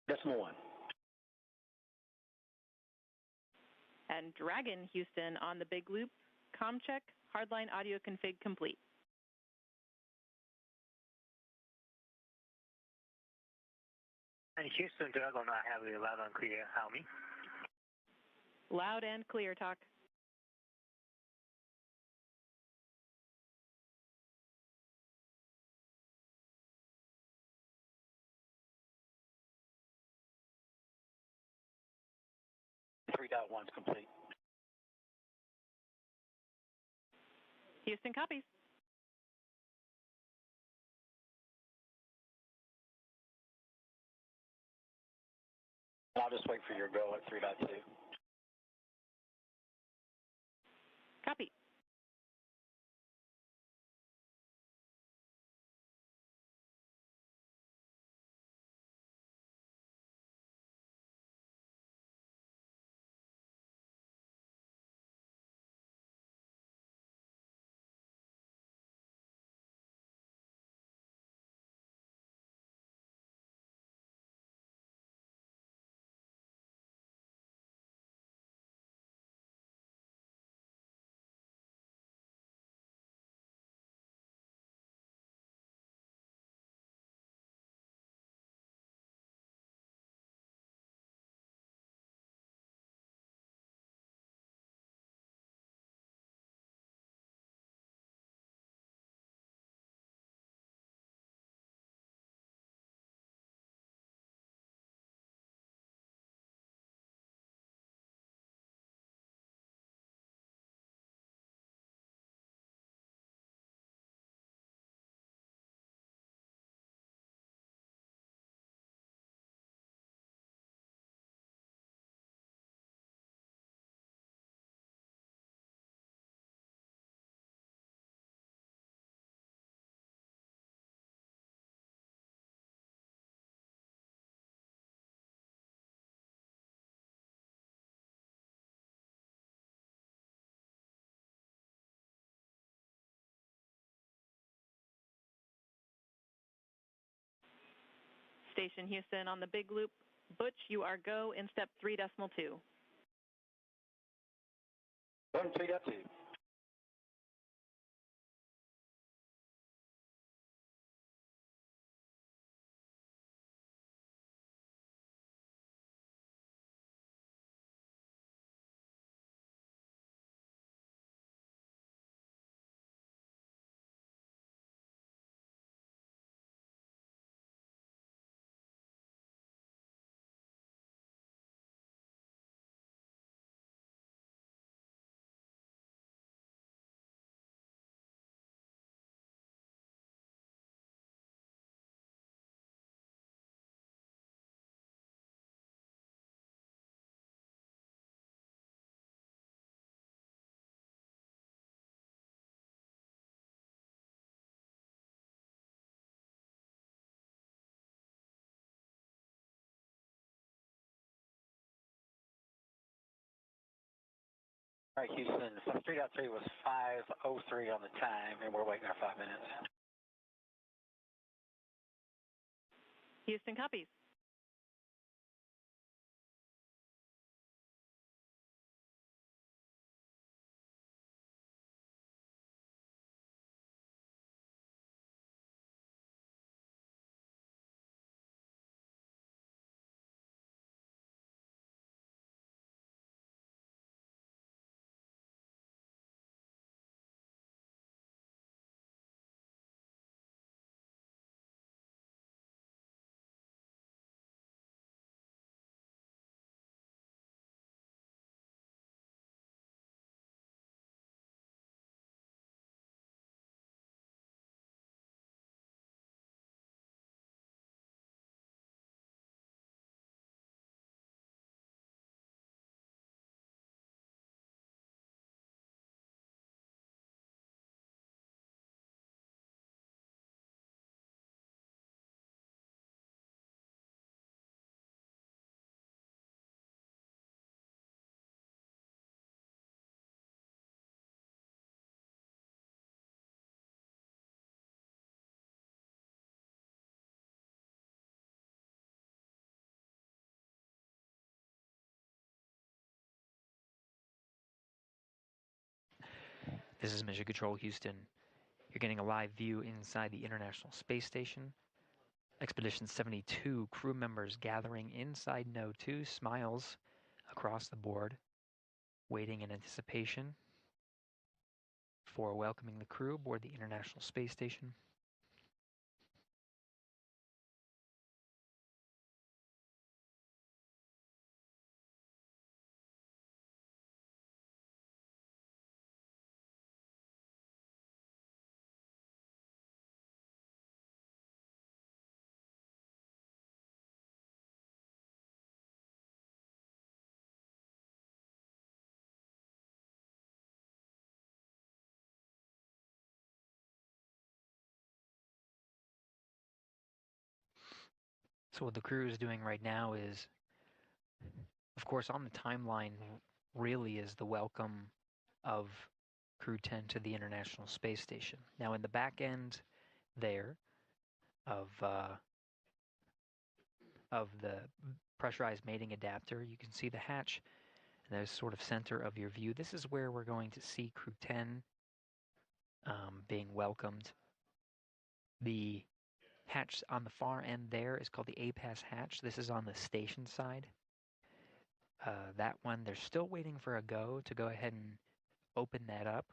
Decimal 1. And Dragon Houston on the big loop. Com check, hardline audio config complete. And Houston Dragon, I have 11 clear. Help me. Loud and clear, talk. One's complete. Houston copies. I'll just wait for your go at 3.2. Copy. Station Houston on the big loop. Butch, you are go in step 3.2. 3.2. All right, Houston, step 3.3 was 5:03 on the time, and we're waiting our 5 minutes. Houston copies. This is Mission Control Houston. You're getting a live view inside the International Space Station. Expedition 72 crew members gathering inside Node 2, smiles across the board, waiting in anticipation for welcoming the crew aboard the International Space Station. So what the crew is doing right now is, of course, on the timeline really is the welcome of Crew 10 to the International Space Station. Now in the back end there of the pressurized mating adapter, you can see the hatch, and there's sort of center of your view. This is where we're going to see Crew 10 being welcomed. The hatch on the far end there is called the A-Pass hatch. This is on the station side. That one, they're still waiting for a go to go ahead and open that up.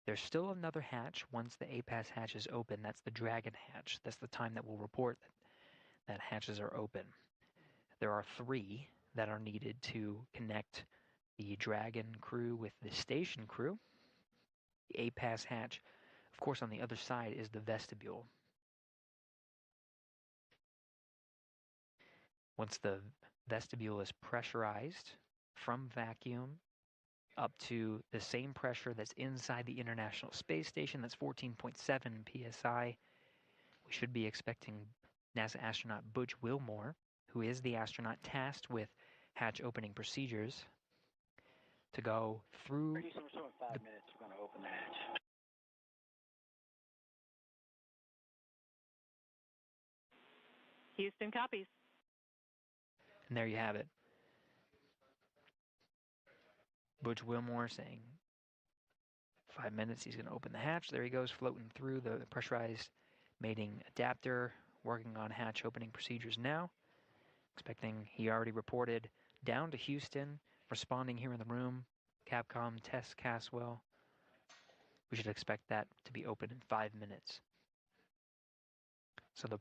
There's still another hatch once the A-Pass hatch is open. That's the Dragon hatch. That's the time that will report that hatches are open. There are 3 that are needed to connect the Dragon crew with the station crew. The A-Pass hatch, of course, on the other side is the vestibule. Once the vestibule is pressurized from vacuum up to the same pressure that's inside the International Space Station, that's 14.7 psi, we should be expecting NASA astronaut Butch Wilmore, who is the astronaut tasked with hatch opening procedures, to go through. We're in 5 minutes. We're going to open the hatch. Houston copies. And there you have it. Butch Wilmore saying 5 minutes, he's going to open the hatch. There he goes, floating through the pressurized mating adapter, working on hatch opening procedures now. Expecting, he already reported down to Houston, responding here in the room. Capcom, Tess, Caswell. We should expect that to be open in 5 minutes. So the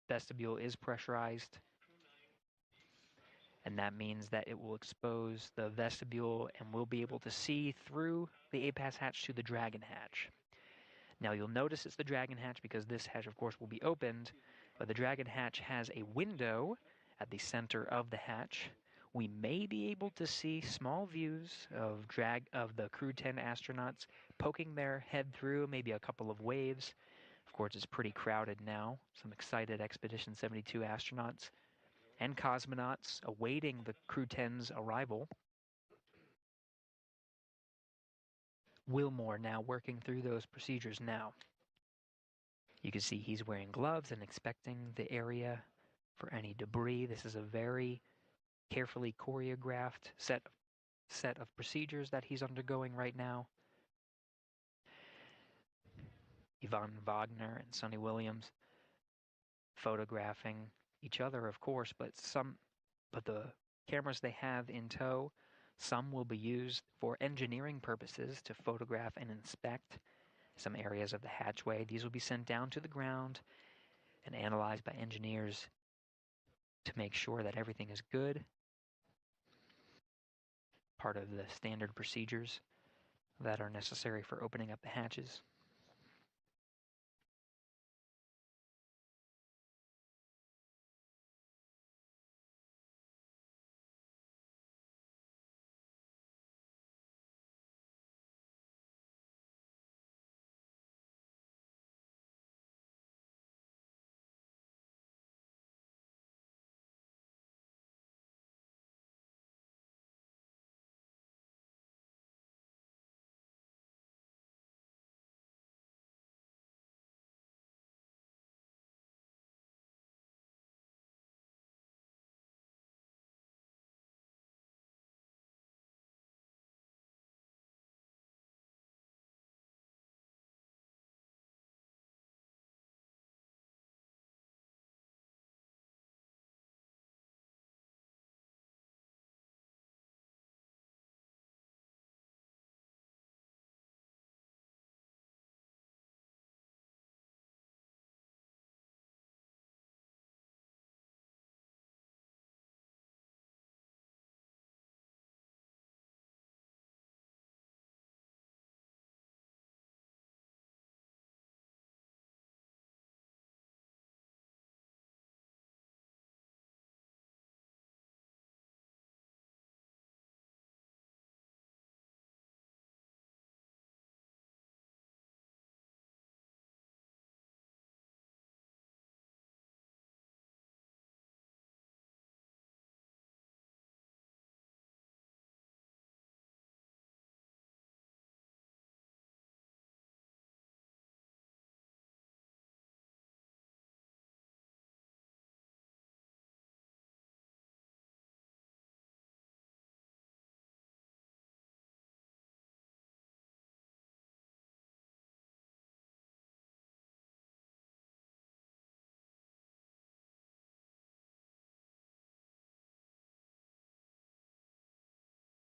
vestibule is pressurized, and that means that it will expose the vestibule and we'll be able to see through the APAS hatch to the Dragon hatch. Now you'll notice it's the Dragon hatch because this hatch, of course, will be opened, but the Dragon hatch has a window at the center of the hatch. We may be able to see small views of the Crew 10 astronauts poking their head through, maybe a couple of waves. Of course, it's pretty crowded now. Some excited Expedition 72 astronauts and cosmonauts awaiting the Crew 10's arrival. Wilmore now working through those procedures now. You can see he's wearing gloves and inspecting the area for any debris. This is a very carefully choreographed set of procedures that he's undergoing right now. Yvonne Wagner and Sonny Williams photographing each other, of course, but the cameras they have in tow, some will be used for engineering purposes to photograph and inspect some areas of the hatchway. These will be sent down to the ground and analyzed by engineers to make sure that everything is good. Part of the standard procedures that are necessary for opening up the hatches.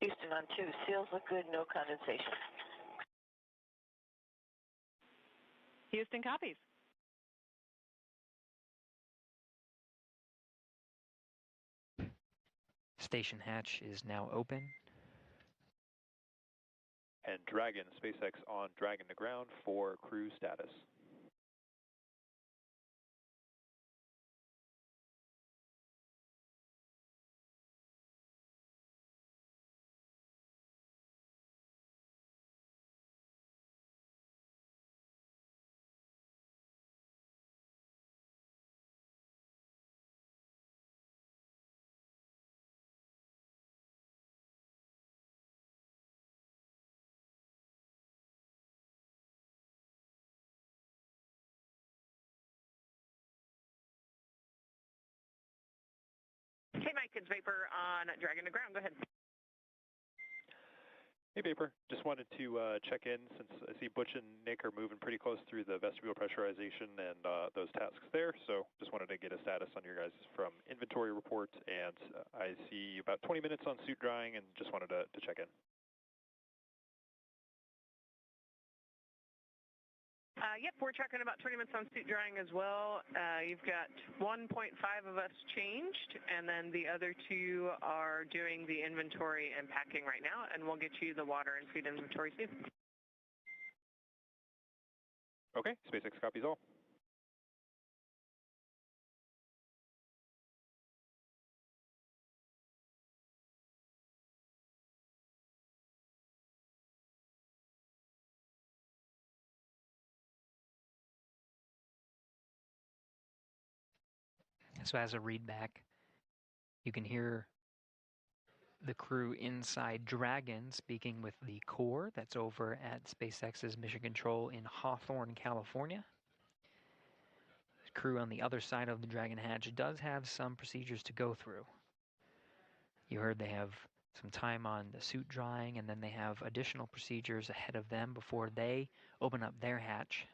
Houston on 2, seals look good, no condensation. Houston copies. Station hatch is now open. And Dragon, SpaceX on Dragon to ground for crew status. Dragon's Vapor on Dragon to ground. Go ahead. Hey, Vapor. Just wanted to check in since I see Butch and Nick are moving pretty close through the vestibule pressurization and those tasks there. So just wanted to get a status on your guys from inventory report. And I see about 20 minutes on suit drying and just wanted to check in. Yep, we're tracking about 20 minutes on suit drying as well. You've got 1.5 of us changed, and then the other 2 are doing the inventory and packing right now, and we'll get you the water and food inventory soon. Okay, SpaceX copies all. So as a readback, you can hear the crew inside Dragon speaking with the core that's over at SpaceX's Mission Control in Hawthorne, California. The crew on the other side of the Dragon hatch does have some procedures to go through. You heard they have some time on the suit drying, and then they have additional procedures ahead of them before they open up their hatch.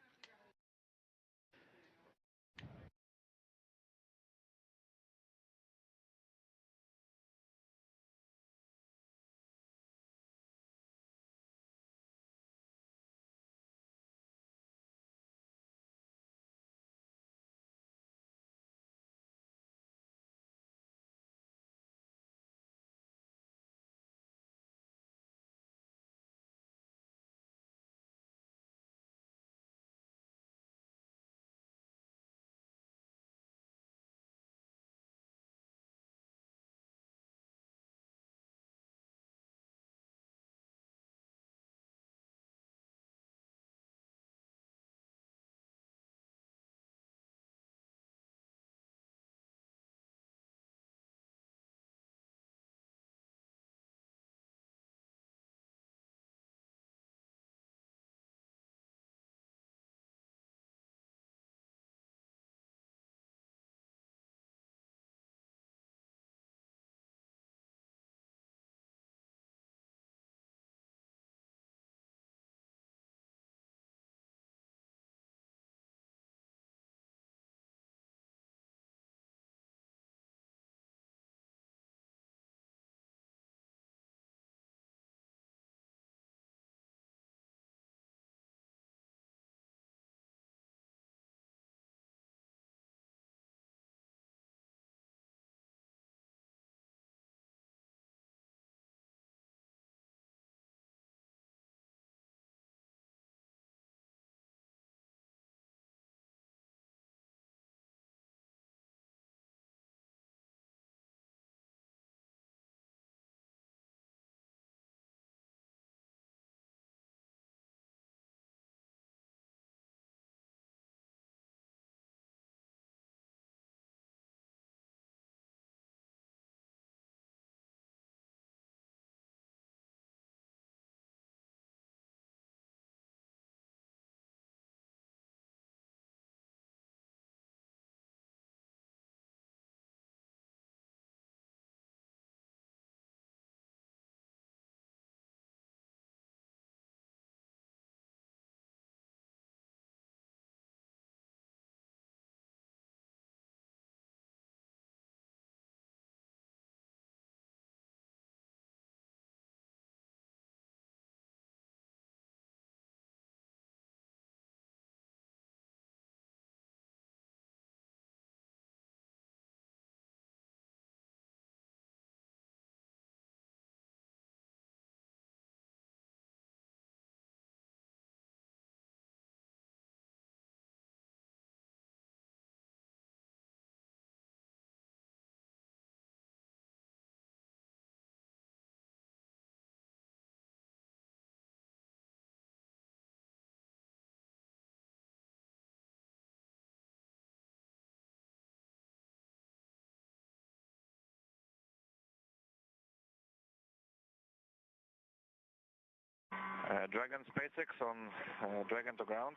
Dragon SpaceX on Dragon to ground.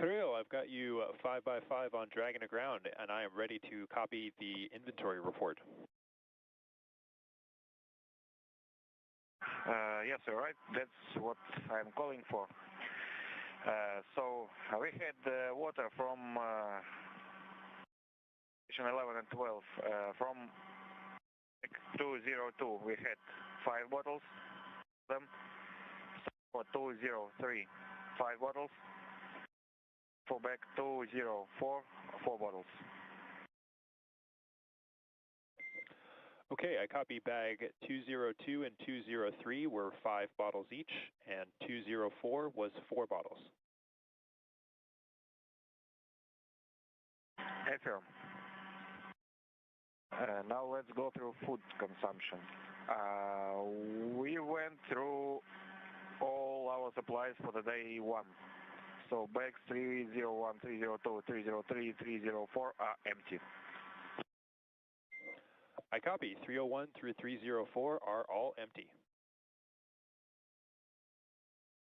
Kirill, I've got you 5x5 on Dragon to ground, and I am ready to copy the inventory report. Yes, all right. That's what I'm calling for. So we had water from station 11 and 12. From 202, we had 5 bottles. Them. For 203, 5 bottles. For back 204, 4 bottles. Okay, I copy bag 202 and 203 were 5 bottles each, and 204 was 4 bottles. Affirm. Now let's go through food consumption. We went through all our supplies for the day 1. So bags 301, 302, 303, 304 are empty. I copy. 301 through 304 are all empty.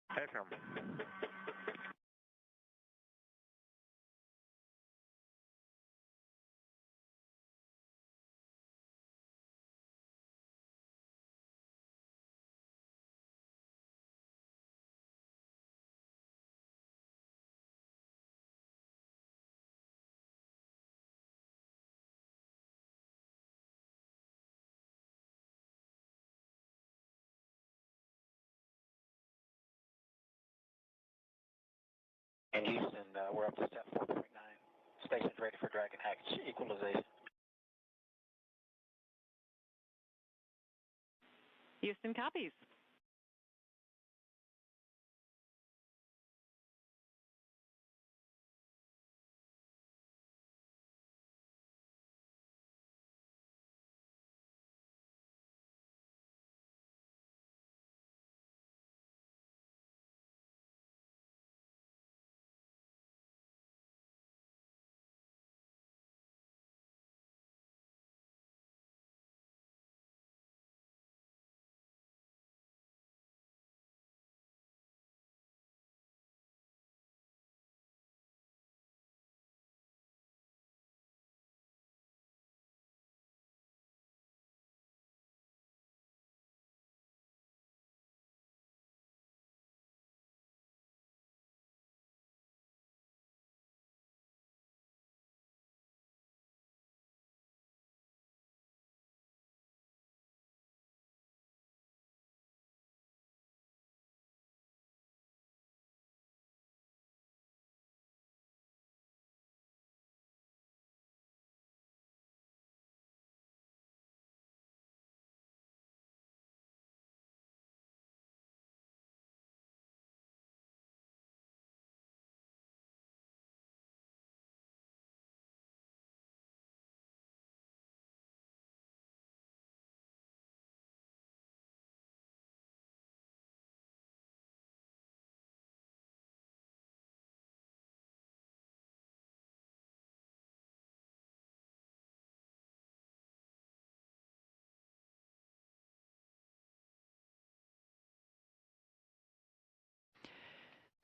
Affirm. In Houston, we're up to step 4.9. Station's ready for Dragon hatch equalization. Houston copies.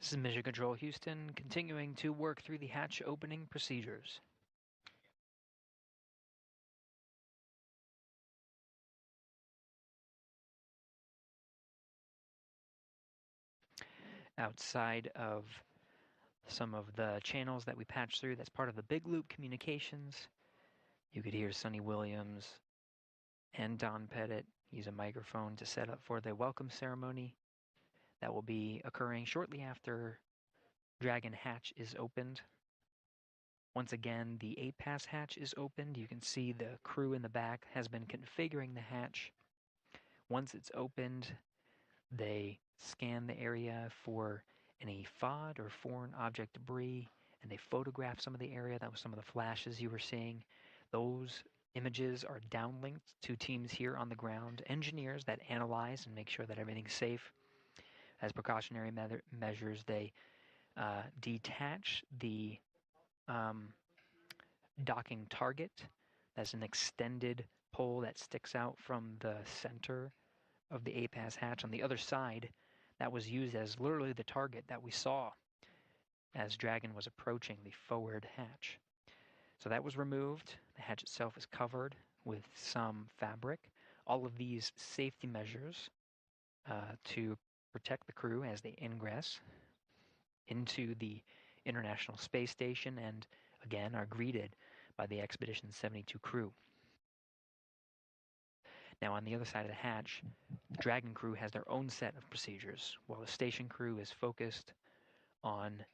This is Mission Control Houston, continuing to work through the hatch opening procedures. Outside of some of the channels that we patched through, that's part of the Big Loop communications. You could hear Sonny Williams and Don Pettit use a microphone to set up for the welcome ceremony that will be occurring shortly after Dragon hatch is opened. Once again, the APAS hatch is opened. You can see the crew in the back has been configuring the hatch. Once it's opened, they scan the area for any FOD or foreign object debris, and they photograph some of the area. That was some of the flashes you were seeing. Those images are downlinked to teams here on the ground, engineers that analyze and make sure that everything's safe. As precautionary measures, they detach the docking target. That's an extended pole that sticks out from the center of the APAS hatch on the other side. That was used as literally the target that we saw as Dragon was approaching the forward hatch. So that was removed. The hatch itself is covered with some fabric. All of these safety measures to protect the crew as they ingress into the International Space Station and again are greeted by the Expedition 72 crew. Now on the other side of the hatch, the Dragon crew has their own set of procedures, while the station crew is focused on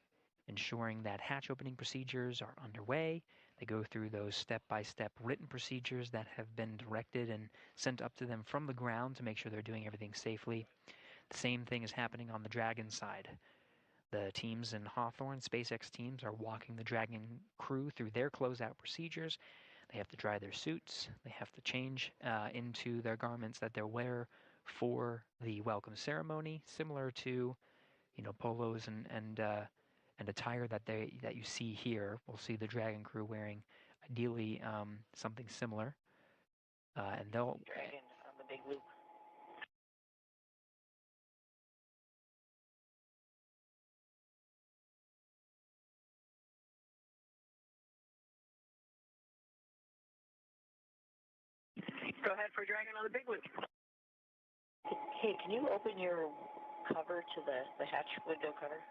ensuring that hatch opening procedures are underway. They go through those step-by-step written procedures that have been directed and sent up to them from the ground to make sure they're doing everything safely. The same thing is happening on the Dragon side. The teams in Hawthorne, SpaceX teams, are walking the Dragon crew through their closeout procedures. They have to dry their suits. They have to change into their garments that they'll wear for the welcome ceremony, similar to, polos and attire that you see here. We'll see the Dragon crew wearing, ideally, something similar, and they'll. Dragon on the big loop. Go ahead for Dragon on the big loop. Hey, can you open your cover to the hatch window cover?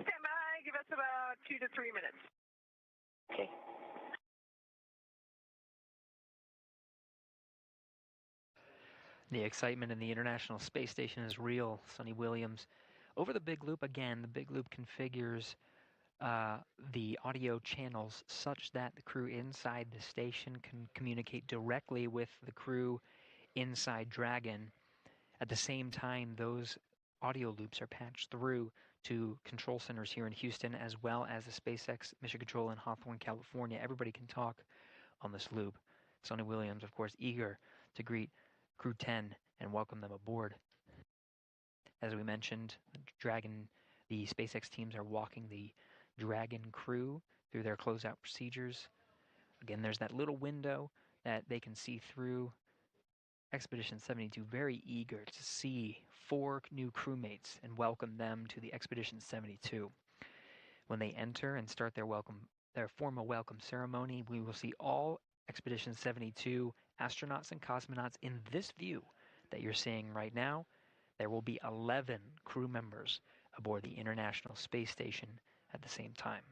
Stand by. Give us about 2 to 3 minutes. Okay. The excitement in the International Space Station is real, Suni Williams. Over the big loop again, the big loop configures the audio channels such that the crew inside the station can communicate directly with the crew inside Dragon. At the same time, those audio loops are patched through to control centers here in Houston as well as the SpaceX Mission Control in Hawthorne, California. Everybody can talk on this loop. Suni Williams, of course, eager to greet Crew 10 and welcome them aboard. As we mentioned, Dragon, the SpaceX teams are walking the Dragon crew through their closeout procedures. Again, there's that little window that they can see through. Expedition 72 very eager to see 4 new crewmates and welcome them to the Expedition 72. When they enter and start their formal welcome ceremony, we will see all Expedition 72 astronauts and cosmonauts in this view that you're seeing right now. There will be 11 crew members aboard the International Space Station at the same time.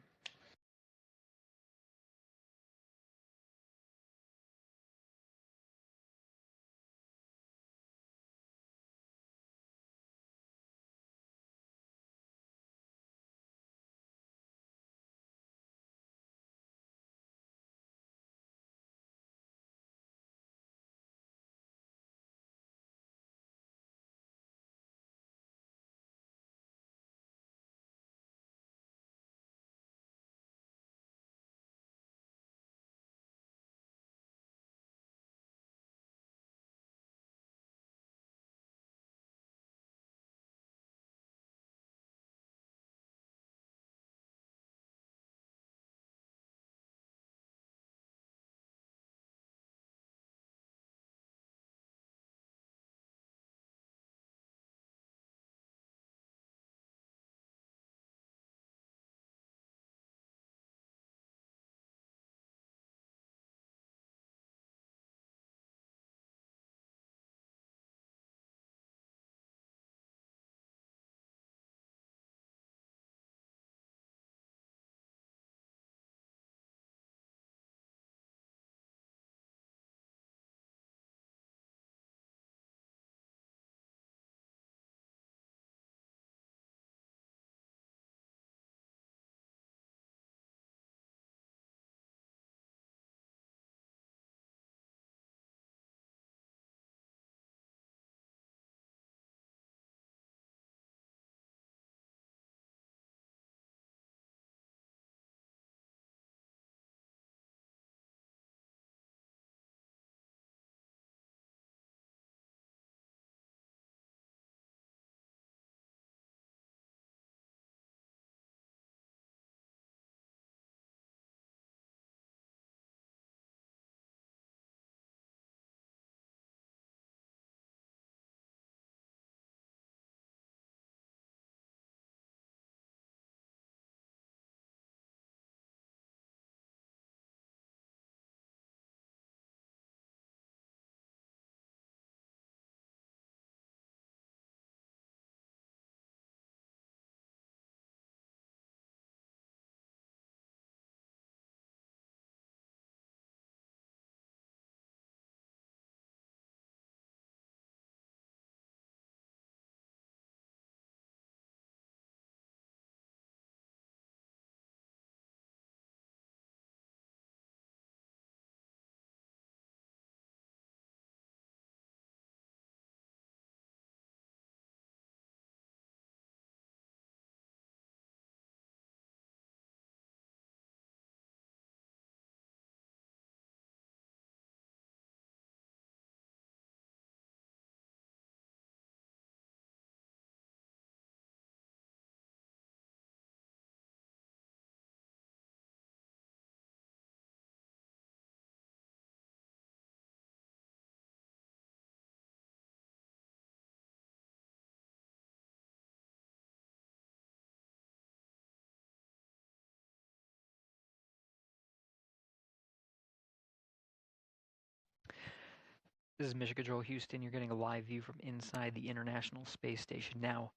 This is Mission Control Houston. You're getting a live view from inside the International Space Station. Now,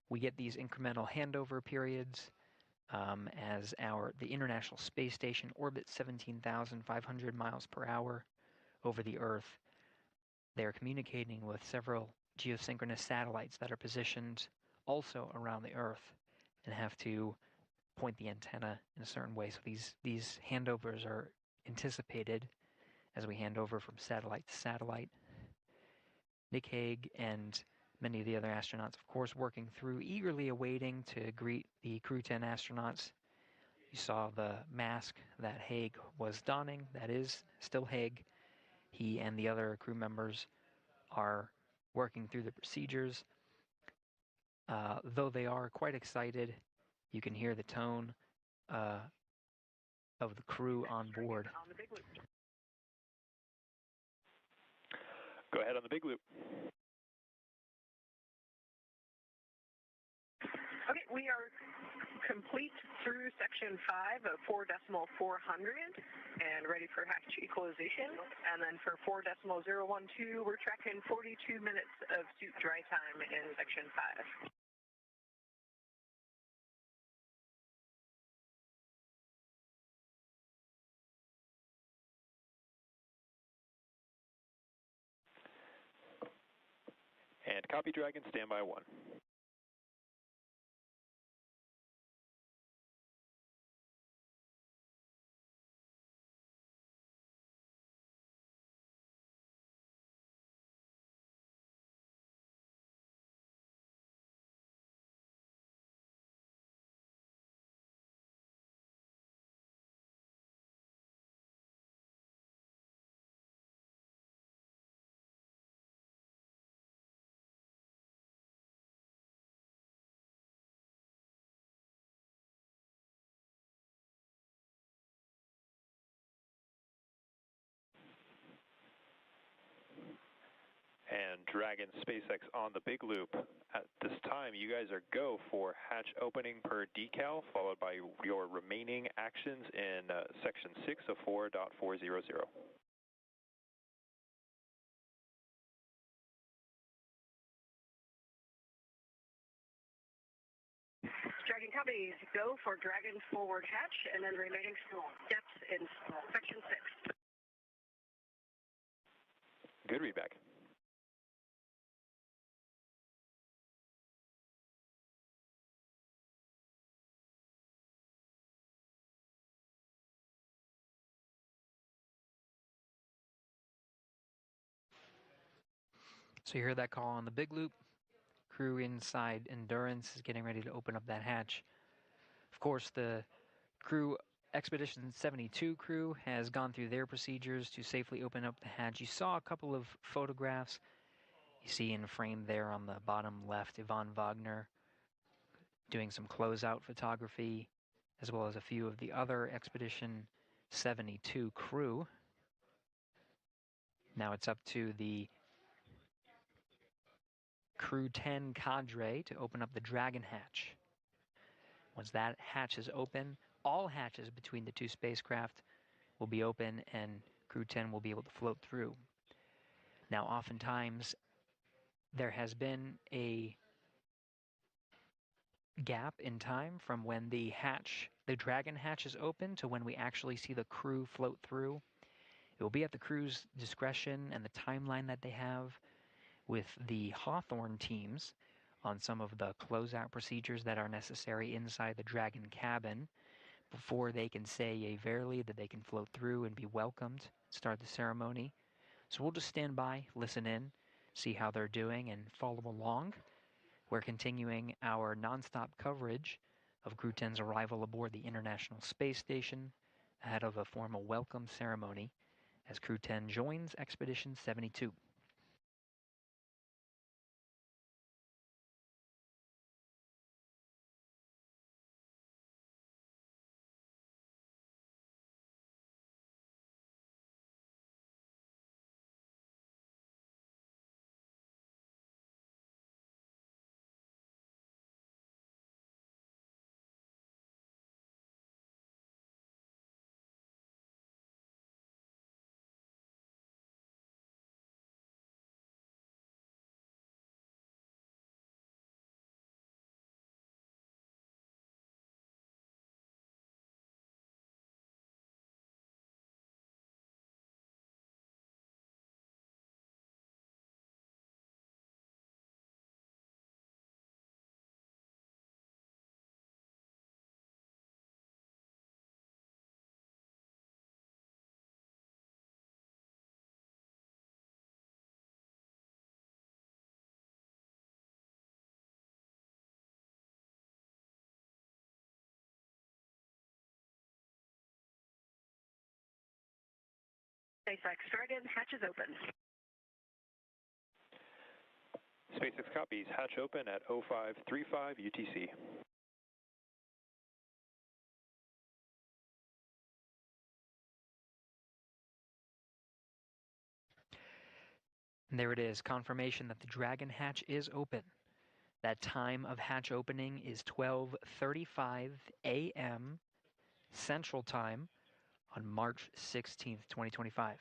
we get these incremental handover periods as the International Space Station orbits 17,500 miles per hour over the Earth. They're communicating with several geosynchronous satellites that are positioned also around the Earth and have to point the antenna in a certain way. So these handovers are anticipated as we hand over from satellite to satellite. Nick Hague and many of the other astronauts, of course, working through, eagerly awaiting to greet the Crew 10 astronauts. You saw the mask that Hague was donning. That is still Hague. He and the other crew members are working through the procedures. Though they are quite excited, you can hear the tone of the crew on board. Go ahead on the big loop. Okay, we are complete through section 5 of 4.400 and ready for hatch equalization. And then for 4.012, we're tracking 42 minutes of suit dry time in section 5. And copy, Dragon, standby 1. And Dragon SpaceX on the big loop. At this time, you guys are go for hatch opening per decal, followed by your remaining actions in section 6 of 4.400. Dragon companies go for Dragon forward hatch and then remaining steps in section 6. Good readback. So you heard that call on the big loop. Crew inside Endurance is getting ready to open up that hatch. Of course, the crew, Expedition 72 crew, has gone through their procedures to safely open up the hatch. You saw a couple of photographs. You see in frame there on the bottom left, Yvonne Wagner doing some closeout photography, as well as a few of the other Expedition 72 crew. Now it's up to the Crew 10 cadre to open up the Dragon hatch. Once that hatch is open, all hatches between the two spacecraft will be open and Crew 10 will be able to float through. Now, oftentimes, there has been a gap in time from when the Dragon hatch is open to when we actually see the crew float through. It will be at the crew's discretion and the timeline that they have with the Hawthorne teams on some of the closeout procedures that are necessary inside the Dragon cabin before they can say yea verily that they can float through and be welcomed, start the ceremony. So we'll just stand by, listen in, see how they're doing, and follow along. We're continuing our nonstop coverage of Crew 10's arrival aboard the International Space Station ahead of a formal welcome ceremony as Crew 10 joins Expedition 72. SpaceX Dragon, hatch is open. SpaceX copies, hatch open at 0535 UTC. And there it is, confirmation that the Dragon hatch is open. That time of hatch opening is 12:35 a.m. Central Time on March 16th, 2025.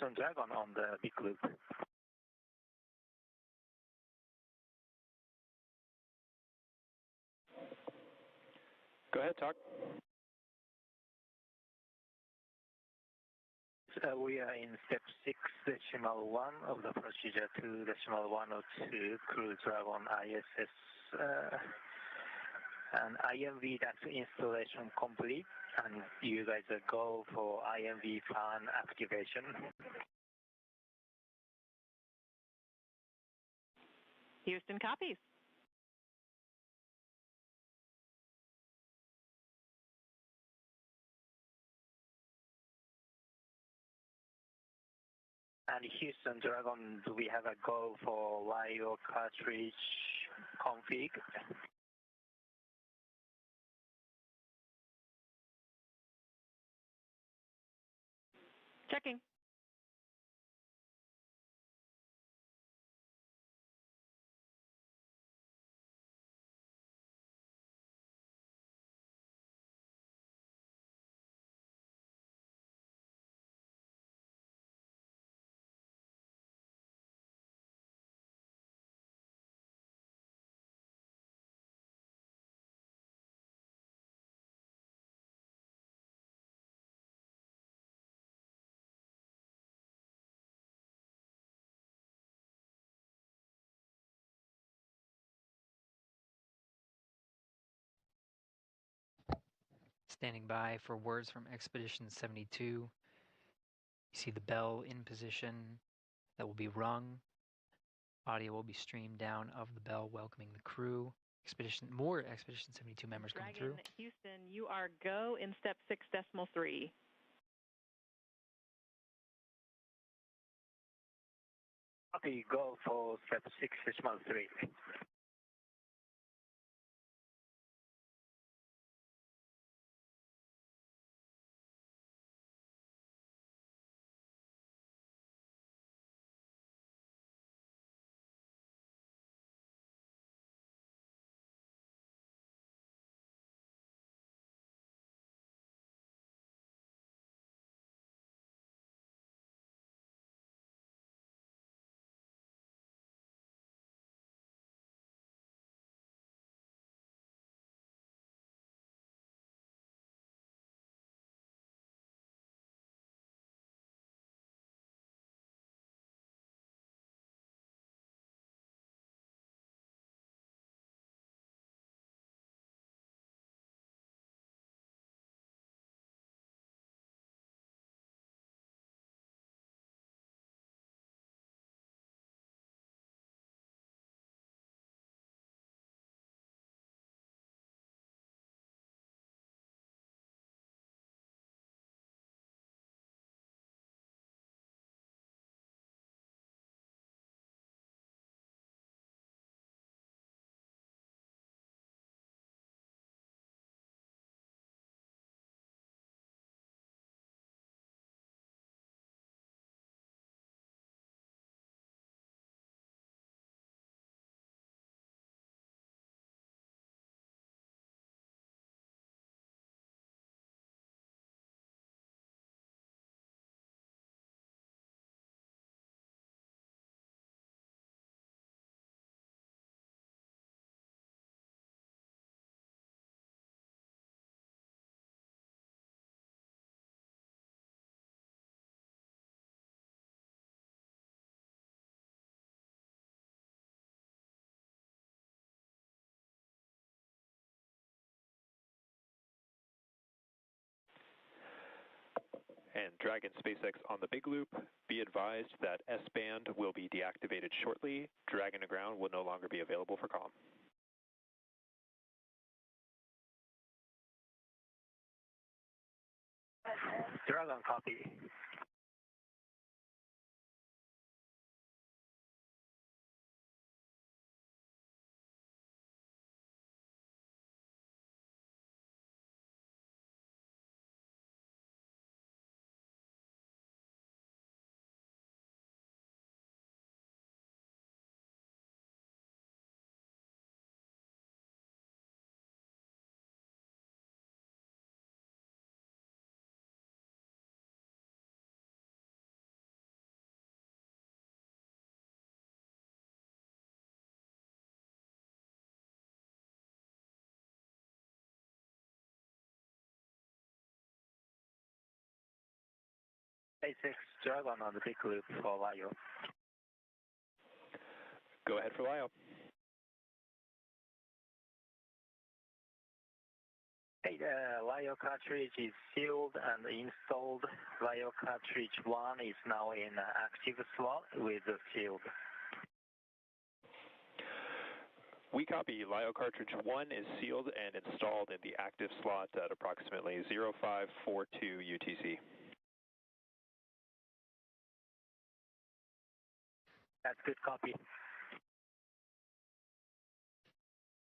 Some Dragon on the big loop. Go ahead, talk. We are in step 6.1 of the procedure 2.102 Crew Dragon ISS and IMV duct installation complete, and you guys go for IMV fan activation. Houston copies. And Houston Dragon, do we have a go for YO cartridge config? Checking. Standing by for words from Expedition 72. You see the bell in position that will be rung. Audio will be streamed down of the bell welcoming the crew. More Expedition 72 members coming through. Houston, you are go in step 6.3. Copy, go for step 6.3. And Dragon SpaceX on the big loop, be advised that S-band will be deactivated shortly. Dragon to ground will no longer be available for comm. Dragon copy. SpaceX Dragon on the big loop for LIO. Go ahead for LIO. Hey, the LIO cartridge is sealed and installed. LIO cartridge 1 is now in active slot with the field. We copy. LIO cartridge 1 is sealed and installed in the active slot at approximately 0542 UTC. That's good copy.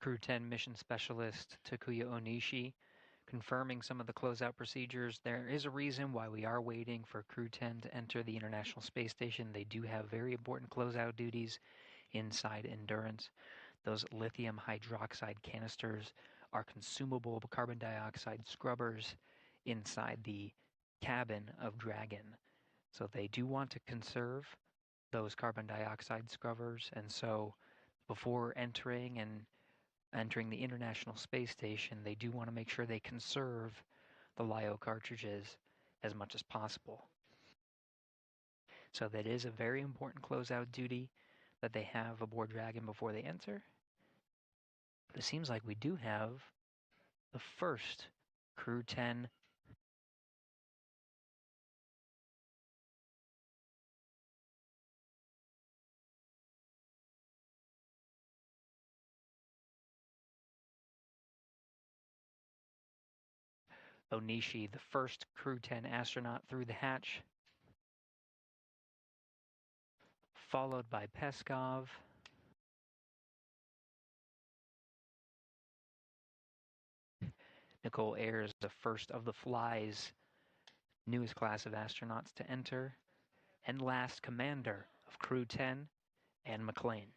Crew 10 mission specialist Takuya Onishi confirming some of the closeout procedures. There is a reason why we are waiting for Crew 10 to enter the International Space Station. They do have very important closeout duties inside Endurance. Those lithium hydroxide canisters are consumable carbon dioxide scrubbers inside the cabin of Dragon. So they do want to conserve those carbon dioxide scrubbers, and so before entering the International Space Station, they do want to make sure they conserve the LIO cartridges as much as possible. So that is a very important closeout duty that they have aboard Dragon before they enter. But it seems like we do have the first Crew 10 Onishi, the first Crew 10 astronaut through the hatch, followed by Peskov, Nicole Ayers, the first of the Fly's newest class of astronauts to enter, and last commander of Crew 10, Anne McLean.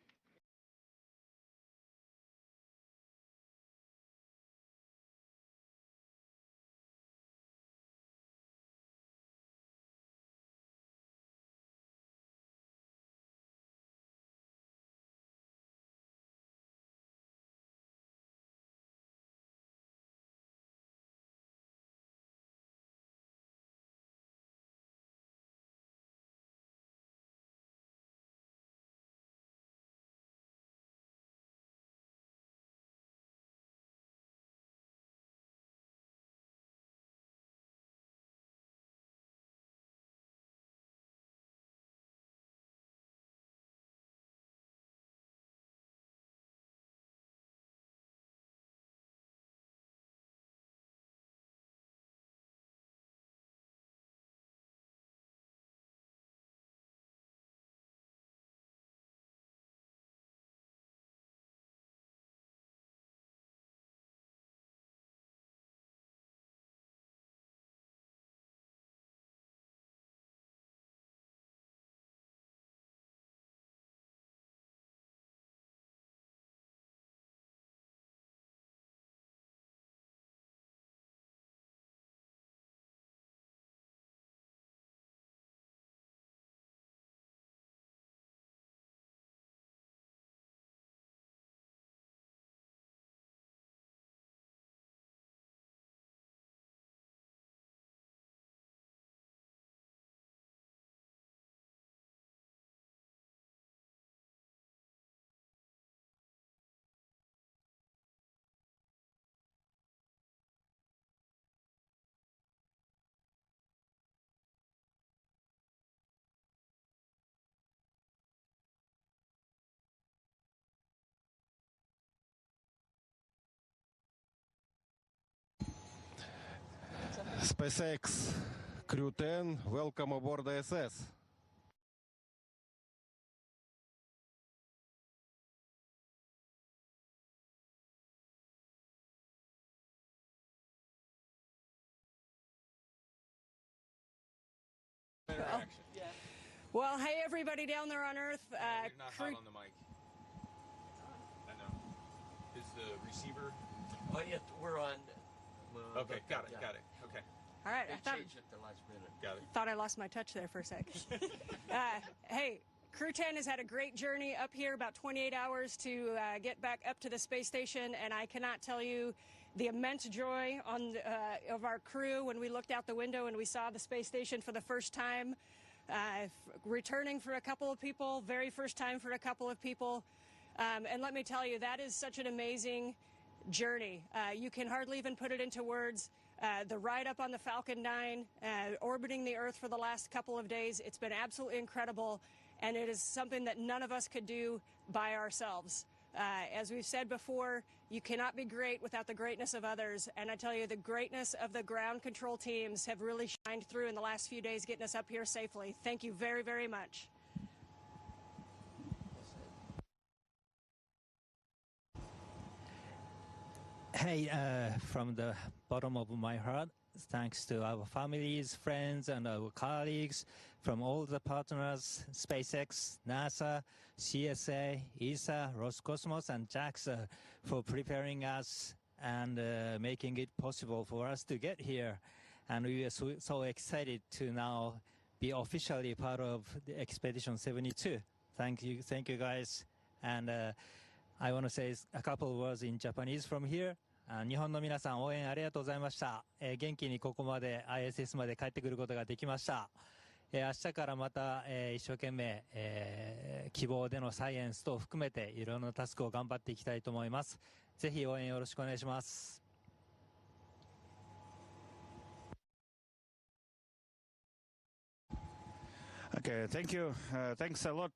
SpaceX Crew 10, welcome aboard the ISS. Well, hey, everybody down there on Earth. You're not hot on the mic. I know. Is the receiver? Oh, yeah, we're on. Okay, got it. Okay. All right, They changed it the last minute. Got it. thought I lost my touch there for a sec. Hey, Crew 10 has had a great journey up here, about 28 hours to get back up to the space station, and I cannot tell you the immense joy of our crew when we looked out the window and we saw the space station for the first time. Returning for a couple of people, very first time for a couple of people. And let me tell you, that is such an amazing journey. You can hardly even put it into words. The ride up on the Falcon 9, orbiting the Earth for the last couple of days, it's been absolutely incredible, and it is something that none of us could do by ourselves. As we've said before, you cannot be great without the greatness of others, and I tell you, the greatness of the ground control teams have really shined through in the last few days getting us up here safely. Thank you very, very much. Hey, from the bottom of my heart, thanks to our families, friends, and our colleagues from all the partners, SpaceX, NASA, CSA, ESA, Roscosmos, and JAXA for preparing us and making it possible for us to get here. And we are so excited to now be officially part of the Expedition 72. Thank you guys. And I want to say a couple of words in Japanese from here. 日本の皆さん応援ありがとうございました。元気にここまで ISS まで帰ってくることができました。明日からまた、一生懸命、希望でのサイエンス等含めていろんなタスクを頑張っていきたいと思います。ぜひ応援よろしくお願いします。Okay, thank you. Thanks a lot.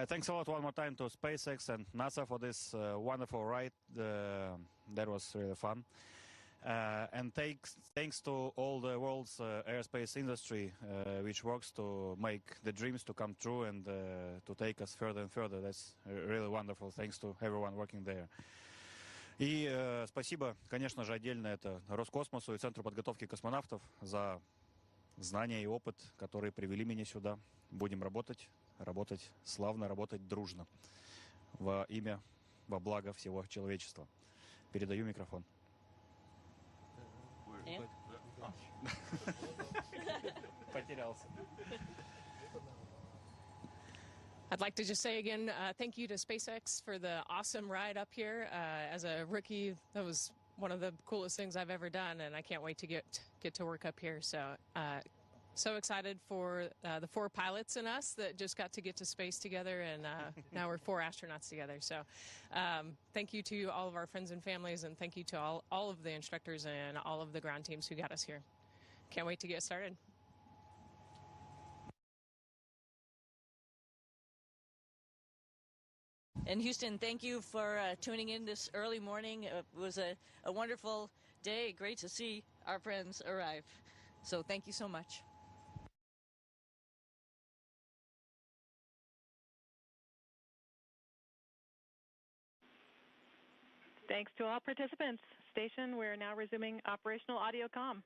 Thanks a lot one more time to SpaceX and NASA for this wonderful ride. That was really fun. And thanks to all the world's aerospace industry, which works to make the dreams to come true and to take us further and further. That's really wonderful. Thanks to everyone working there. И спасибо, конечно же, отдельно это Роскосмосу и Центру подготовки космонавтов за знания и опыт, которые привели меня сюда. Будем работать славно, работать дружно во имя, во благо всего человечества. Передаю микрофон. Потерялся. I'd like to just say again, thank you to SpaceX for the awesome ride up here. As a rookie, that was one of the coolest things I've ever done, and I can't wait to get to work up here. So excited for the 4 pilots and us that just got to get to space together, and now we're 4 astronauts together. So thank you to all of our friends and families, and thank you to all of the instructors and all of the ground teams who got us here. Can't wait to get started. And Houston, thank you for tuning in this early morning. It was a wonderful day. Great to see our friends arrive. So thank you so much. Thanks to all participants. Station, we're now resuming operational audio comm.